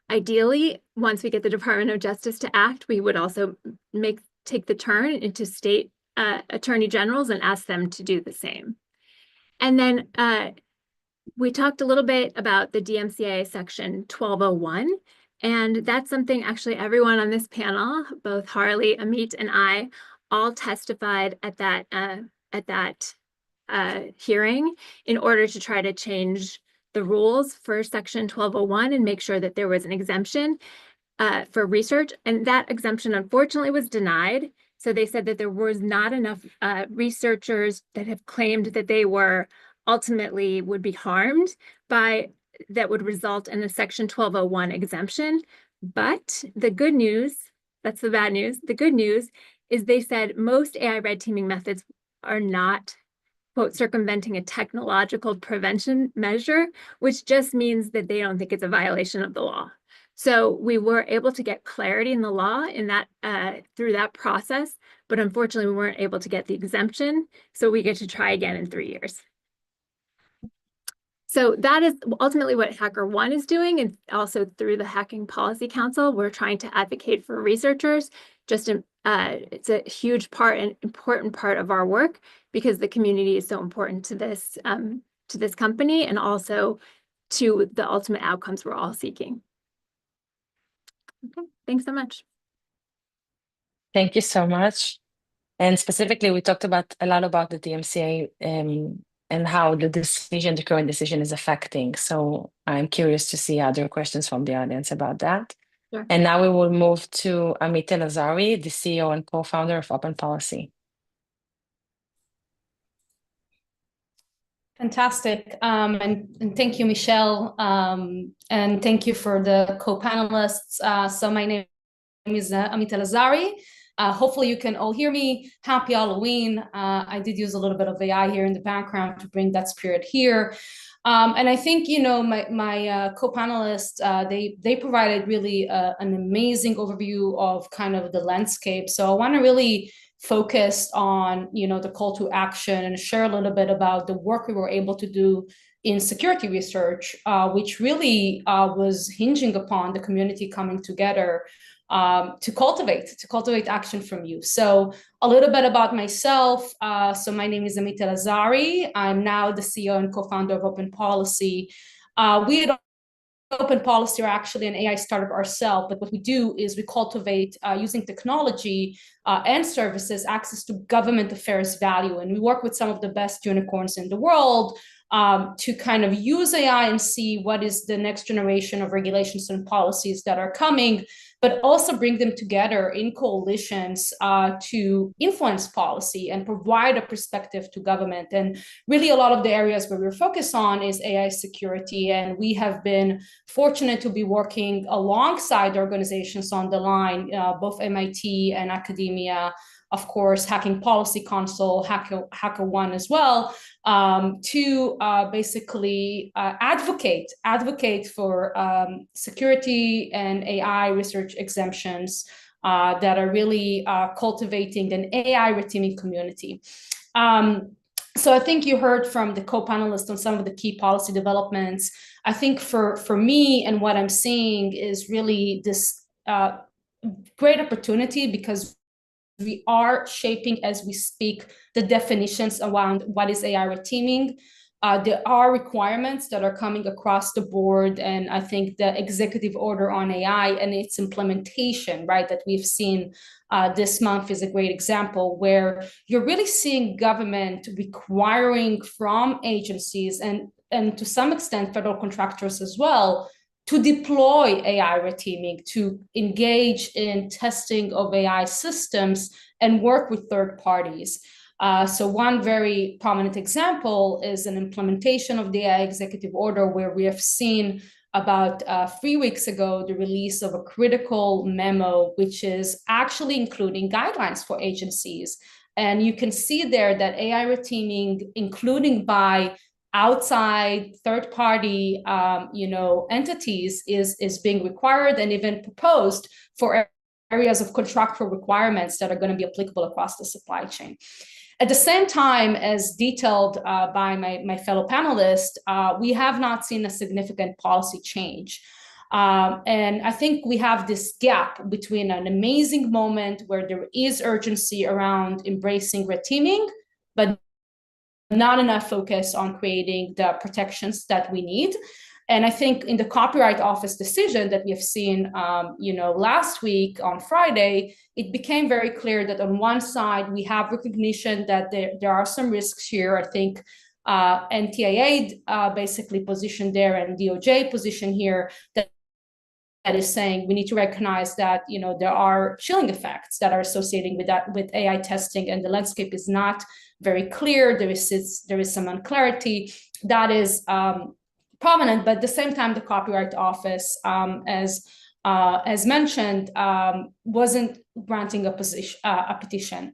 Ideally, once we get the Department of Justice to act, we would also take the turn into state attorney generals and ask them to do the same. And then we talked a little bit about the DMCA section 1201, and that's something actually everyone on this panel, both Harley, Amit, and I, all testified at that hearing in order to try to change the rules for section 1201 and make sure that there was an exemption for research. And that exemption, unfortunately, was denied. So they said that there was not enough researchers that have claimed that they were ultimately would be harmed by that would result in a section 1201 exemption. But the good news, that's the bad news. The good news is they said most AI red teaming methods are not, quote, circumventing a technological prevention measure, which just means that they don't think it's a violation of the law. So we were able to get clarity in the law in that through that process, but unfortunately we weren't able to get the exemption. So we get to try again in 3 years. So that is ultimately what HackerOne is doing, and also through the Hacking Policy Council, we're trying to advocate for researchers. Just it's a huge part and important part of our work because the community is so important to this company and also to the ultimate outcomes we're all seeking. Okay, thanks so much. Thank you so much. And specifically, we talked a lot about the DMCA and how the current decision is affecting. So I'm curious to see other questions from the audience about that. Sure. And now we will move to Amit El-Azhari, the CEO and co-founder of Open Policy. Fantastic. And thank you, Michelle. And thank you for the co-panelists. So my name is Amit Elazari. Hopefully you can all hear me. Happy Halloween. I did use a little bit of AI here in the background to bring that spirit here. And I think, my co-panelists, they provided really an amazing overview of kind of the landscape. So I want to really focus on, the call to action and share a little bit about the work we were able to do in security research, which really was hinging upon the community coming together to cultivate action from you. So a little bit about myself. So my name is Amit Elazari. I'm now the CEO and co-founder of Open Policy. We at Open Policy are actually an AI startup ourselves, but what we do is we cultivate, using technology and services, access to government affairs value. And we work with some of the best unicorns in the world to kind of use AI and see what is the next generation of regulations and policies that are coming, but also bring them together in coalitions to influence policy and provide a perspective to government. And really a lot of the areas where we're focused on is AI security. And we have been fortunate to be working alongside organizations on the line, both MIT and academia, of course, Hacking Policy Council, HackerOne as well, to basically advocate for security and AI research exemptions that are really cultivating an AI red teaming community. So I think you heard from the co-panelists on some of the key policy developments. I think for me and what I'm seeing is really this great opportunity, because we are shaping as we speak the definitions around what is AI red teaming. There are requirements that are coming across the board, and I think the executive order on AI and its implementation, right, that we've seen this month is a great example, where you're really seeing government requiring from agencies and to some extent federal contractors as well to deploy AI red teaming, to engage in testing of AI systems and work with third parties. So one very prominent example is an implementation of the AI executive order, where we have seen about 3 weeks ago the release of a critical memo, which is actually including guidelines for agencies. And you can see there that AI red teaming, including by outside third-party, entities, is being required and even proposed for areas of contractual requirements that are going to be applicable across the supply chain. At the same time, as detailed by my fellow panelists, we have not seen a significant policy change. And I think we have this gap between an amazing moment where there is urgency around embracing red teaming, but not enough focus on creating the protections that we need. And I think in the Copyright Office decision that we have seen, last week on Friday, it became very clear that on one side, we have recognition that there are some risks here. I think NTIA basically positioned there, and DOJ position here, that is saying we need to recognize that there are chilling effects that are associated with AI testing, and the landscape is not very clear. There is some unclarity that is prominent, but at the same time, the Copyright Office, as mentioned, wasn't granting a petition.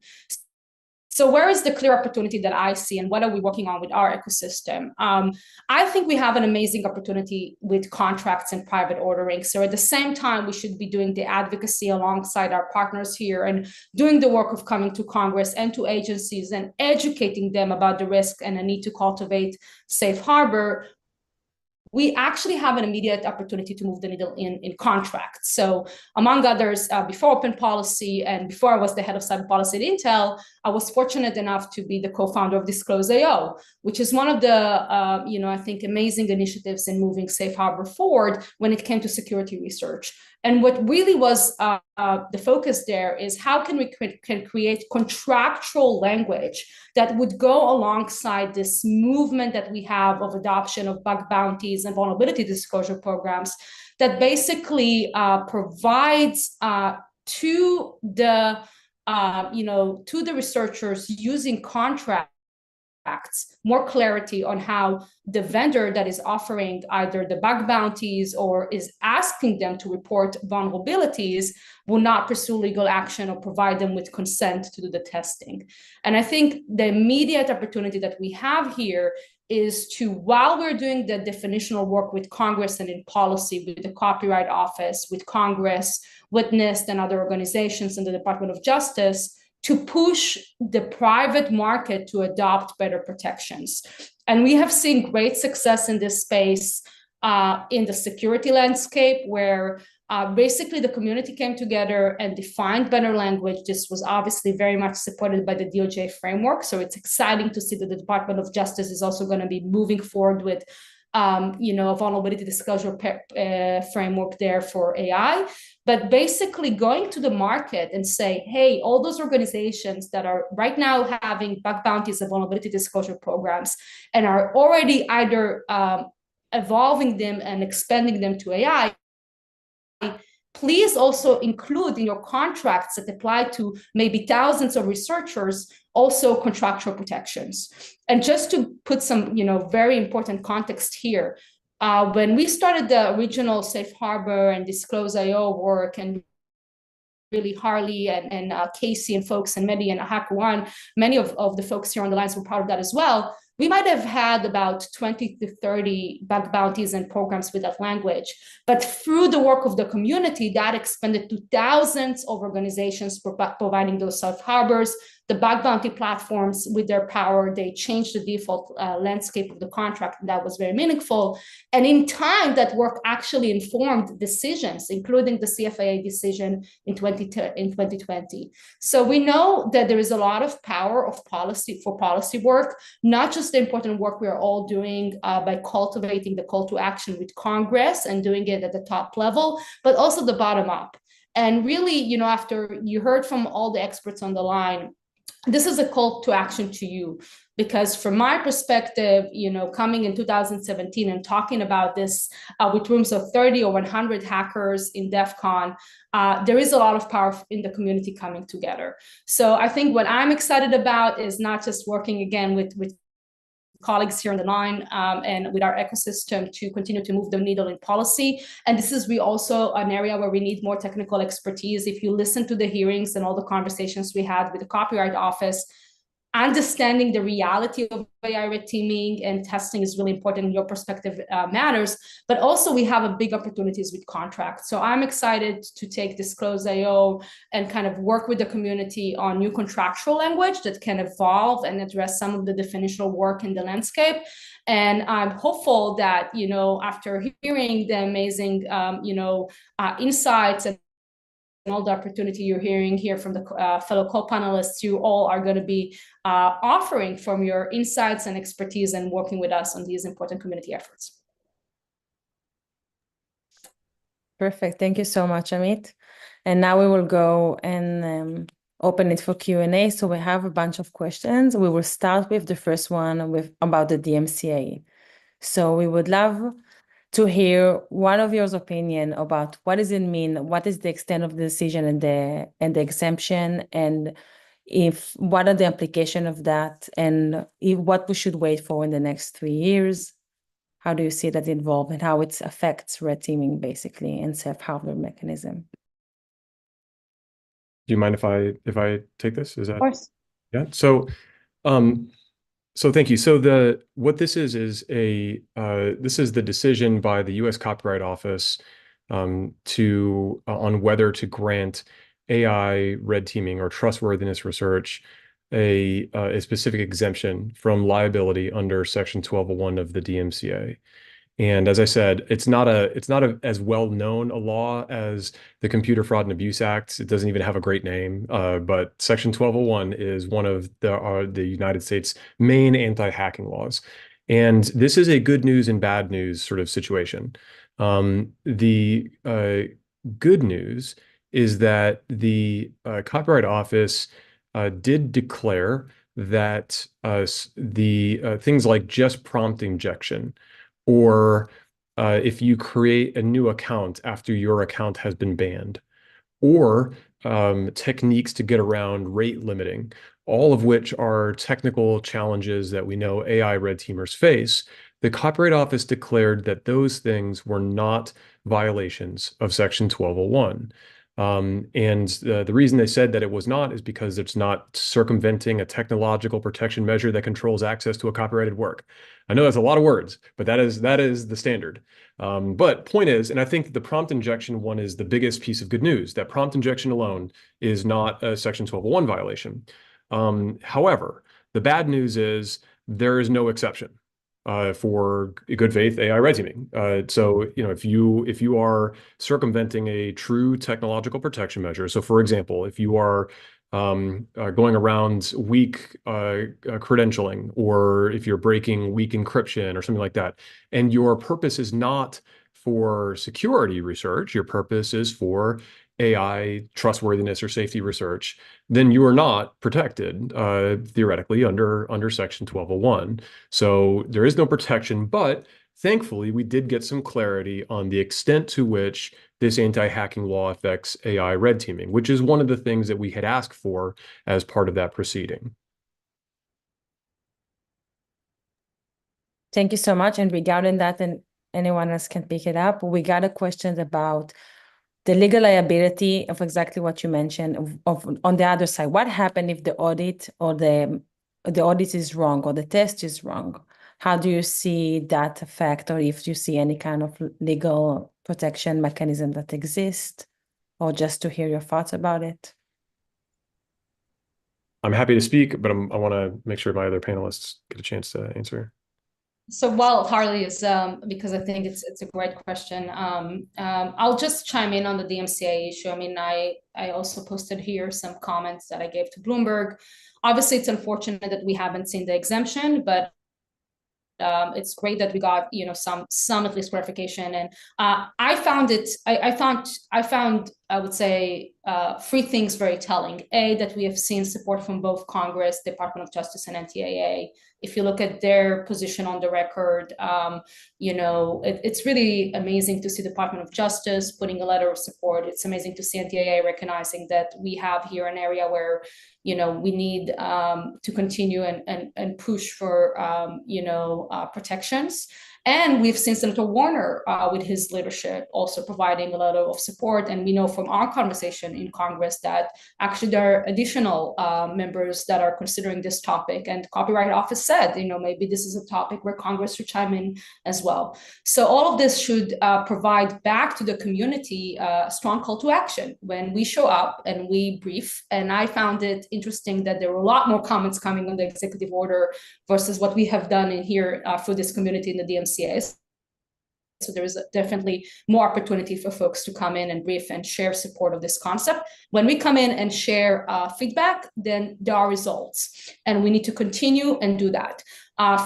So where is the clear opportunity that I see, and what are we working on with our ecosystem? I think we have an amazing opportunity with contracts and private ordering. So at the same time, we should be doing the advocacy alongside our partners here and doing the work of coming to Congress and to agencies and educating them about the risk and the need to cultivate safe harbor. We actually have an immediate opportunity to move the needle in contracts. So among others, before Open Policy and before I was the head of cyber policy at Intel, I was fortunate enough to be the co-founder of Disclose.io, which is one of the, I think, amazing initiatives in moving safe harbor forward when it came to security research. And what really was the focus there is how can we create contractual language that would go alongside this movement that we have of adoption of bug bounties and vulnerability disclosure programs that basically provides to the researchers using contracts more clarity on how the vendor that is offering either the bug bounties or is asking them to report vulnerabilities will not pursue legal action or provide them with consent to do the testing. And I think the immediate opportunity that we have here is to, while we're doing the definitional work with Congress and in policy, with the Copyright Office, with Congress, with NIST and other organizations in the Department of Justice, to push the private market to adopt better protections. And we have seen great success in this space in the security landscape, where basically the community came together and defined better language. This was obviously very much supported by the DOJ framework. So it's exciting to see that the Department of Justice is also going to be moving forward with a vulnerability disclosure framework there for AI. But basically going to the market and say, hey, all those organizations that are right now having bug bounties and vulnerability disclosure programs and are already either evolving them and expanding them to AI, please also include in your contracts that apply to maybe thousands of researchers also contractual protections. And just to put some very important context here, when we started the original Safe Harbor and Disclose.io work, and really Harley and Casey and folks and Mehdi and HackerOne, many of the folks here on the lines were part of that as well. We might have had about 20 to 30 bug bounties and programs with that language. But through the work of the community, that expanded to thousands of organizations providing those safe harbors. The bug bounty platforms, with their power, they changed the default landscape of the contract. And that was very meaningful. And in time, that work actually informed decisions, including the CFAA decision in 2020. So we know that there is a lot of power of policy work, not just the important work we are all doing by cultivating the call to action with Congress and doing it at the top level, but also the bottom up. And really, after you heard from all the experts on the line, this is a call to action to you, because from my perspective, coming in 2017 and talking about this with rooms of 30 or 100 hackers in DEF CON, there is a lot of power in the community coming together. So I think what I'm excited about is not just working again with colleagues here on the line and with our ecosystem to continue to move the needle in policy. And this is also an area where we need more technical expertise. If you listen to the hearings and all the conversations we had with the Copyright Office, understanding the reality of AI red teaming and testing is really important, and your perspective matters. But also we have a big opportunities with contracts. So I'm excited to take Disclose.io and kind of work with the community on new contractual language that can evolve and address some of the definitional work in the landscape. And I'm hopeful that, after hearing the amazing, insights and all the opportunity you're hearing here from the fellow co-panelists, you all are going to be offering from your insights and expertise and working with us on these important community efforts. Perfect. Thank you so much, Amit. And now we will go and open it for Q&A. So we have a bunch of questions. We will start with the first one about the DMCA. So we would love to hear one of your opinion about what does it mean, what is the extent of the decision and the exemption, and what are the implications of that, and what we should wait for in the next 3 years. How do you see that involved and how it affects red teaming basically and safe harbor mechanism? Do you mind if I take this? Is that? Of course. Yeah. So thank you. So what this is this is the decision by the U.S. Copyright Office on whether to grant AI red teaming or trustworthiness research a specific exemption from liability under Section 1201 of the DMCA. And as I said, it's not as well known a law as the Computer Fraud and Abuse Act. It doesn't even have a great name, but Section 1201 is one of the United States' main anti-hacking laws. And this is a good news and bad news sort of situation. The good news is that the Copyright Office did declare that the things like just prompt injection, or if you create a new account after your account has been banned, or techniques to get around rate limiting, all of which are technical challenges that we know AI red teamers face. The Copyright Office declared that those things were not violations of Section 1201. And the reason they said that it was not is because it's not circumventing a technological protection measure that controls access to a copyrighted work. I know that's a lot of words, but that is the standard. But point is, and I think the prompt injection one is the biggest piece of good news, that prompt injection alone is not a Section 1201 violation. However, the bad news is there is no exception for good faith AI red teaming. So, if you are circumventing a true technological protection measure, so for example, if you are going around weak credentialing, or if you're breaking weak encryption or something like that, and your purpose is not for security research, your purpose is for AI trustworthiness or safety research, then you are not protected theoretically under Section 1201. So there is no protection, but thankfully we did get some clarity on the extent to which this anti-hacking law affects AI red teaming, which is one of the things that we had asked for as part of that proceeding. Thank you so much. And regarding that, and anyone else can pick it up, we got a question about the legal liability of exactly what you mentioned of on the other side. What happened if the audit or the audit is wrong or the test is wrong? How do you see that effect, or if you see any kind of legal protection mechanism that exists, or just to hear your thoughts about it? I'm happy to speak, but I want to make sure my other panelists get a chance to answer. So while Harley is, because I think it's a great question, I'll just chime in on the DMCA issue. I mean, I also posted here some comments that I gave to Bloomberg. Obviously, it's unfortunate that we haven't seen the exemption, but it's great that we got some at least clarification. And I found I would say three things very telling. A, that we have seen support from both Congress, Department of Justice, and NTIA. If you look at their position on the record, it's really amazing to see Department of Justice putting a letter of support. It's amazing to see NTIA recognizing that we have here an area where we need to continue and push for protections. And we've seen Senator Warner with his leadership also providing a lot of support. And we know from our conversation in Congress that actually there are additional members that are considering this topic. And the Copyright Office said, maybe this is a topic where Congress should chime in as well. So all of this should provide back to the community a strong call to action when we show up and we brief. And I found it interesting that there were a lot more comments coming on the executive order versus what we have done in here for this community in the DMCA. So there is definitely more opportunity for folks to come in and brief and share support of this concept. When we come in and share feedback, then there are results, and we need to continue and do that.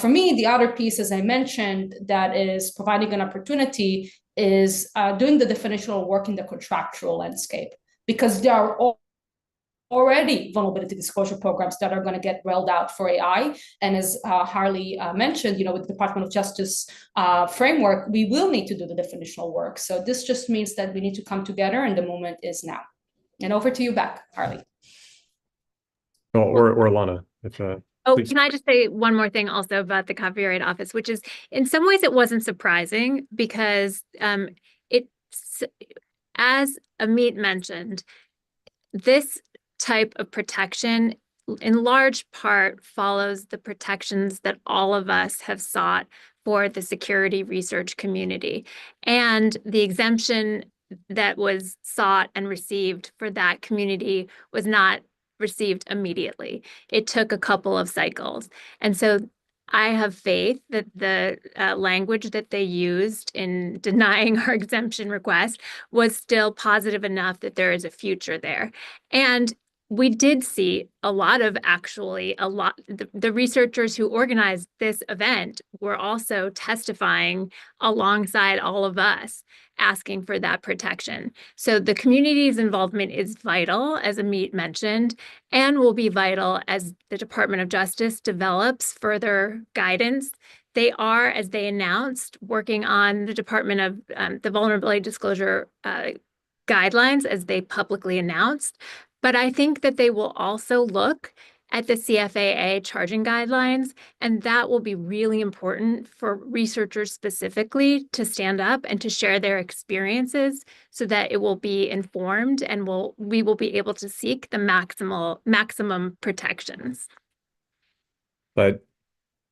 For me, the other piece, as I mentioned, that is providing an opportunity is doing the definitional work in the contractual landscape, because there are already vulnerability disclosure programs that are going to get rolled out for AI. And as Harley mentioned, with the Department of Justice framework, we will need to do the definitional work. So this just means that we need to come together, and the moment is now. And over to you back, Harley. Oh, or Lana, if please. Can I just say one more thing also about the Copyright Office, which is in some ways it wasn't surprising because it's, as Amit mentioned, this type of protection in large part follows the protections that all of us have sought for the security research community. And the exemption that was sought and received for that community was not received immediately. It took a couple of cycles. And so I have faith that the language that they used in denying our exemption request was still positive enough that there is a future there. And we did see the researchers who organized this event were also testifying alongside all of us, asking for that protection. So the community's involvement is vital, as Amit mentioned, and will be vital as the Department of Justice develops further guidance. They are, as they announced, working on the Department of the Vulnerability Disclosure guidelines as they publicly announced, but I think that they will also look at the CFAA charging guidelines, and that will be really important for researchers specifically to stand up and to share their experiences so that it will be informed and we will be able to seek the maximum protections. But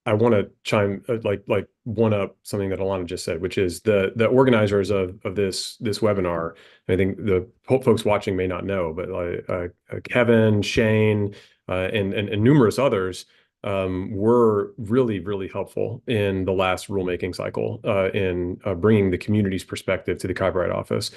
I want to chime like one up something that Alana just said, which is the organizers of this webinar. I think the folks watching may not know, but Kevin, Shane, and numerous others were really helpful in the last rulemaking cycle in bringing the community's perspective to the Copyright Office.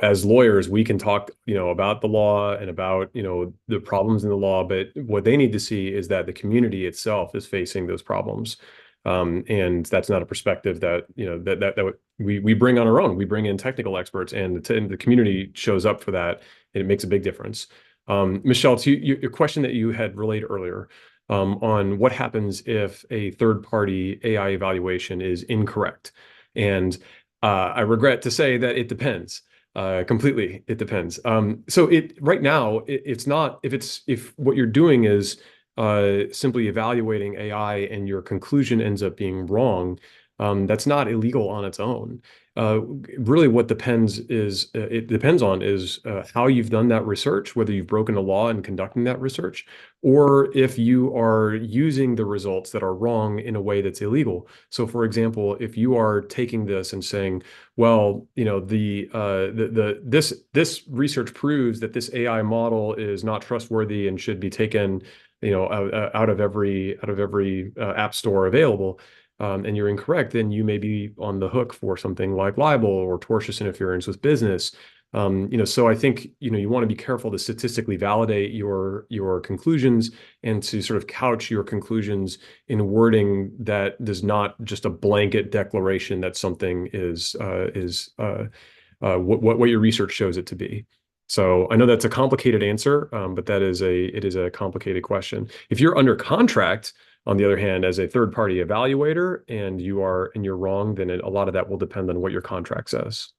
As lawyers, we can talk about the law and about the problems in the law, but what they need to see is that the community itself is facing those problems. And that's not a perspective that that we bring on our own. We bring in technical experts, and the community shows up for that, and it makes a big difference. Michelle, to your question that you had relayed earlier on what happens if a third-party AI evaluation is incorrect. And I regret to say that it depends. Completely, it depends. So right now, it's not, if what you're doing is simply evaluating AI and your conclusion ends up being wrong, that's not illegal on its own. Really what it depends on is how you've done that research, whether you've broken the law in conducting that research, or if you are using the results that are wrong in a way that's illegal. So for example, if you are taking this and saying, well, this research proves that this AI model is not trustworthy and should be taken out of every app store available, and you're incorrect, then you may be on the hook for something like libel or tortious interference with business. So I think you want to be careful to statistically validate your conclusions and to sort of couch your conclusions in wording that does not just a blanket declaration that something is what your research shows it to be. So I know that's a complicated answer, but it is a complicated question. If you're under contract, on the other hand, as a third-party evaluator, and you're wrong, then a lot of that will depend on what your contract says.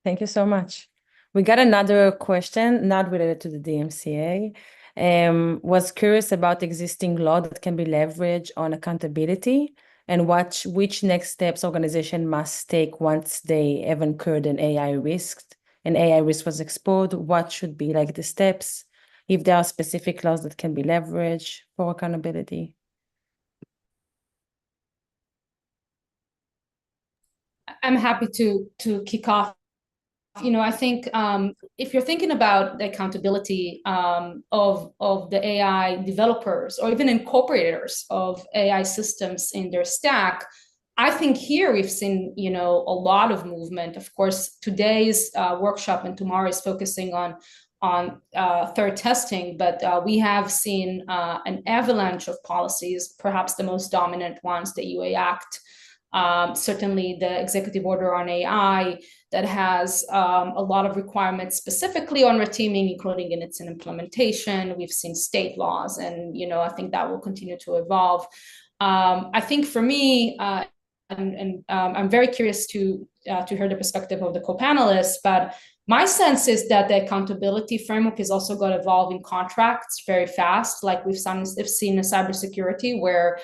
Thank you so much. We got another question, not related to the DMCA. Was curious about existing law that can be leveraged on accountability and which next steps organization must take once they have incurred an AI risk. An AI risk was exposed, what should be like the steps? If there are specific laws that can be leveraged for accountability. I'm happy to kick off. I think if you're thinking about the accountability of the AI developers or even incorporators of AI systems in their stack, I think here we've seen a lot of movement. Of course, today's workshop and tomorrow is focusing on third testing, but we have seen an avalanche of policies, perhaps the most dominant ones, the UA Act, certainly the executive order on AI that has a lot of requirements specifically on red teaming, including in its implementation. We've seen state laws, and I think that will continue to evolve. I think for me, and I'm very curious to hear the perspective of the co-panelists, but my sense is that the accountability framework is also going to evolve in contracts very fast, like we've seen in cybersecurity, where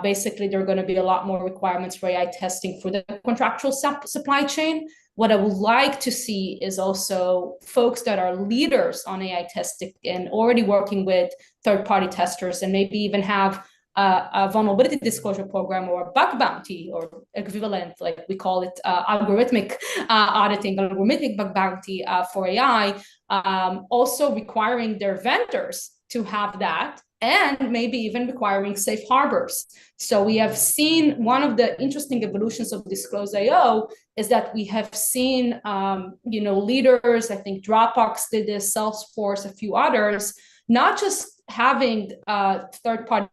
basically there are going to be a lot more requirements for AI testing for the contractual supply chain. What I would like to see is also folks that are leaders on AI testing and already working with third-party testers, and maybe even have a vulnerability disclosure program or a bug bounty or equivalent, like we call it algorithmic auditing, algorithmic bug bounty for AI, also requiring their vendors to have that, and maybe even requiring safe harbors. So we have seen one of the interesting evolutions of Disclose.io is that we have seen leaders, I think Dropbox did this, Salesforce, a few others, not just having third-party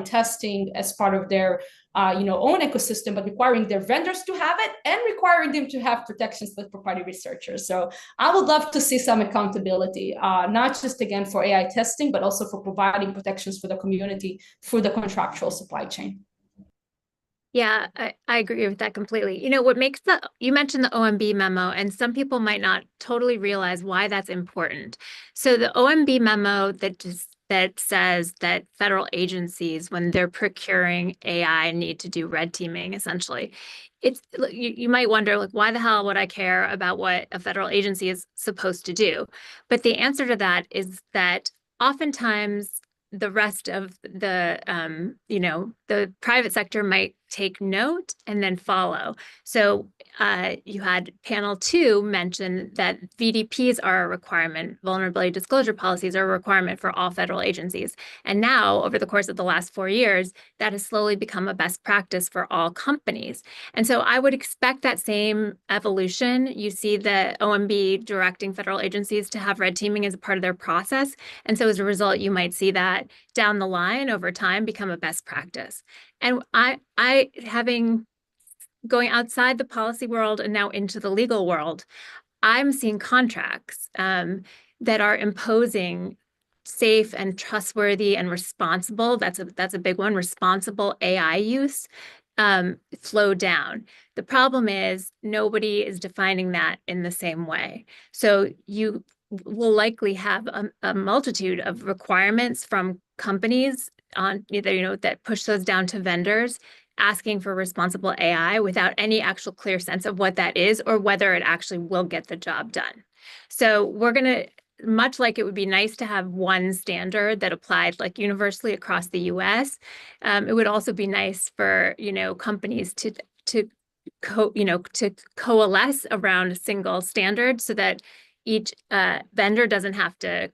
testing as part of their own ecosystem, but requiring their vendors to have it and requiring them to have protections with proprietary researchers. So I would love to see some accountability, not just again for AI testing, but also for providing protections for the community through the contractual supply chain. Yeah, I agree with that completely. You know, what makes you mentioned the OMB memo, and some people might not totally realize why that's important. So the OMB memo that says that federal agencies, when they're procuring AI, need to do red teaming, essentially. You might wonder, like, why the hell would I care about what a federal agency is supposed to do? But the answer to that is that oftentimes the rest of the private sector might take note and then follow. So you had panel 2 mention that VDPs are a requirement, vulnerability disclosure policies are a requirement for all federal agencies. And now, over the course of the last 4 years, that has slowly become a best practice for all companies. And so I would expect that same evolution. You see the OMB directing federal agencies to have red teaming as a part of their process. And so as a result, you might see that down the line over time become a best practice. And going outside the policy world and now into the legal world, I'm seeing contracts that are imposing safe and trustworthy and responsible, that's a big one, responsible AI use flow down. The problem is nobody is defining that in the same way. So you will likely have a multitude of requirements from companies on either, that push those down to vendors asking for responsible AI without any actual clear sense of what that is or whether it actually will get the job done. So we're going to, much like it would be nice to have one standard that applied like universally across the US, it would also be nice for, companies to coalesce around a single standard so that each vendor doesn't have to,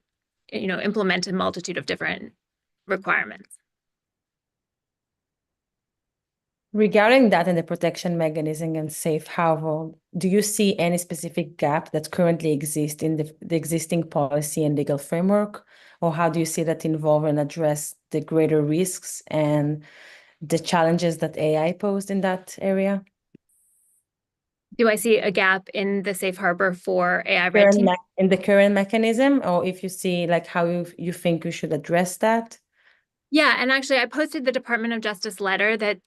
implement a multitude of different requirements. Regarding that and the protection mechanism and safe harbor, do you see any specific gap that currently exists in the existing policy and legal framework? Or how do you see that involve and address the greater risks and the challenges that AI posed in that area? Do I see a gap in the safe harbor for AI red team? In the current mechanism, or if you see like how you think you should address that? Yeah, and actually, I posted the Department of Justice letter that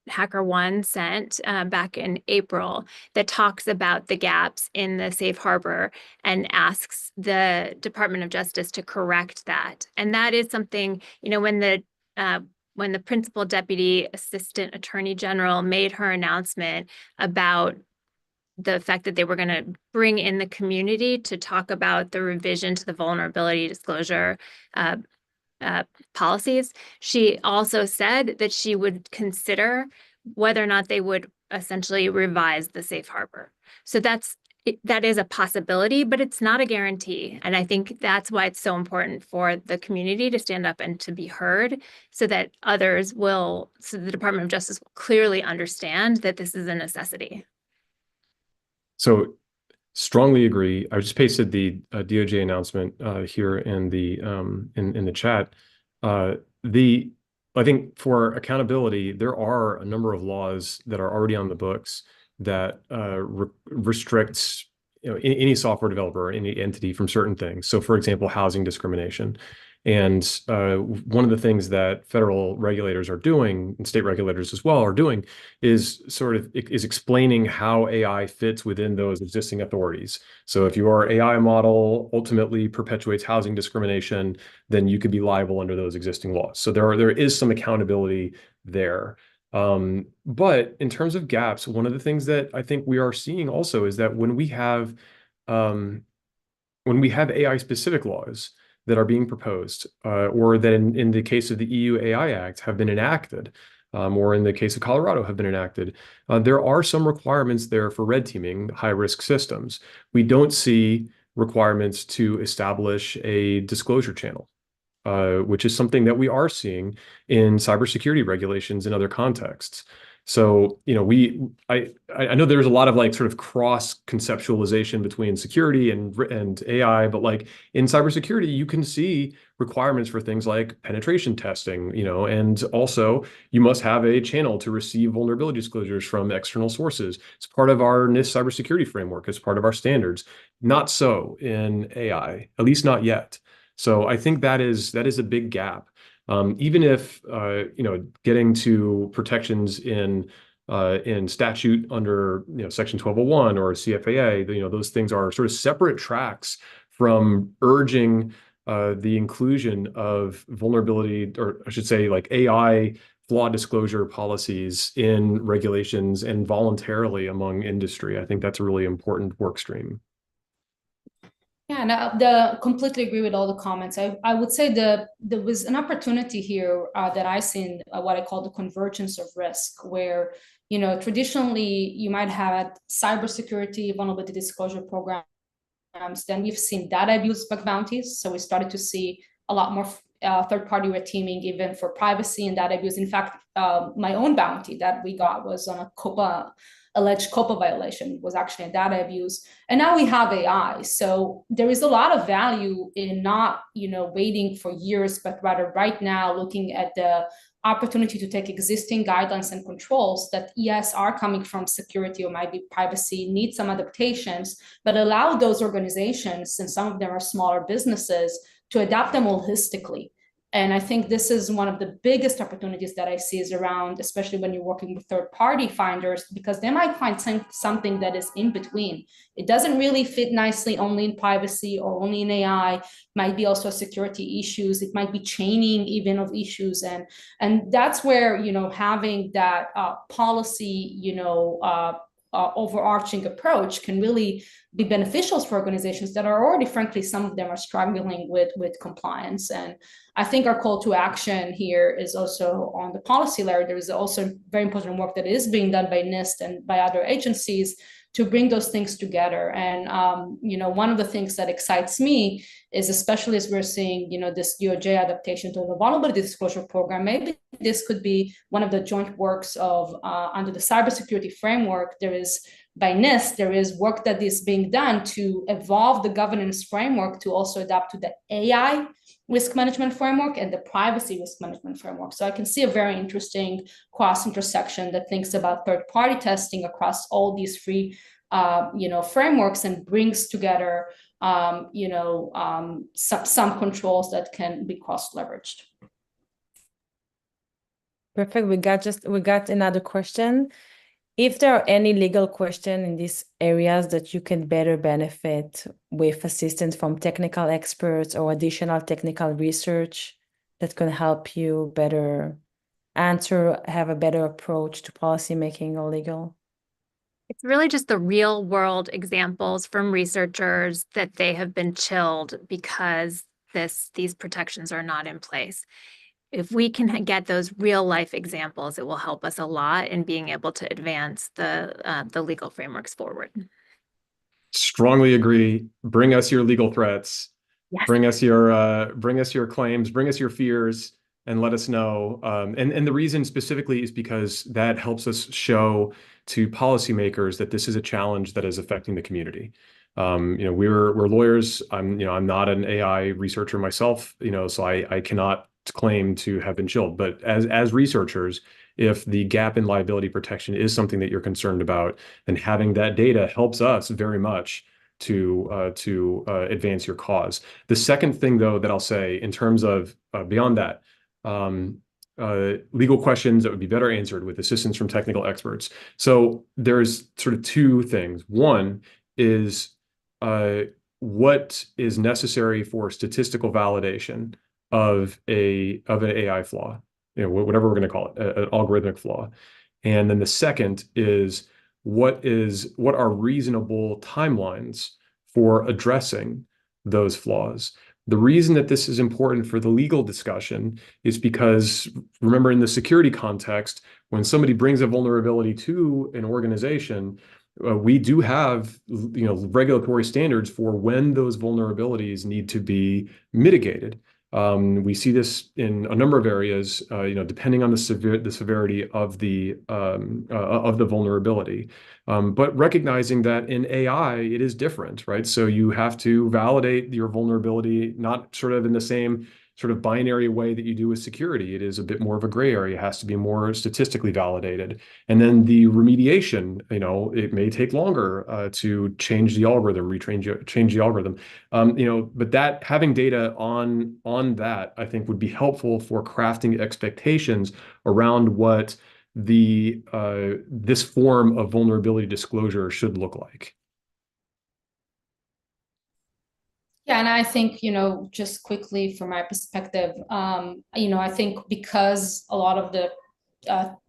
HackerOne sent back in April that talks about the gaps in the safe harbor and asks the Department of Justice to correct that. And that is something, when the Principal Deputy Assistant Attorney General made her announcement about the fact that they were going to bring in the community to talk about the revision to the vulnerability disclosure policies, she also said that she would consider whether or not they would essentially revise the safe harbor. So that is a possibility, but it's not a guarantee. And I think that's why it's so important for the community to stand up and to be heard so that so the Department of Justice will clearly understand that this is a necessity. So strongly agree. I just pasted the DOJ announcement here in the chat. I think for accountability, there are a number of laws that are already on the books that restricts any software developer or any entity from certain things. So, for example, housing discrimination. And one of the things that federal regulators are doing, and state regulators as well are doing, is explaining how AI fits within those existing authorities. So if your AI model ultimately perpetuates housing discrimination, then you could be liable under those existing laws. So there is some accountability there. But in terms of gaps, one of the things that I think we are seeing also is that when we have AI specific laws that are being proposed, or that in the case of the EU AI Act have been enacted, or in the case of Colorado have been enacted, there are some requirements there for red teaming high-risk systems. We don't see requirements to establish a disclosure channel, which is something that we are seeing in cybersecurity regulations in other contexts. So, I know there's a lot of sort of cross conceptualization between security and AI, but in cybersecurity, you can see requirements for things like penetration testing, and also you must have a channel to receive vulnerability disclosures from external sources. It's part of our NIST cybersecurity framework. It's part of our standards. Not so in AI, at least not yet. So I think that is a big gap. Even if getting to protections in statute under Section 1201 or CFAA, those things are sort of separate tracks from urging the inclusion of vulnerability, or I should say, like AI flaw disclosure policies in regulations and voluntarily among industry. I think that's a really important work stream. Yeah, and I completely agree with all the comments. I would say there was an opportunity here that I see in what I call the convergence of risk, where traditionally you might have cybersecurity vulnerability disclosure programs. Then we've seen data abuse bug bounties, so we started to see a lot more third-party red teaming, even for privacy and data abuse. In fact, my own bounty that we got was on a alleged COPA violation, was actually a data abuse. And now we have AI. So there is a lot of value in not, waiting for years, but rather right now looking at the opportunity to take existing guidelines and controls that, yes, are coming from security or might be privacy, need some adaptations, but allow those organizations, and some of them are smaller businesses, to adapt them holistically. And I think this is one of the biggest opportunities that I see is around, especially when you're working with third-party finders, because they might find something that is in between. It doesn't really fit nicely only in privacy or only in AI, might be also security issues. It might be chaining even of issues. And that's where, having that policy, overarching approach can really be beneficial for organizations that are already, frankly, some of them are struggling with compliance. And I think our call to action here is also on the policy layer. There is also very important work that is being done by NIST and by other agencies to bring those things together. And one of the things that excites me is, especially as we're seeing this DOJ adaptation to the vulnerability disclosure program, maybe this could be one of the joint works of under the cybersecurity framework. There is, by NIST, there is work that is being done to evolve the governance framework to also adapt to the AI risk management framework and the privacy risk management framework. So I can see a very interesting cross intersection that thinks about third-party testing across all these three frameworks and brings together some controls that can be cross-leveraged. Perfect. We got another question. If there are any legal questions in these areas that you can better benefit with assistance from technical experts or additional technical research that can help you better answer, have a better approach to policymaking or legal? It's really just the real world examples from researchers that they have been chilled because these protections are not in place. If we can get those real life examples, it will help us a lot in being able to advance the legal frameworks forward. Strongly agree. Bring us your legal threats. Yes. Bring us your claims. Bring us your fears, and let us know. And the reason specifically is because that helps us show to policymakers that this is a challenge that is affecting the community. We're lawyers. I'm not an AI researcher myself. So I cannot claim to have been chilled. But as researchers, if the gap in liability protection is something that you're concerned about, then having that data helps us very much to advance your cause. The second thing, though, that I'll say in terms of beyond that, legal questions that would be better answered with assistance from technical experts. So there's sort of two things. One is what is necessary for statistical validation of an AI flaw, whatever we're going to call it, an algorithmic flaw. And then the second is what are reasonable timelines for addressing those flaws. The reason that this is important for the legal discussion is because, remember, in the security context, when somebody brings a vulnerability to an organization, we do have regulatory standards for when those vulnerabilities need to be mitigated. We see this in a number of areas, depending on the severity of the vulnerability. But recognizing that in AI, it is different, right? So you have to validate your vulnerability, not sort of in the same sort of binary way that you do with security. It is a bit more of a gray area. It has to be more statistically validated. And then the remediation, it may take longer to change the algorithm, change the algorithm. But that having data on that, I think, would be helpful for crafting expectations around what this form of vulnerability disclosure should look like. Yeah, and I think, just quickly from my perspective, I think because a lot of the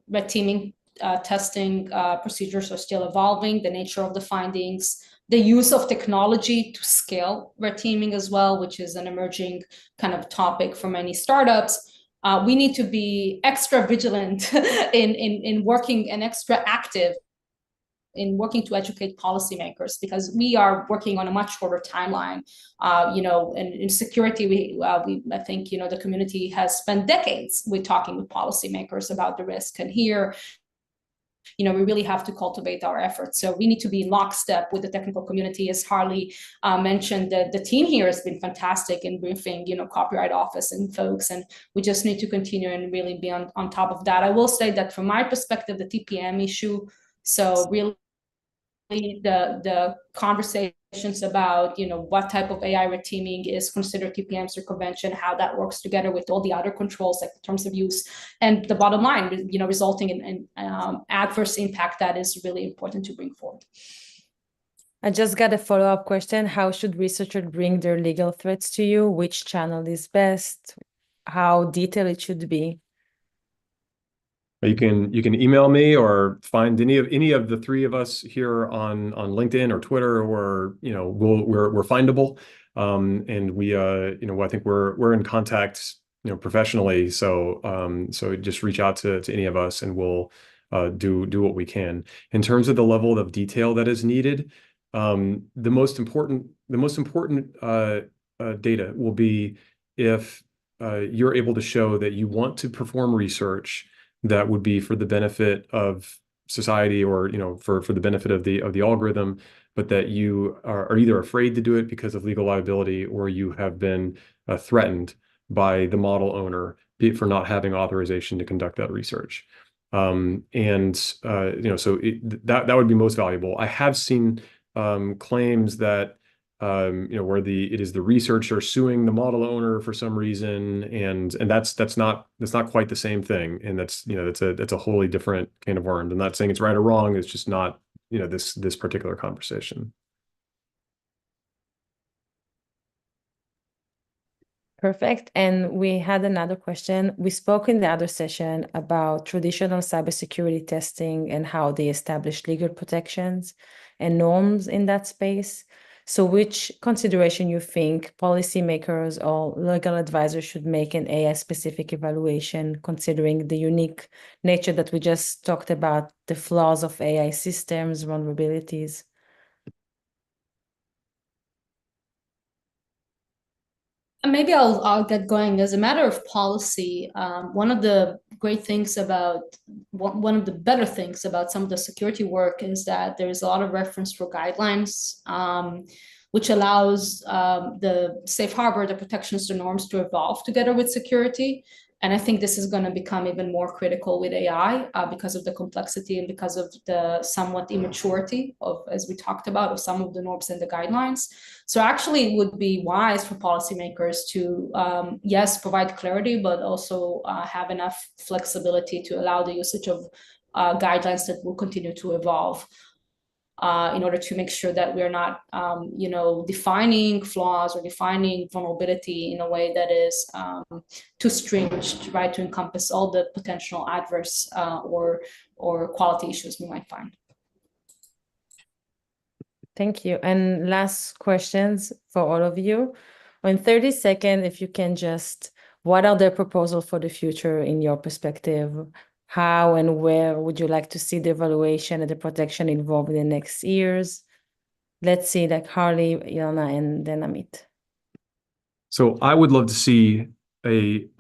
red teaming testing procedures are still evolving, the nature of the findings, the use of technology to scale red teaming as well, which is an emerging kind of topic for many startups. We need to be extra vigilant in working and extra active in working to educate policymakers, because we are working on a much shorter timeline. And in security, I think, the community has spent decades with talking with policymakers about the risk. And here, we really have to cultivate our efforts. So we need to be in lockstep with the technical community. As Harley mentioned, the team here has been fantastic in briefing, copyright office and folks, and we just need to continue and really be on top of that. I will say that from my perspective, the TPM issue, so really the conversations about, what type of AI red teaming is considered TPM circumvention, how that works together with all the other controls like the terms of use, and the bottom line, resulting in adverse impact, that is really important to bring forward. I just got a follow-up question. How should researchers bring their legal threats to you? Which channel is best? How detailed it should be? You can email me or find any of the three of us here on LinkedIn or Twitter, or we're findable, and we I think we're in contact professionally. So just reach out to any of us and we'll do what we can. In terms of the level of detail that is needed, the most important data will be if you're able to show that you want to perform research that would be for the benefit of society, or for the benefit of the algorithm, but that you are either afraid to do it because of legal liability, or you have been threatened by the model owner for not having authorization to conduct that research. So that would be most valuable. I have seen claims that where it is the researcher suing the model owner for some reason, and that's not quite the same thing, and that's a wholly different can of worms. I'm not saying it's right or wrong. It's just not this particular conversation. Perfect. And we had another question. We spoke in the other session about traditional cybersecurity testing and how they establish legal protections and norms in that space. So which consideration you think policymakers or legal advisors should make an AI-specific evaluation, considering the unique nature that we just talked about, the flaws of AI systems, vulnerabilities? Maybe I'll get going. As a matter of policy, one of the better things about some of the security work is that there's a lot of reference for guidelines, which allows the safe harbor, the protections, the norms to evolve together with security. And I think this is going to become even more critical with AI because of the complexity and because of the somewhat immaturity of, as we talked about, of some of the norms and the guidelines. So actually it would be wise for policymakers to, yes, provide clarity, but also have enough flexibility to allow the usage of guidelines that will continue to evolve. In order to make sure that we're not, defining flaws or defining vulnerability in a way that is too stringent, right, to encompass all the potential adverse or quality issues we might find. Thank you. And last questions for all of you. In 30 seconds, if you can what are the proposals for the future in your perspective? How and where would you like to see the evaluation and the protection involved in the next years? Let's see, like Harley, Ilana, and then Amit. So I would love to see the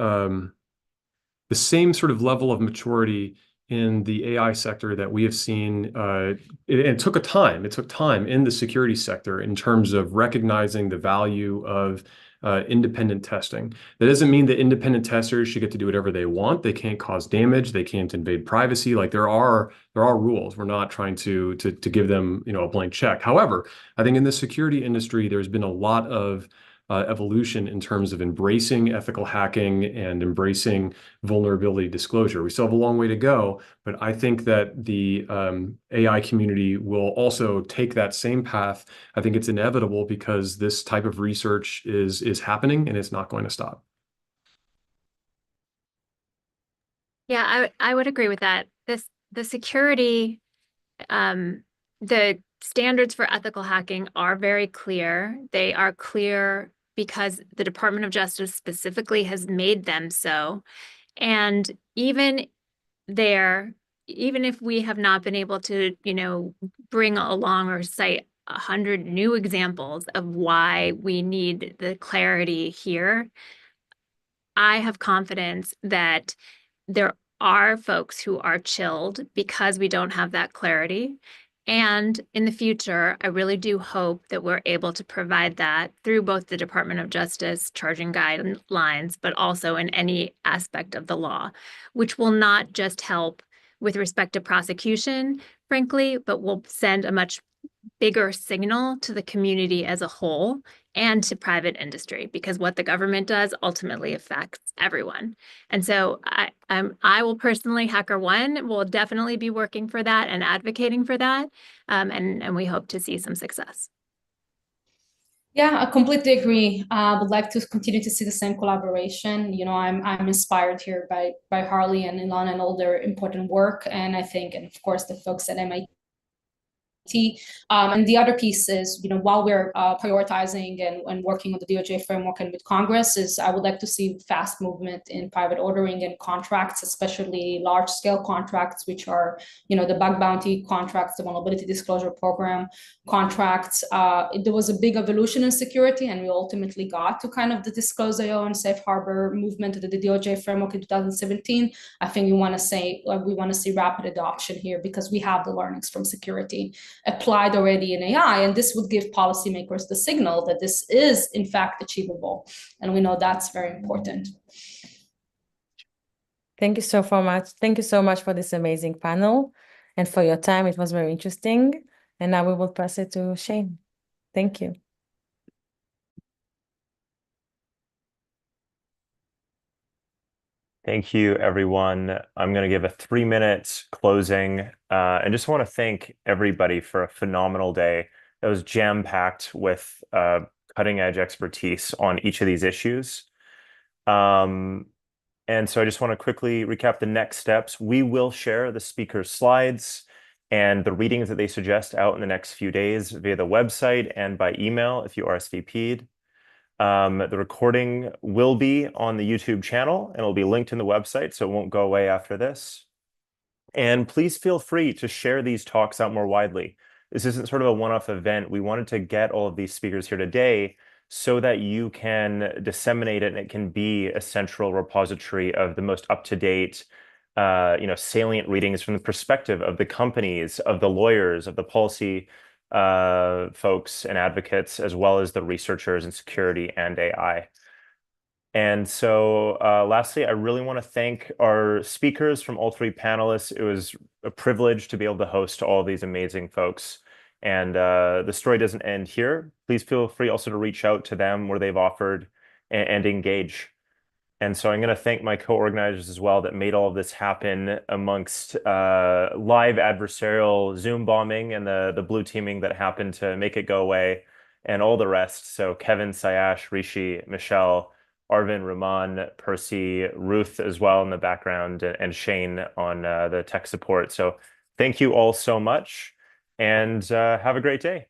same sort of level of maturity in the AI sector that we have seen. It took time in the security sector in terms of recognizing the value of independent testing. That doesn't mean that independent testers should get to do whatever they want. They can't cause damage. They can't invade privacy. Like there are rules. We're not trying to give them, you know, a blank check. However, I think in the security industry, there's been a lot of evolution in terms of embracing ethical hacking and embracing vulnerability disclosure. We still have a long way to go, but I think that the AI community will also take that same path. I think it's inevitable because this type of research is happening and it's not going to stop. Yeah, I would agree with that. The security, the standards for ethical hacking are very clear. They are clear because the Department of Justice specifically has made them so. And even if we have not been able to, you know, bring along or cite 100 new examples of why we need the clarity here, I have confidence that there are folks who are chilled because we don't have that clarity. And in the future, I really do hope that we're able to provide that through both the Department of Justice charging guidelines, but also in any aspect of the law, which will not just help with respect to prosecution, frankly, but will send a much bigger signal to the community as a whole and to private industry, because what the government does ultimately affects everyone. And so I will personally, HackerOne will definitely be working for that and advocating for that. And we hope to see some success. Yeah, I completely agree. Would like to continue to see the same collaboration. You know, I'm inspired here by Harley and Ilana and all their important work. And I think, and of course, the folks at MIT. And the other piece is, you know, while we're prioritizing and working on the DOJ framework and with Congress, is I would like to see fast movement in private ordering and contracts, especially large scale contracts, which are, you know, the bug bounty contracts, the vulnerability disclosure program contracts. There was a big evolution in security, and we ultimately got to kind of the Disclose.io and Safe Harbor movement of the DOJ framework in 2017. I think we want to see rapid adoption here because we have the learnings from security applied already in AI, and this would give policymakers the signal that this is in fact achievable, and we know that's very important. Thank you so much. Thank you so much for this amazing panel and for your time. It was very interesting. And now we will pass it to Shane. Thank you. Thank you, everyone. I'm going to give a 3-minute closing and just want to thank everybody for a phenomenal day that was jam-packed with cutting-edge expertise on each of these issues. And so I just want to quickly recap the next steps. We will share the speaker's slides and the readings that they suggest out in the next few days via the website and by email if you RSVP'd. The recording will be on the YouTube channel and it'll be linked in the website, so it won't go away after this. And please feel free to share these talks out more widely. This isn't sort of a one-off event. We wanted to get all of these speakers here today so that you can disseminate it and it can be a central repository of the most up-to-date, salient readings from the perspective of the companies, of the lawyers, of the policy folks and advocates, as well as the researchers in security and AI. And so lastly, I really want to thank our speakers from all 3 panelists. It was a privilege to be able to host all these amazing folks. And the story doesn't end here. Please feel free also to reach out to them where they've offered and engage. And so I'm going to thank my co-organizers as well that made all of this happen amongst live adversarial Zoom bombing and the blue teaming that happened to make it go away and all the rest. So Kevin, Sayash, Rishi, Michelle, Arvin, Rahman, Percy, Ruth as well in the background, and Shane on the tech support. So thank you all so much and have a great day.